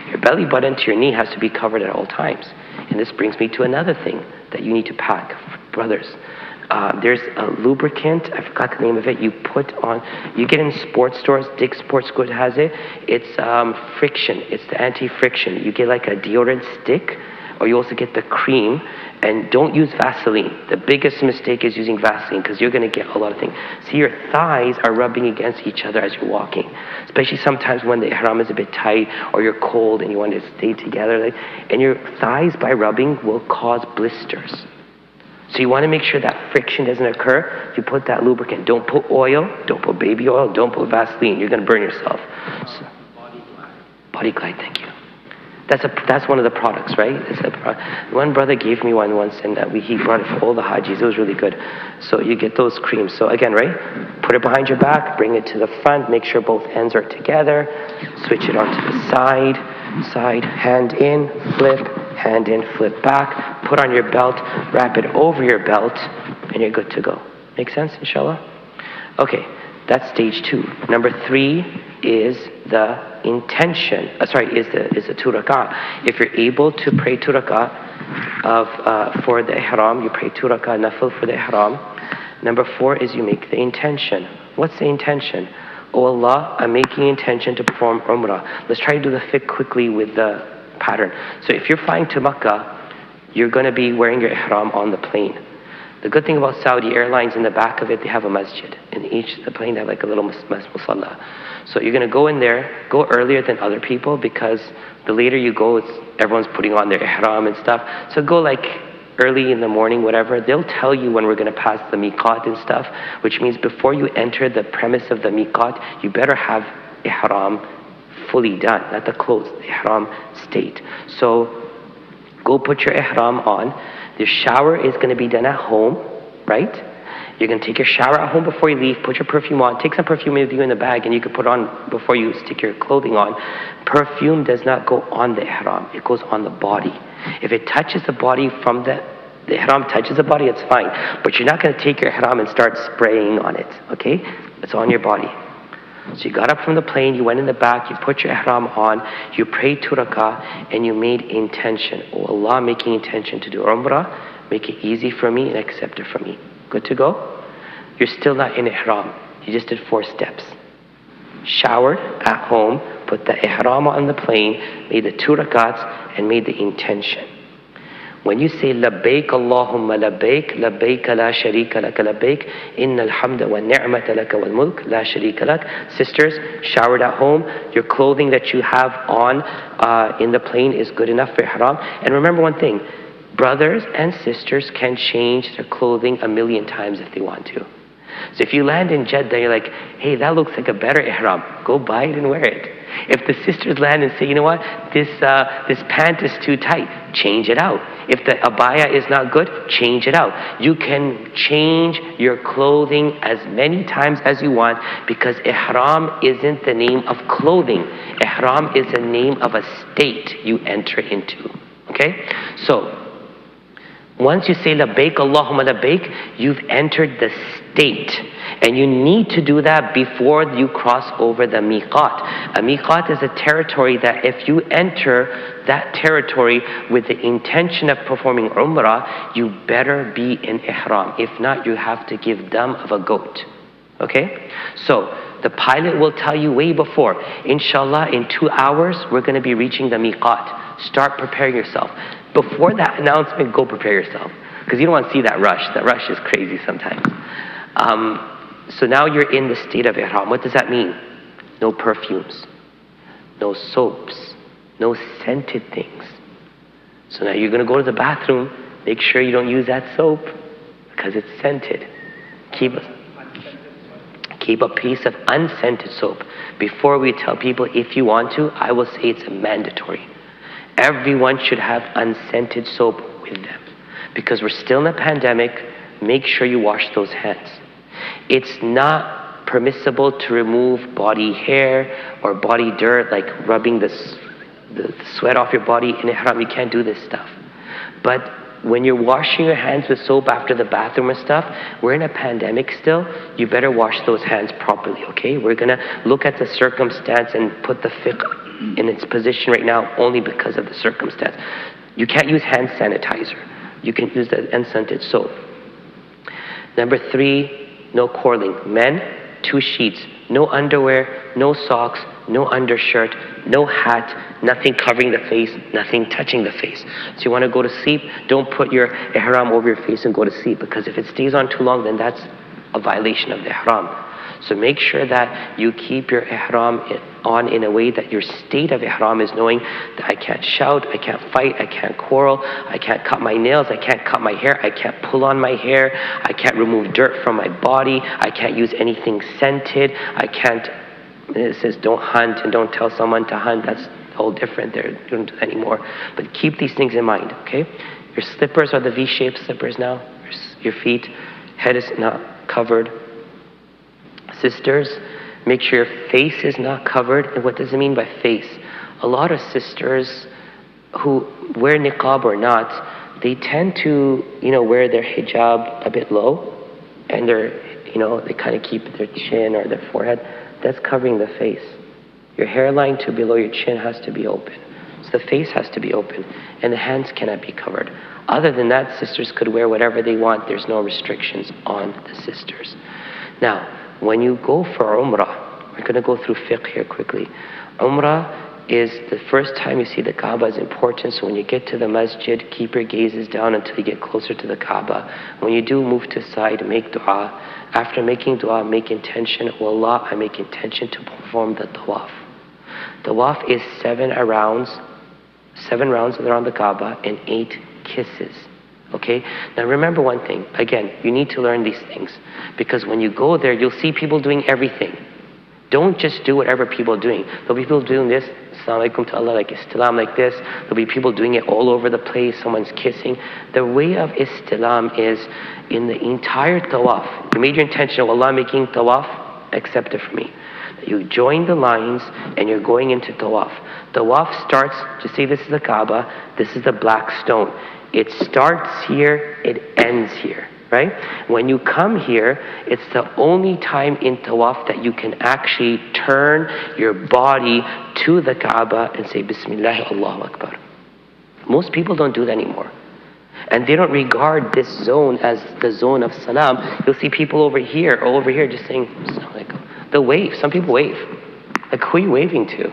Your belly button to your knee has to be covered at all times. And this brings me to another thing that you need to pack, brothers. There's a lubricant, I forgot the name of it, you put on, you get in sports stores, Dick's Sports Goods has it. It's friction, it's the anti-friction. You get like a deodorant stick, or you also get the cream, and don't use Vaseline. The biggest mistake is using Vaseline because you're going to get a lot of things. See, your thighs are rubbing against each other as you're walking, especially sometimes when the ihram is a bit tight or you're cold and you want to stay together. And your thighs, by rubbing, will cause blisters. So you want to make sure that friction doesn't occur. You put that lubricant. Don't put oil. Don't put baby oil. Don't put Vaseline. You're going to burn yourself. So, Body Glide, thank you. That's one of the products, right? One brother gave me one once, and he brought it for all the Hajjis. It was really good. So you get those creams. So again, right? Put it behind your back. Bring it to the front. Make sure both ends are together. Switch it onto the side. Hand in, flip. Hand in, flip back. Put on your belt. Wrap it over your belt, and you're good to go. Make sense, inshallah? Okay, that's stage 2. Number 3 is the intention. Is the 2 rak'ah. If you're able to pray 2 rak'ah for the ihram, you pray 2 rak'ah nafil for the ihram. Number 4 is you make the intention. What's the intention? Oh Allah, I'm making intention to perform Umrah. Let's try to do the fiqh quickly with the pattern. So if you're flying to Makkah, you're going to be wearing your ihram on the plane. The good thing about Saudi Airlines, in the back of it, they have a masjid. In the plane, they have like a little musalla. So you're going to go in there, go earlier than other people, because the later you go, everyone's putting on their ihram and stuff. So go like early in the morning, whatever. They'll tell you when we're going to pass the miqat and stuff, which means before you enter the premise of the miqat, you better have ihram fully done, not the clothes, the ihram state. So go put your ihram on. The shower is going to be done at home, right? You're going to take your shower at home before you leave, put your perfume on, take some perfume with you in the bag, and you can put on before you stick your clothing on. Perfume does not go on the ihram, it goes on the body. If it touches the body from the ihram touches the body, it's fine. But you're not going to take your ihram and start spraying on it, okay? It's on your body. So you got up from the plane, you went in the back, you put your ihram on, you prayed 2 rakah, and you made intention. Oh Allah, making intention to do Umrah, make it easy for me and accept it for me. Good to go? You're still not in ihram. You just did 4 steps. Showered at home, put the ihram on the plane, made the 2 rakats, and made the intention. When you say labbaik Allahumma labbaik, labbaik la sharika lak labbaik, innal hamda wa ni'mata lak wal mulk la sharika lak. Sisters, showered at home, your clothing that you have on in the plane is good enough for ihram. And remember one thing, brothers and sisters can change their clothing 1,000,000 times if they want to. So if you land in Jeddah, you're like, hey, that looks like a better ihram. Go buy it and wear it. If the sisters land and say, you know what, this pant is too tight, change it out. If the abaya is not good, change it out. You can change your clothing as many times as you want because ihram isn't the name of clothing. Ihram is the name of a state you enter into. Okay? So, once you say labbaik Allahumma labbaik, you've entered the state. And you need to do that before you cross over the miqat. A miqat is a territory that if you enter that territory with the intention of performing Umrah, you better be in ihram. If not, you have to give dam of a goat. Okay? So, the pilot will tell you way before, inshallah, in 2 hours, we're going to be reaching the miqat. Start preparing yourself. Before that announcement, go prepare yourself. Because you don't want to see that rush. That rush is crazy sometimes. So now you're in the state of ihram. What does that mean? No perfumes, no soaps, no scented things. So now you're going to go to the bathroom. Make sure you don't use that soap because it's scented. Keep a piece of unscented soap. Before we tell people if you want to, I will say it's mandatory. Everyone should have unscented soap with them. Because we're still in a pandemic, make sure you wash those hands. It's not permissible to remove body hair or body dirt, like rubbing the sweat off your body in ihram. You can't do this stuff. But when you're washing your hands with soap after the bathroom and stuff, we're in a pandemic still, you better wash those hands properly, okay? We're going to look at the circumstance and put the fiqh in its position right now only because of the circumstance. You can't use hand sanitizer. You can use the unscented soap. Number 3, no quarreling. Men, 2 sheets. No underwear, no socks, no undershirt, no hat, nothing covering the face, nothing touching the face. So you want to go to sleep, don't put your ihram over your face and go to sleep, because if it stays on too long, then that's a violation of the ihram. So make sure that you keep your ihram on in a way that your state of ihram is knowing that I can't shout, I can't fight, I can't quarrel, I can't cut my nails, I can't cut my hair, I can't pull on my hair, I can't remove dirt from my body, I can't use anything scented, I can't, it says don't hunt and don't tell someone to hunt, that's all different, they don't do that anymore. But keep these things in mind, okay? Your slippers are the V-shaped slippers now, your feet, head is not covered. Sisters, make sure your face is not covered. And what does it mean by face? A lot of sisters who wear niqab or not, they tend to, wear their hijab a bit low, and they kind of keep their chin or their forehead. That's covering the face. Your hairline to below your chin has to be open. So the face has to be open, and the hands cannot be covered. Other than that, sisters could wear whatever they want. There's no restrictions on the sisters. Now, when you go for Umrah, we're going to go through fiqh here quickly. Umrah is the first time you see the Kaaba is important, so when you get to the masjid, keep your gazes down until you get closer to the Kaaba. When you do move to the side, make dua. After making dua, make intention, oh Allah, I make intention to perform the Tawaf. Tawaf is 7 rounds around the Kaaba and 8 kisses. Okay? Now remember one thing. Again, you need to learn these things. Because when you go there, you'll see people doing everything. Don't just do whatever people are doing. There'll be people doing this, Assalamu alaikum to Allah, like istilam like this. There'll be people doing it all over the place. Someone's kissing. The way of istilam is in the entire tawaf. You made your intention of Allah making tawaf, accept it for me. You join the lines and you're going into tawaf. Tawaf starts, just say this is the Kaaba, this is the black stone. It starts here, it ends here, right? When you come here, it's the only time in tawaf that you can actually turn your body to the Kaaba and say Bismillah, Allahu Akbar. Most people don't do that anymore. And they don't regard this zone as the zone of salam. You'll see people over here or over here just saying, they'll wave. Some people wave. Like, who are you waving to?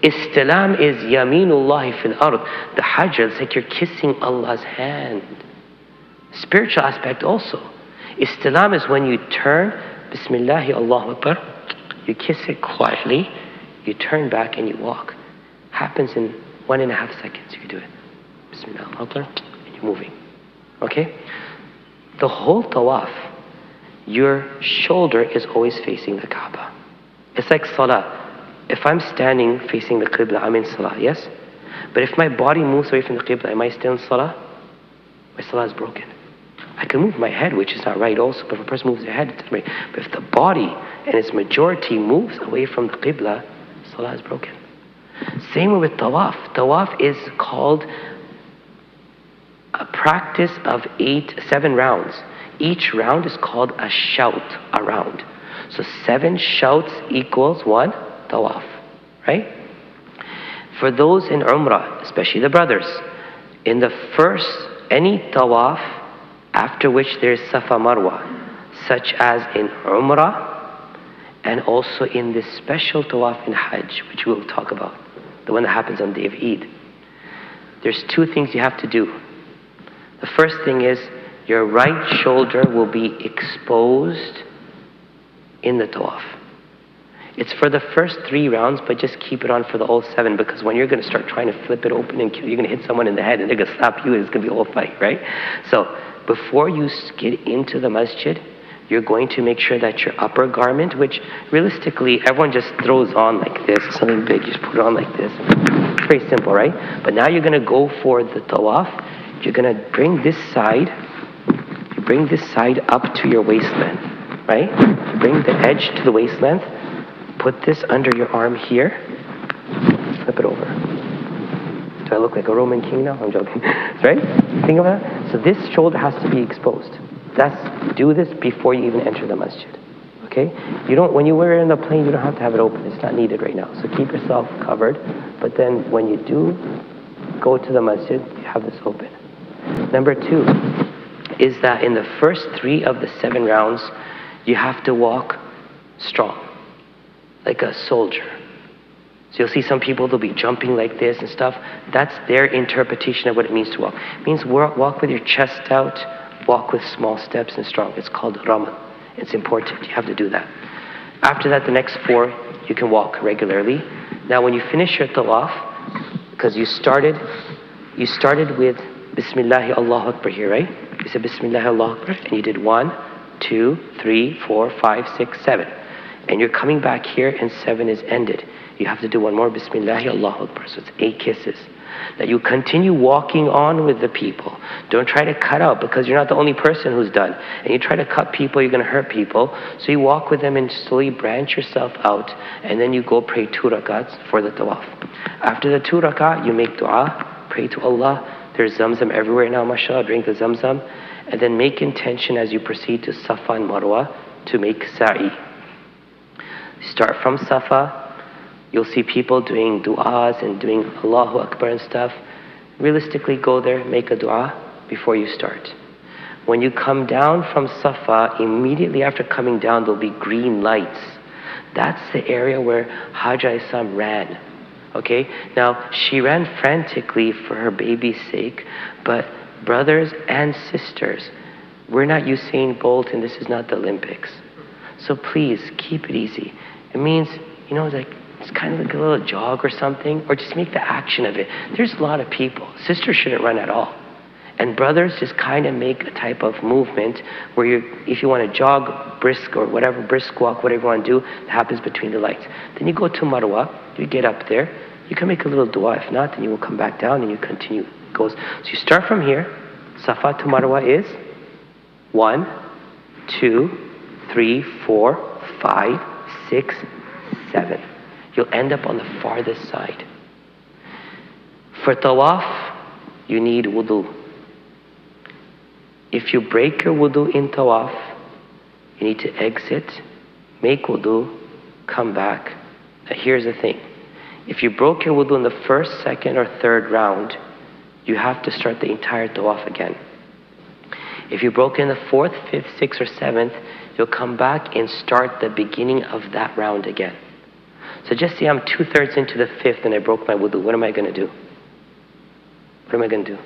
Istilam is yaminullahi fil ard. The hajj is like you're kissing Allah's hand. Spiritual aspect also. Istilam is when you turn, Bismillahi Allahu Akbar, you kiss it quietly, you turn back and you walk. Happens in 1.5 seconds. You can do it. Bismillah Allahu Akbar, and you're moving. Okay? The whole tawaf, your shoulder is always facing the Kaaba. It's like salah. If I'm standing facing the Qibla, I'm in salah, yes? But if my body moves away from the Qibla, am I still in salah? My salah is broken. I can move my head, which is not right also, but if a person moves their head, it's not right. But if the body and its majority moves away from the Qibla, salah is broken. Same way with Tawaf. Tawaf is called a practice of 7 rounds. Each round is called a shout, a round. So 7 shouts equals 1 Tawaf, right? For those in Umrah, especially the brothers, in the first, any Tawaf after which there is Safa Marwa, such as in Umrah and also in this special Tawaf in Hajj, which we'll talk about, the one that happens on the day of Eid. There's 2 things you have to do. The first thing is your right shoulder will be exposed in the Tawaf. It's for the first 3 rounds, but just keep it on for the all 7, because when you're going to start trying to flip it open and kill, you're going to hit someone in the head and they're going to slap you and it's going to be a whole fight, right? So before you get into the masjid, you're going to make sure that your upper garment, which realistically everyone just throws on like this, something big, you just put it on like this. It's very simple, right? But now you're going to go for the tawaf. You're going to bring this side up to your waist length, right? Bring the edge to the waist length. Put this under your arm here. Flip it over. Do I look like a Roman king now? I'm joking. Right? Think about that. So this shoulder has to be exposed. Do this before you even enter the masjid. Okay? When you wear it in the plane, you don't have to have it open. It's not needed right now. So keep yourself covered. But then when you do go to the masjid, you have this open. Number 2 is that in the first 3 of the 7 rounds, you have to walk strong, like a soldier. So you'll see some people, they'll be jumping like this and stuff. That's their interpretation of what it means to walk. It means walk with your chest out, walk with small steps and strong. It's called Raman. It's important. You have to do that. After that, the next 4, you can walk regularly. Now when you finish your tawaf, because you started with Bismillahi Allahu Akbar here, right? You said Bismillahi Allahu Akbar, and you did 1, 2, 3, 4, 5, 6, 7. And you're coming back here and 7 is ended. You have to do 1 more Bismillahi Allahu Akbar. So it's 8 kisses. Now you continue walking on with the people. Don't try to cut out, because you're not the only person who's done. And you try to cut people, you're going to hurt people. So you walk with them and slowly branch yourself out. And then you go pray 2 rakats for the tawaf. After the 2 rakat, you make dua, pray to Allah. There's zamzam everywhere now, mashallah. Drink the zamzam. And then make intention as you proceed to Safa and Marwa to make sa'i. Start from Safa. You'll see people doing du'as and doing Allahu Akbar and stuff. Realistically, go there, make a du'a before you start. When you come down from Safa, immediately after coming down, there'll be green lights. That's the area where Hajj Is ran. Okay? Now, she ran frantically for her baby's sake, but brothers and sisters, we're not Usain Bolt and this is not the Olympics. So please, keep it easy. It means, it's kind of like a little jog or something, or just make the action of it. There's a lot of people. Sisters shouldn't run at all. And brothers just kind of make a type of movement where if you want to jog, brisk or whatever, brisk walk, whatever you want to do, it happens between the lights. Then you go to Marwa, you get up there, you can make a little dua. If not, then you will come back down and you continue. It goes. So you start from here. Safa to Marwa is 1, 2, 3, 4, 5, 6, 7. You'll end up on the farthest side. For Tawaf, you need wudu. If you break your wudu in Tawaf, you need to exit, make wudu, come back. Now here's the thing. If you broke your wudu in the first, second, or third round, you have to start the entire Tawaf again. If you broke in the fourth, fifth, sixth, or seventh, you'll come back and start the beginning of that round again. So just say I'm 2/3 into the fifth and I broke my wudu. What am I going to do? What am I going to do?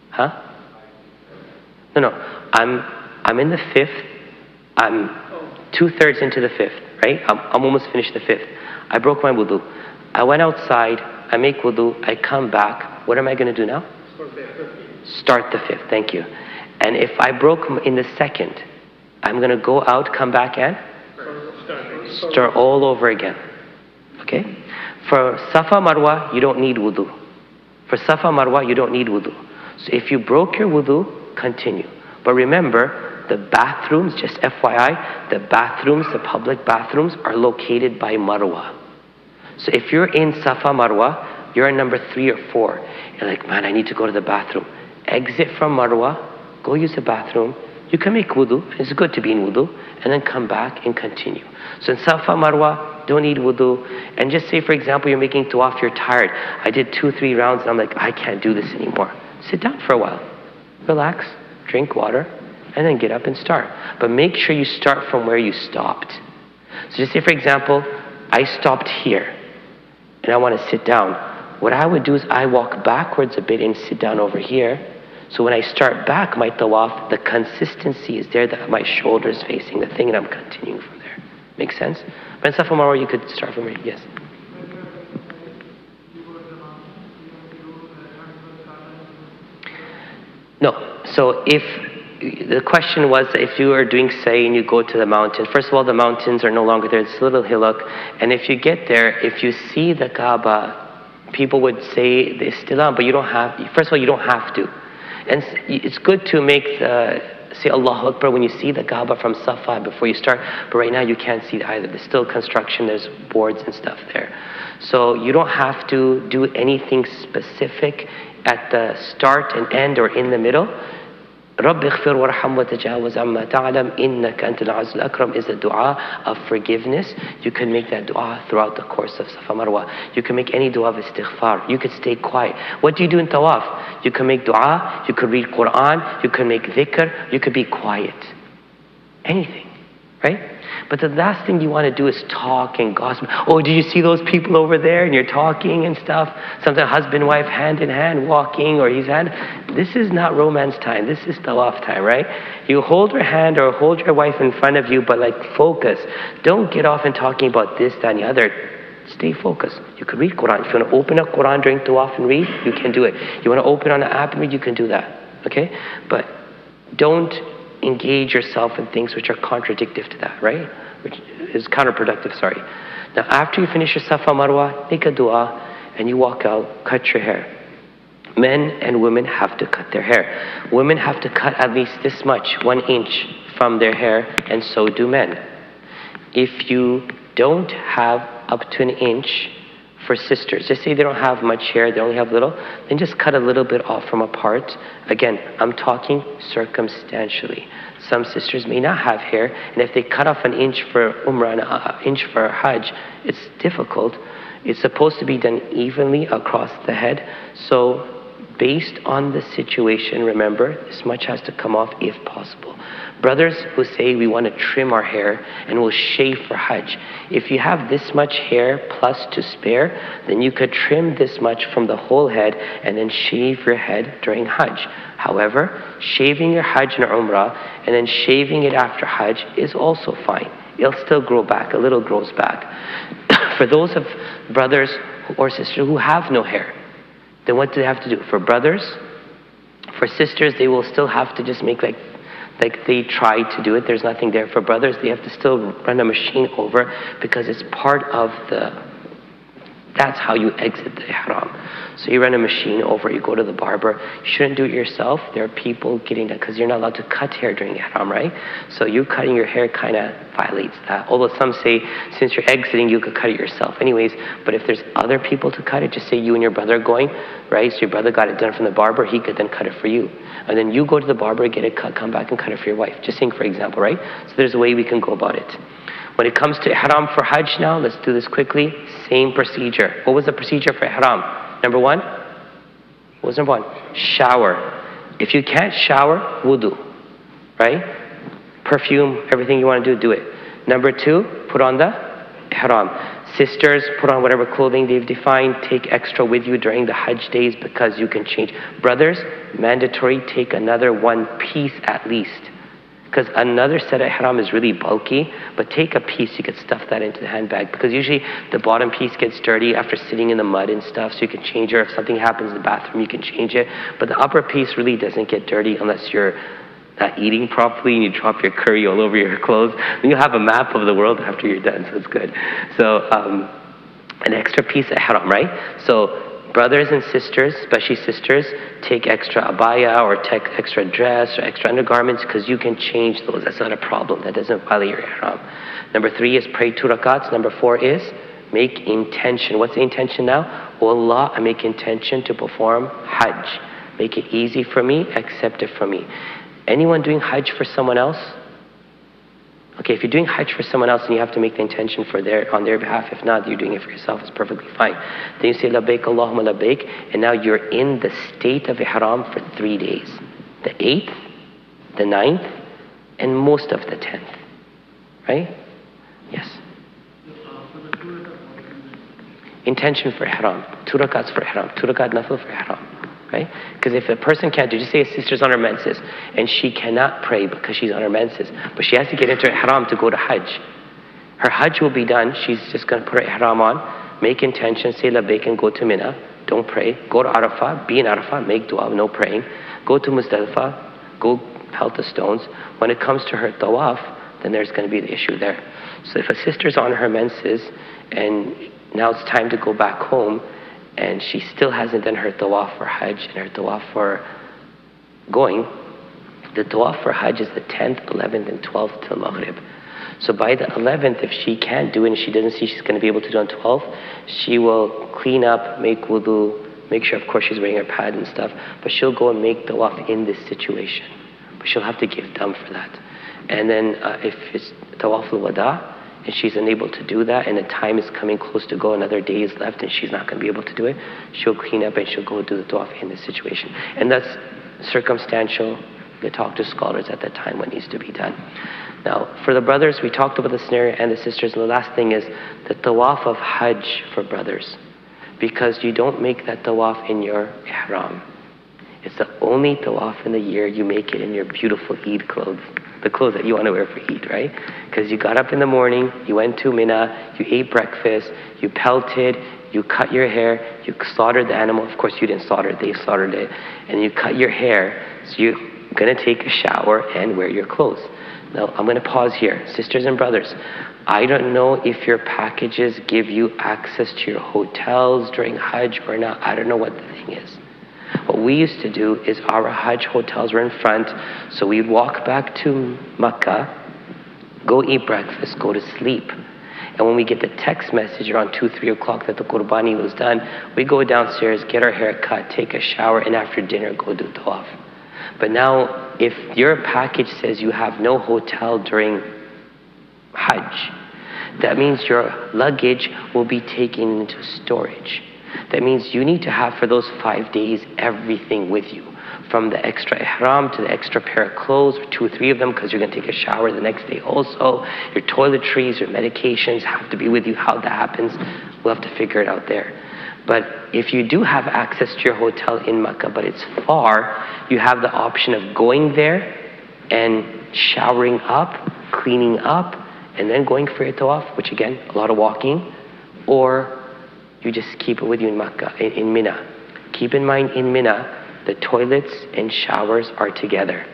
Huh? No. I'm in the fifth. I'm 2/3 into the fifth, right? I'm almost finished the fifth. I broke my wudu. I went outside. I make wudu. I come back. What am I going to do now? Start the fifth. Thank you. And if I broke in the second, I'm going to go out, come back, and start all over again. Okay? For Safa Marwa, you don't need wudu. For Safa Marwa, you don't need wudu. So if you broke your wudu, continue. But remember, the bathrooms, just FYI, the bathrooms, the public bathrooms are located by Marwa. So if you're in Safa Marwa, you're in number 3 or 4. You're like, man, I need to go to the bathroom. Exit from Marwa, go use the bathroom. You can make wudu, it's good to be in wudu, and then come back and continue. So in Safa Marwa, don't need wudu. And just say, for example, you're making tawaf, you're tired. I did 2-3 rounds and I'm like, I can't do this anymore. Sit down for a while. Relax, drink water, and then get up and start. But make sure you start from where you stopped. So just say, for example, I stopped here and I want to sit down. What I would do is I walk backwards a bit and sit down over here. So when I start back my tawaf, the consistency is there, that my shoulders facing the thing, and I'm continuing from there. Makes sense? But in Safa Marwa, you could start from here. Yes? No. So if the question was, if you are doing say and you go to the mountain, first of all, the mountains are no longer there. It's a little hillock. And if you get there, if you see the Kaaba, people would say the istilam, but you don't have, first of all, you don't have to. And it's good to make say Allahu Akbar when you see the Kaaba from Safa before you start, but right now you can't see it either. There's still construction, there's boards and stuff there. So you don't have to do anything specific at the start and end or in the middle. رَبِّ اغْفِرْ وَارْحَمْ وَتَجَاوَزْ عَمَّا تَعْلَمْ إِنَّكَ أَنْتَ الْعَزِيزُ الْأَكْرَمُ is a dua of forgiveness. You can make that dua throughout the course of Safa Marwa. You can make any dua of istighfar. You could stay quiet. What do you do in Tawaf? You can make dua, you could read Quran, you can make dhikr, you could be quiet. Anything, right? But the last thing you want to do is talk and gossip. Oh, did you see those people over there? And you're talking and stuff. Sometimes husband, wife, hand in hand, walking, or he's hand. This is not romance time. This is tawaf time, right? You hold her hand or hold your wife in front of you, but like focus. Don't get off and talking about this, that, and the other. Stay focused. You can read Quran. If you want to open up Quran during tawaf and read, you can do it. You want to open on the app and read, you can do that. Okay? But don't engage yourself in things which are contradictory to that, right? Which is counterproductive, sorry. Now, after you finish your Safa Marwa, make a dua, and you walk out, cut your hair. Men and women have to cut their hair. Women have to cut at least this much, 1 inch from their hair, and so do men. If you don't have up to 1 inch, for sisters, just say they don't have much hair, they only have little, then just cut a little bit off from a part. Again, I'm talking circumstantially. Some sisters may not have hair, and if they cut off 1 inch for Umrah and 1 inch for Hajj, it's difficult. It's supposed to be done evenly across the head. So based on the situation, remember, this much has to come off if possible. Brothers who say we want to trim our hair and we'll shave for Hajj, if you have this much hair plus to spare, then you could trim this much from the whole head and then shave your head during Hajj. However, shaving your Hajj and Umrah and then shaving it after Hajj is also fine. It'll still grow back, a little grows back. For those of brothers or sisters who have no hair, then what do they have to do? For brothers, For sisters, they will still have to just make like they try to do it. There's nothing there. For brothers, they have to still run a machine over because it's part of that's how you exit the ihram. So you run a machine over, you go to the barber. You shouldn't do it yourself. There are people getting that because you're not allowed to cut hair during ihram, right? So you cutting your hair kind of violates that. Although some say since you're exiting, you could cut it yourself anyways. But if there's other people to cut it, just say you and your brother are going, right? So your brother got it done from the barber, he could then cut it for you. And then you go to the barber, get it cut, come back and cut it for your wife. Just saying for example, right? So there's a way we can go about it. When it comes to ihram for Hajj now, let's do this quickly. Same procedure. What was the procedure for ihram? Number one? What was number one? Shower. If you can't shower, wudu. Right? Perfume, everything you want to do it. Number two, put on the ihram. Sisters, put on whatever clothing they've defined. Take extra with you during the Hajj days because you can change. Brothers, mandatory, take another one piece at least. Because another set of ihram is really bulky, but take a piece, you could stuff that into the handbag. Because usually the bottom piece gets dirty after sitting in the mud and stuff, so you can change it. Or if something happens in the bathroom, you can change it. But the upper piece really doesn't get dirty unless you're not eating properly and you drop your curry all over your clothes. Then you'll have a map of the world after you're done, so it's good. So an extra piece of ihram, right? So brothers and sisters, especially sisters, take extra abaya or take extra dress or extra undergarments because you can change those. That's not a problem. That doesn't violate your ihram. Number 3 is pray 2 rakats. Number 4 is make intention. What's the intention now? Oh Allah, I make intention to perform Hajj. Make it easy for me, accept it for me. Anyone doing Hajj for someone else? Okay, if you're doing Hajj for someone else and you have to make the intention on their behalf, if not, you're doing it for yourself, it's perfectly fine. Then you say, Labbaik Allahumma Labbaik, and now you're in the state of ihram for 3 days. The 8th, the 9th, and most of the 10th. Right? Yes. Intention for ihram. 2 rakats for ihram. 2 rakat nafil for ihram. Right? Because if a person can't do, just say a sister's on her menses and she cannot pray because she's on her menses, but she has to get into ihram to go to Hajj. Her Hajj will be done. She's just going to put her ihram on, make intention, say labbaik and go to Mina. Don't pray. Go to Arafah, be in Arafah, make dua, no praying. Go to Muzdalifah, go pelt the stones. When it comes to her tawaf, then there's going to be the issue there. So if a sister's on her menses and now it's time to go back home, and she still hasn't done her tawaf for Hajj and her tawaf for going, the tawaf for Hajj is the 10th, 11th, and 12th till Maghrib. So by the 11th, if she can't do it and she doesn't see she's going to be able to do it on 12th, she will clean up, make wudu, make sure, of course, she's wearing her pad and stuff, but she'll go and make tawaf in this situation. But she'll have to give dam for that. And then if it's tawaf al-wada, and she's unable to do that, and the time is coming close to go, another day is left, and she's not going to be able to do it, she'll clean up and she'll go do the tawaf in this situation. And that's circumstantial. They talk to scholars at that time what needs to be done. Now, for the brothers, we talked about the scenario, and the sisters, and the last thing is the tawaf of Hajj for brothers. Because you don't make that tawaf in your ihram. It's the only tawaf in the year you make it in your beautiful Eid clothes. The clothes that you want to wear for Eid, right? Because you got up in the morning, you went to Mina, you ate breakfast, you pelted, you cut your hair, you slaughtered the animal. Of course, you didn't slaughter it, they slaughtered it. And you cut your hair, so you're going to take a shower and wear your clothes. Now, I'm going to pause here. Sisters and brothers, I don't know if your packages give you access to your hotels during Hajj or not. I don't know what the thing is. What we used to do is our Hajj hotels were in front, so we'd walk back to Makkah, go eat breakfast, go to sleep. And when we get the text message around 2, 3 o'clock that the Purbani was done, we go downstairs, get our hair cut, take a shower, and after dinner go do Tawaf. But now, if your package says you have no hotel during Hajj, that means your luggage will be taken into storage. That means you need to have for those 5 days everything with you. From the extra ihram to the extra pair of clothes, or 2 or 3 of them because you're going to take a shower the next day also. Your toiletries, your medications have to be with you. How that happens, we'll have to figure it out there. But if you do have access to your hotel in Makkah, but it's far, you have the option of going there and showering up, cleaning up, and then going for your tawaf, which again, a lot of walking, or you just keep it with you in Makkah, in Mina. Keep in mind, in Mina, the toilets and showers are together.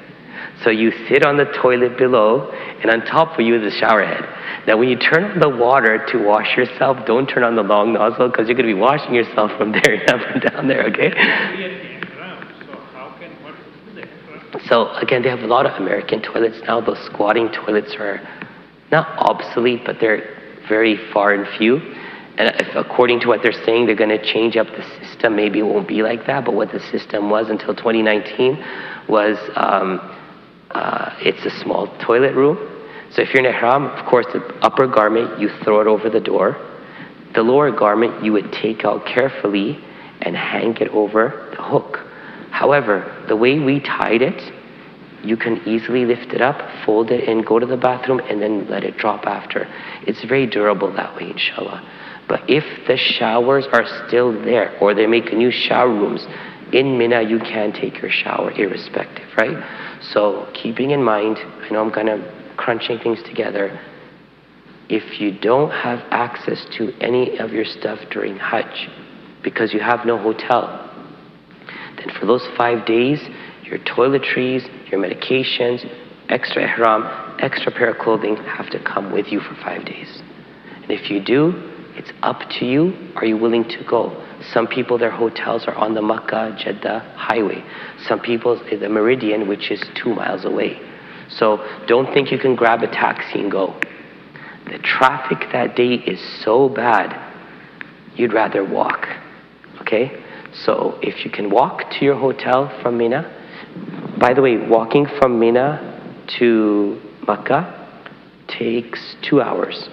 So you sit on the toilet below, and on top of you is the shower head. Now when you turn on the water to wash yourself, don't turn on the long nozzle because you're going to be washing yourself from there up and down there, okay? So again, they have a lot of American toilets now. Those squatting toilets are not obsolete, but they're very far and few. And if, according to what they're saying, they're going to change up the system. Maybe it won't be like that, but what the system was until 2019 was it's a small toilet room. So if you're in ihram, of course, the upper garment, you throw it over the door. The lower garment, you would take out carefully and hang it over the hook. However, the way we tied it, you can easily lift it up, fold it, and go to the bathroom, and then let it drop after. It's very durable that way, inshallah. But if the showers are still there, or they make new shower rooms, in Mina you can take your shower irrespective, right? So keeping in mind, I know I'm kind of crunching things together, if you don't have access to any of your stuff during Hajj, because you have no hotel, then for those 5 days, your toiletries, your medications, extra ihram, extra pair of clothing have to come with you for 5 days. And if you do, it's up to you. Are you willing to go? Some people, their hotels are on the Makkah-Jeddah highway. Some people, the Meridian, which is 2 miles away. So don't think you can grab a taxi and go. The traffic that day is so bad, you'd rather walk, okay? So if you can walk to your hotel from Mina, by the way, walking from Mina to Makkah takes 2 hours.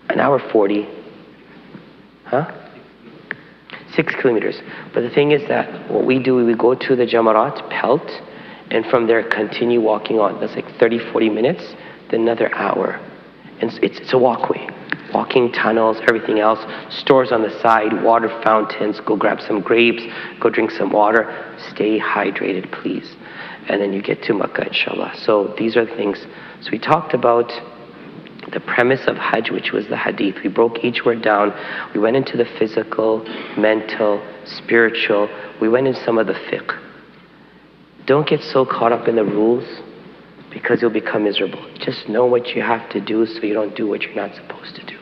1 hour 40, 6 kilometers. But the thing is that what we do, we go to the Jamarat, Pelt, and from there continue walking on. That's like 30, 40 minutes, then another hour. And it's a walkway. Walking tunnels, everything else, stores on the side, water fountains, go grab some grapes, go drink some water, stay hydrated, please. And then you get to Makkah, inshallah. So these are the things. So we talked about the premise of Hajj, which was the hadith. We broke each word down. We went into the physical, mental, spiritual. We went into some of the fiqh. Don't get so caught up in the rules because you'll become miserable. Just know what you have to do so you don't do what you're not supposed to do.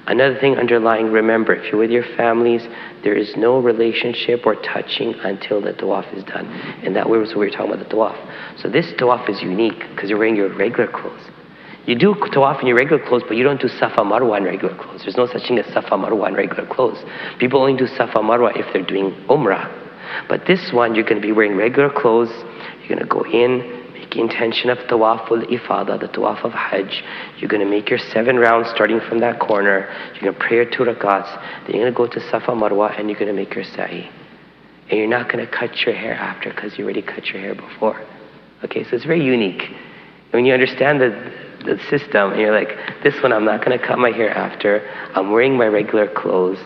Another thing underlying, remember, if you're with your families, there is no relationship or touching until the tawaf is done. And that was what we were talking about, the tawaf. So this tawaf is unique because you're wearing your regular clothes. You do tawaf in your regular clothes, but you don't do Safa Marwa in regular clothes. There's no such thing as Safa Marwa in regular clothes. People only do Safa Marwa if they're doing Umrah. But this one, you're going to be wearing regular clothes. You're going to go in, make the intention of Tawaful Ifada, the Tawaf of Hajj. You're going to make your 7 rounds starting from that corner. You're going to pray your 2 rakats. Then you're going to go to Safa Marwa and you're going to make your sa'i. And you're not going to cut your hair after because you already cut your hair before. Okay, so it's very unique. When you understand the system and you're like, this one I'm not going to cut my hair after. I'm wearing my regular clothes.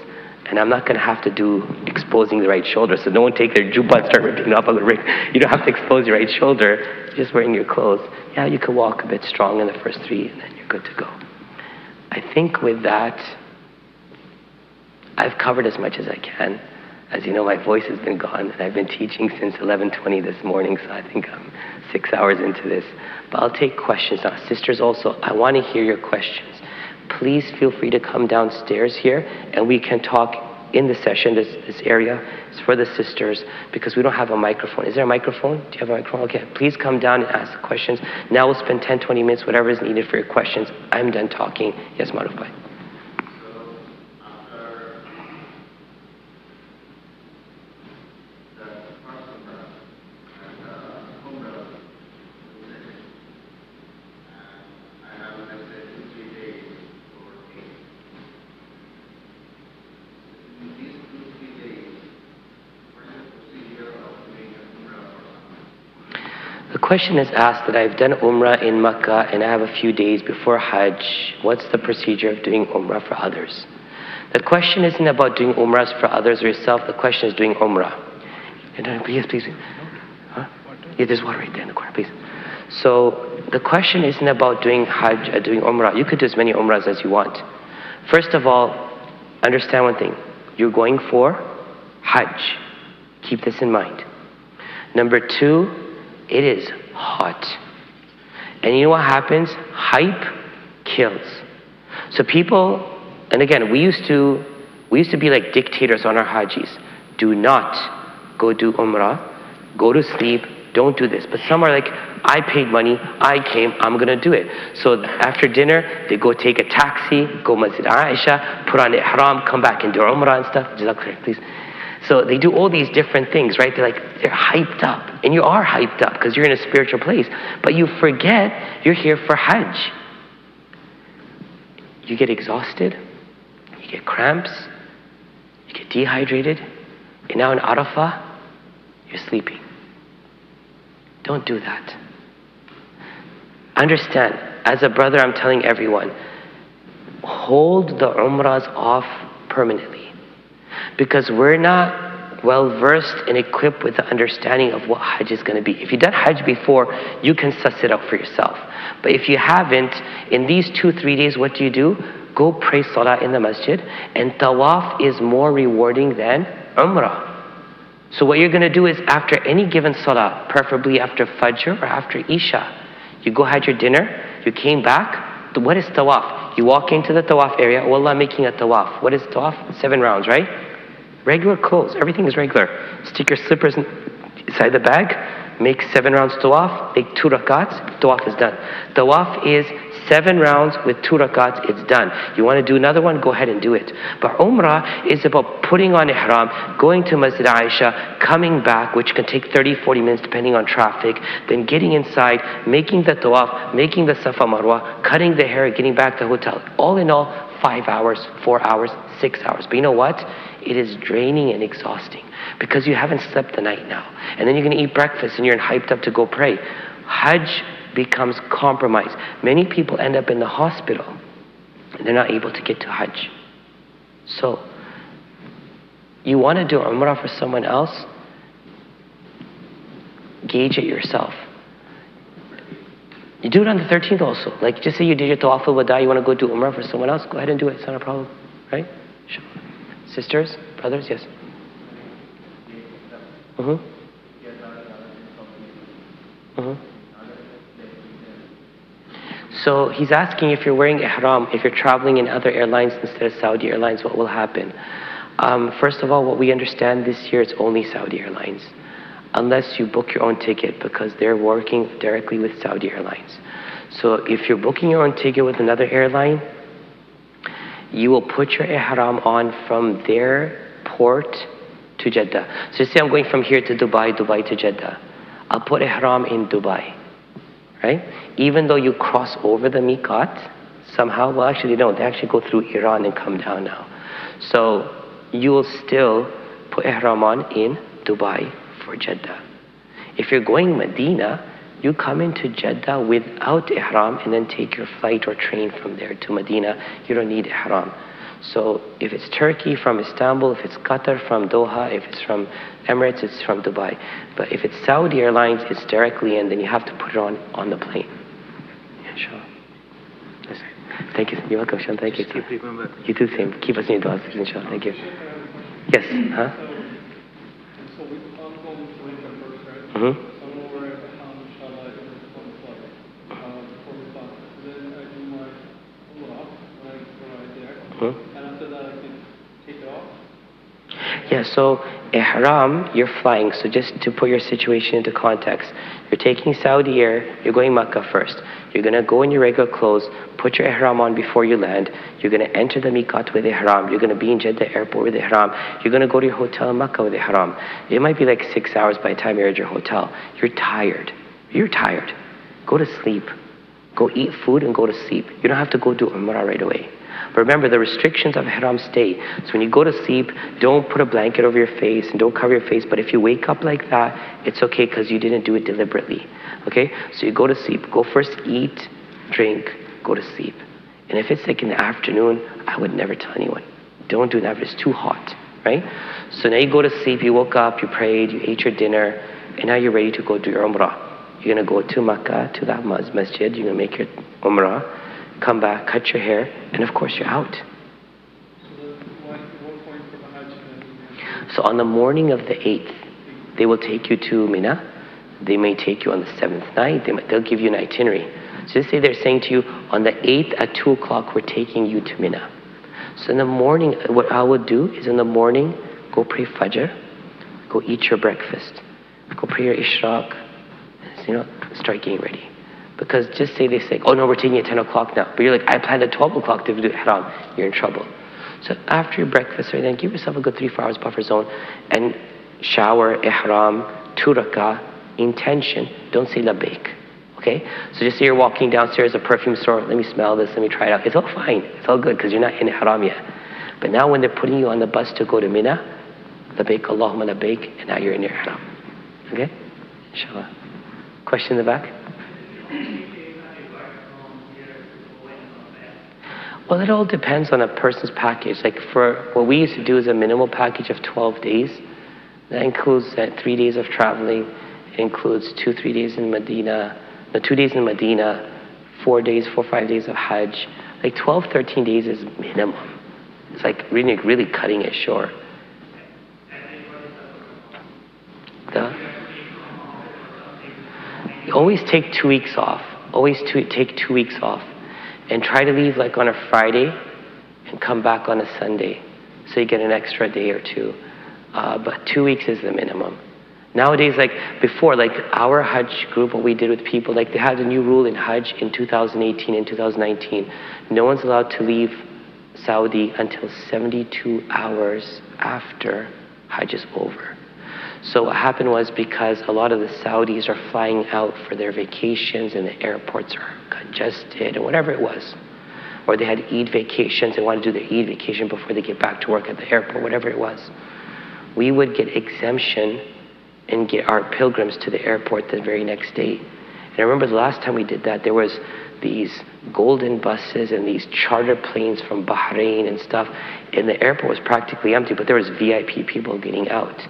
And I'm not going to have to do exposing the right shoulder. So no one take their jubba and start ripping off on the ring. You don't have to expose your right shoulder. You're just wearing your clothes. Yeah, you can walk a bit strong in the first 3 and then you're good to go. I think with that, I've covered as much as I can. As you know, my voice has been gone and I've been teaching since 11:20 this morning. So I think I'm 6 hours into this. But I'll take questions now. Sisters also, I want to hear your questions. Please feel free to come downstairs here and we can talk in the session. This area is for the sisters because we don't have a microphone. Is there a microphone? Do you have a microphone? Okay, please come down and ask questions. Now we'll spend 10, 20 minutes, whatever is needed for your questions. I'm done talking. Yes, Maruf bhai. The question is asked that I've done Umrah in Makkah and I have a few days before Hajj. What's the procedure of doing Umrah for others? The question isn't about doing Umrahs for others or yourself. The question is doing Umrah. Yes, please. Huh? Yeah, there's water right there in the corner, please. So the question isn't about doing Hajj, doing Umrah. You could do as many Umrahs as you want. First of all, understand one thing. You're going for Hajj. Keep this in mind. Number 2, it is hot. And you know what happens? Hype kills. So people, and again, we used to be like dictators on our Hajjis. Do not go do Umrah, go to sleep, don't do this. But some are like, I paid money, I came, I'm gonna do it. So after dinner, they go take a taxi, go Masjid Aisha, put on ihram, come back and do Umrah and stuff. Jazakallah, please. So they do all these different things, right? They're hyped up. And you are hyped up because you're in a spiritual place. But you forget you're here for Hajj. You get exhausted, you get cramps, you get dehydrated, and now in Arafah, you're sleeping. Don't do that. Understand, as a brother, I'm telling everyone, hold the Umrahs off permanently. Because we're not well versed and equipped with the understanding of what Hajj is going to be. If you've done Hajj before, you can suss it out for yourself. But if you haven't, in these 2-3 days, what do? Go pray Salah in the masjid, and Tawaf is more rewarding than Umrah. So what you're going to do is after any given Salah, preferably after Fajr or after Isha, you go had your dinner, you came back. What is Tawaf? You walk into the Tawaf area, wallah making a Tawaf. What is Tawaf? 7 rounds, right? Regular clothes, everything is regular. Stick your slippers inside the bag, make 7 rounds Tawaf, make 2 rakats, Tawaf is done. Tawaf is 7 rounds with 2 rakats, it's done. You want to do another one, go ahead and do it. But Umrah is about putting on ihram, going to Masjid Aisha, coming back, which can take 30-40 minutes depending on traffic, then getting inside, making the Tawaf, making the Safa Marwa, cutting the hair, getting back to the hotel. All in all, 5 hours, 4 hours, 6 hours. But you know what? It is draining and exhausting because you haven't slept the night now. And then you're going to eat breakfast and you're hyped up to go pray. Hajj becomes compromised. Many people end up in the hospital and they're not able to get to Hajj. So, you want to do Umrah for someone else? Gauge it yourself. You do it on the 13th also. Like, just say you did your Tawaf al-Wada, you want to go do Umrah for someone else, go ahead and do it. It's not a problem, right? Sure. Sisters, brothers, yes. So he's asking if you're wearing ihram, if you're traveling in other airlines instead of Saudi Airlines, what will happen? First of all, what we understand this year, it's only Saudi Airlines. Unless you book your own ticket, because they're working directly with Saudi Airlines. So if you're booking your own ticket with another airline, you will put your ihram on from their port to Jeddah. So say I'm going from here to Dubai, Dubai to Jeddah. I'll put ihram in Dubai, right? Even though you cross over the miqat, somehow, well actually they don't. They actually go through Iran and come down now. So you will still put ihram on in Dubai for Jeddah. If you're going Medina, you come into Jeddah without ihram and then take your flight or train from there to Medina. You don't need ihram. So if it's Turkey from Istanbul, if it's Qatar from Doha, if it's from Emirates, it's from Dubai. But if it's Saudi Airlines, it's directly in, then you have to put it on the plane. Yeah, sure. Yes. Thank you. You're welcome, Sean. Thank you. You do the same. Keep us in your du'as, inshallah. Thank you. Yes. Huh? So I'm going to Lincoln first, right? Mm-hmm. So I'm over at the Ham, inshallah, in the flight. Before we stop. Then I do my Umrah when I there. Mm-hmm. And after that I can take it off. Yeah, so ihram, you're flying. So just to put your situation into context, you're taking Saudi Air, you're going Makkah first. You're going to go in your regular clothes, put your ihram on before you land. You're going to enter the miqat with ihram. You're going to be in Jeddah airport with ihram. You're going to go to your hotel in Makkah with ihram. It might be like 6 hours by the time you're at your hotel. You're tired. You're tired. Go to sleep. Go eat food and go to sleep. You don't have to go do Umrah right away. But remember, the restrictions of ihram stay. So when you go to sleep, don't put a blanket over your face and don't cover your face. But if you wake up like that, it's okay because you didn't do it deliberately. Okay? So you go to sleep. Go first eat, drink, go to sleep. And if it's like in the afternoon, I would never tell anyone. Don't do that if it's too hot. Right? So now you go to sleep, you woke up, you prayed, you ate your dinner, and now you're ready to go do your Umrah. You're going to go to Makkah, to that masjid. You're going to make your Umrah. Come back, cut your hair, and of course you're out. So what point for the Hajj then? So on the morning of the 8th, They will take you to Mina. They may take you on the 7th night. They'll give you an itinerary. So just say they're saying to you, on the 8th at 2 o'clock, we're taking you to Mina. So in the morning, what I would do is in the morning, go pray Fajr, go eat your breakfast, go pray your Ishraq, start getting ready. Because just say they say, oh no, we're taking it at 10 o'clock now. But you're like, I planned at 12 o'clock to do Ihram. You're in trouble. So after your breakfast, then give yourself a good 3-4 hours buffer zone and shower, Ihram, 2 rakah, intention. Don't say labbaik. Okay? So just say you're walking downstairs, a perfume store, let me smell this, let me try it out. It's all fine. It's all good because you're not in Ihram yet. But now when they're putting you on the bus to go to Mina, labbaik, Allahumma labbaik, and now you're in your Ihram. Okay? Inshallah. Question in the back? Well, it all depends on a person's package. Like for what we used to do is a minimal package of 12 days. That includes 3 days of traveling. It includes 2-3 days in Medina. 2 days in Medina, 4 or 5 days of Hajj. Like 12, 13 days is minimum. It's like really cutting it short. You always take 2 weeks off. Take 2 weeks off. And try to leave like on a Friday and come back on a Sunday. So you get an extra day or 2. But 2 weeks is the minimum. Nowadays, like before, like our Hajj group, what we did with people, like they had a new rule in Hajj in 2018 and 2019. No one's allowed to leave Saudi until 72 hours after Hajj is over. So what happened was because a lot of the Saudis are flying out for their vacations and the airports are congested or whatever it was. Or they had Eid vacations, they wanted to do their Eid vacation before they get back to work at the airport, whatever it was. We would get exemption and get our pilgrims to the airport the very next day. And I remember the last time we did that, there was these golden buses and these charter planes from Bahrain and stuff. And the airport was practically empty, but there was VIP people getting out.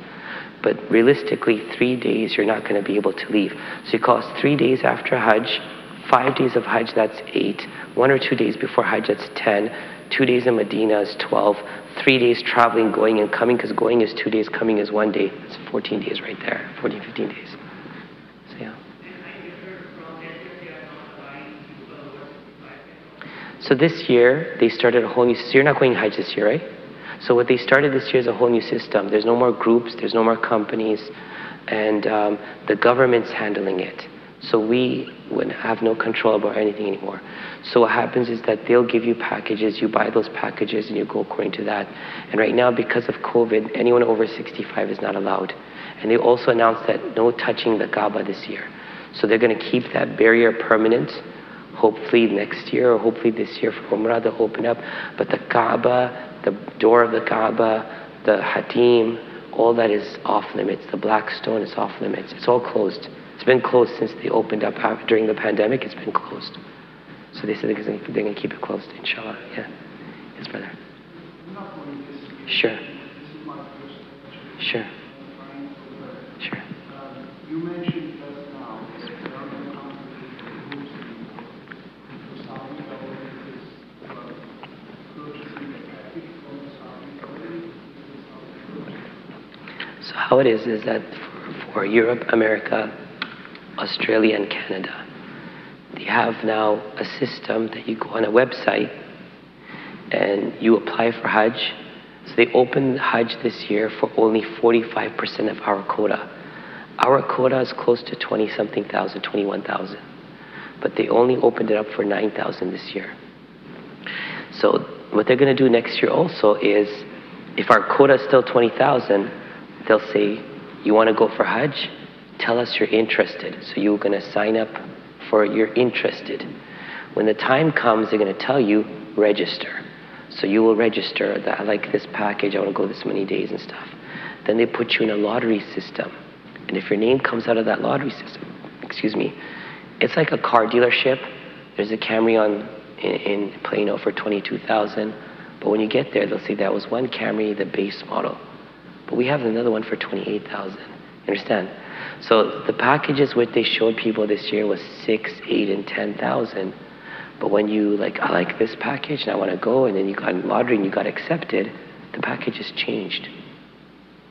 But realistically, 3 days you're not going to be able to leave. So it costs 3 days after Hajj, 5 days of Hajj, that's 8. 1 or 2 days before Hajj, that's 10. 2 days in Medina is 12. 3 days traveling, going and coming, because going is 2 days, coming is 1 day. It's 14 days right there, 14, 15 days. So yeah. So this year, they started a whole new, so you're not going Hajj this year, right? So what they started this year is a whole new system. There's no more groups, there's no more companies, and the government's handling it. So we would have no control about anything anymore. So what happens is that they'll give you packages, you buy those packages and you go according to that. And right now, because of COVID, anyone over 65 is not allowed. And they also announced that no touching the Kaaba this year. So they're going to keep that barrier permanent. Hopefully next year or hopefully this year for Umrah they'll open up. But the Kaaba, the door of the Kaaba, the Hatim, all that is off limits. The black stone is off limits. It's all closed. It's been closed since they opened up during the pandemic. It's been closed. So they said they're going to keep it closed, inshallah. Yeah. Yes, brother. Sure. Sure. Sure. You mentioned just now that there are no complicated rules anymore. The Saudi government is purchasing a package from the Saudi government. So how it is that for Europe, America, Australia, and Canada, they have now a system that you go on a website and you apply for Hajj. So they opened Hajj this year for only 45% of our quota. Our quota is close to 20-something thousand, 21,000. But they only opened it up for 9,000 this year. So what they're going to do next year also is, if our quota is still 20,000, they'll say, you want to go for Hajj? Tell us you're interested. So you're going to sign up for you're interested. When the time comes, they're going to tell you, register. So you will register that I like this package, I want to go this many days and stuff. Then they put you in a lottery system. And if your name comes out of that lottery system, it's like a car dealership. There's a Camry in Plano for 22,000. But when you get there, they'll say that was one Camry, the base model. But we have another one for 28,000. Understand? So the packages which they showed people this year was 6, 8, and 10,000. But when you I like this package and I want to go, and then you got in lottery and you got accepted, the package has changed.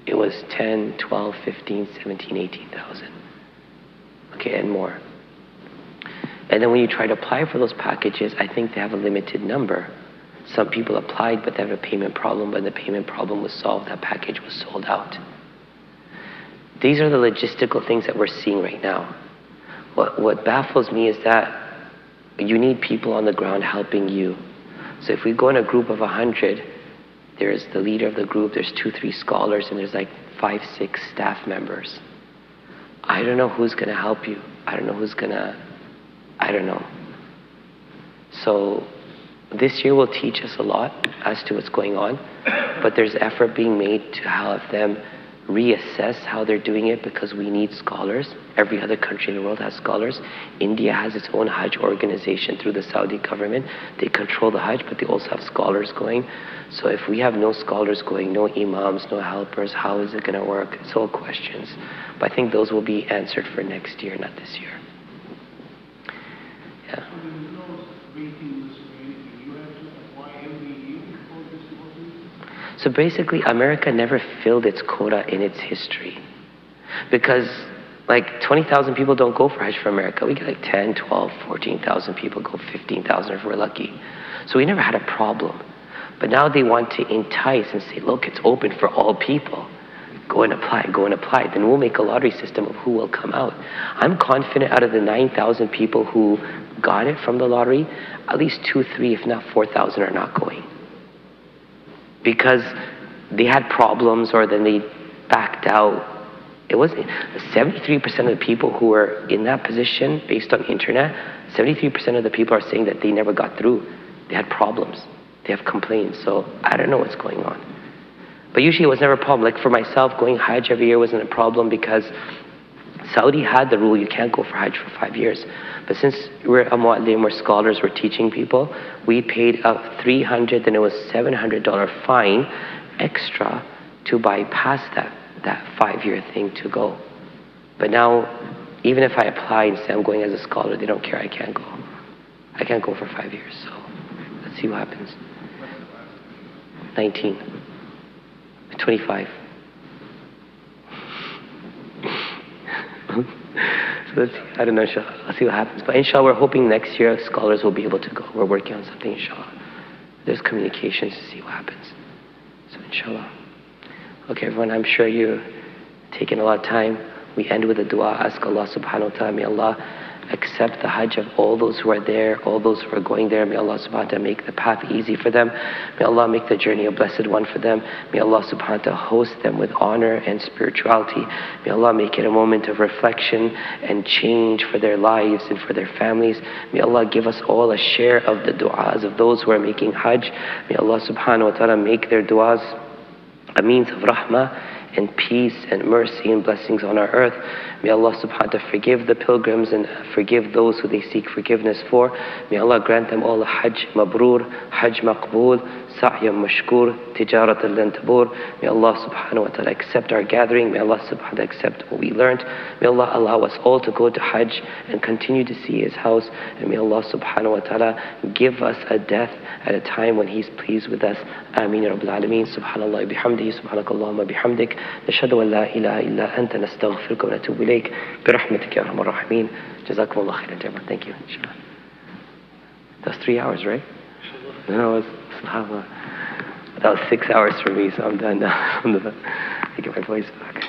it was 10, 12, 15, 17, 18,000. Okay, and more. And then when you try to apply for those packages, I think they have a limited number. Some people applied, but they have a payment problem. When the payment problem was solved, that package was sold out. These are the logistical things that we're seeing right now. What baffles me is that you need people on the ground helping you. So if we go in a group of 100, there's the leader of the group, there's 2, 3 scholars, and there's like 5, 6 staff members. I don't know who's going to help you. I don't know. So this year will teach us a lot as to what's going on, but there's effort being made to have them reassess how they're doing it, because we need scholars. Every other country in the world has scholars. India has its own Hajj organization through the Saudi government. They control the Hajj, but they also have scholars going. So if we have no scholars going, no imams, no helpers, how is it going to work? It's all questions. But I think those will be answered for next year, not this year. Yeah. So there is no waiting list or anything. You have to apply every year for this lottery? So basically, America never filled its quota in its history. Because like 20,000 people don't go for Hajj for America. We get like 10, 12, 14,000 people go, 15,000 if we're lucky. So we never had a problem. But now they want to entice and say, look, it's open for all people. Go and apply, go and apply. Then we'll make a lottery system of who will come out. I'm confident out of the 9,000 people who got it from the lottery, at least 2, 3, if not 4,000 are not going. Because they had problems, or then they backed out. It wasn't 73% of the people who were in that position based on internet, 73% of the people are saying that they never got through. They had problems. They have complaints. So I don't know what's going on. But usually it was never a problem. Like for myself, going Hajj every year wasn't a problem, because Saudi had the rule you can't go for Hajj for 5 years. But since we're a mu'allim, we're scholars, we're teaching people, we paid a $300, then it was $700 fine extra to bypass that 5-year thing to go. But now, even if I apply and say I'm going as a scholar, they don't care, I can't go. I can't go for 5 years, so let's see what happens. 19. 25. So let's see. I don't know, inshallah. I'll see what happens. But inshallah, we're hoping next year scholars will be able to go. We're working on something, inshallah. There's communications to see what happens. So inshallah. Okay, everyone, I'm sure you're taking a lot of time. We end with a dua. Ask Allah subhanahu wa ta'ala, may Allah accept the Hajj of all those who are there, all those who are going there. May Allah subhanahu wa ta'ala make the path easy for them. May Allah make the journey a blessed one for them. May Allah subhanahu wa ta'ala host them with honor and spirituality. May Allah make it a moment of reflection and change for their lives and for their families. May Allah give us all a share of the du'as of those who are making Hajj. May Allah subhanahu wa ta'ala make their du'as a means of rahmah and peace and mercy and blessings on our earth. May Allah subhanahu wa ta'ala forgive the pilgrims and forgive those who they seek forgiveness for. May Allah grant them all a Hajj mabrur, Hajj maqbool, sa'yan mashkur, tijaratan lan tabur. May Allah subhanahu wa ta'ala accept our gathering. May Allah subhanahu wa ta'ala accept what we learned. May Allah allow us all to go to Hajj and continue to see His house. And may Allah subhanahu wa ta'ala give us a death at a time when He's pleased with us. Ameen ya Rabbil Alameen. Subhanallah bihamdihi, subhanakallahumma bihamdik. Nashhadu an la ilaha illa anta nastaghfiruka wa natubu ilayk. Birahmatika ya arhamar rahimin. Jazakumullah khairan jama'a. Thank you. Inshallah. That's 3 hours, right? No, it was, subhanallah. That was 6 hours for me, so I'm done now. I get my voice back.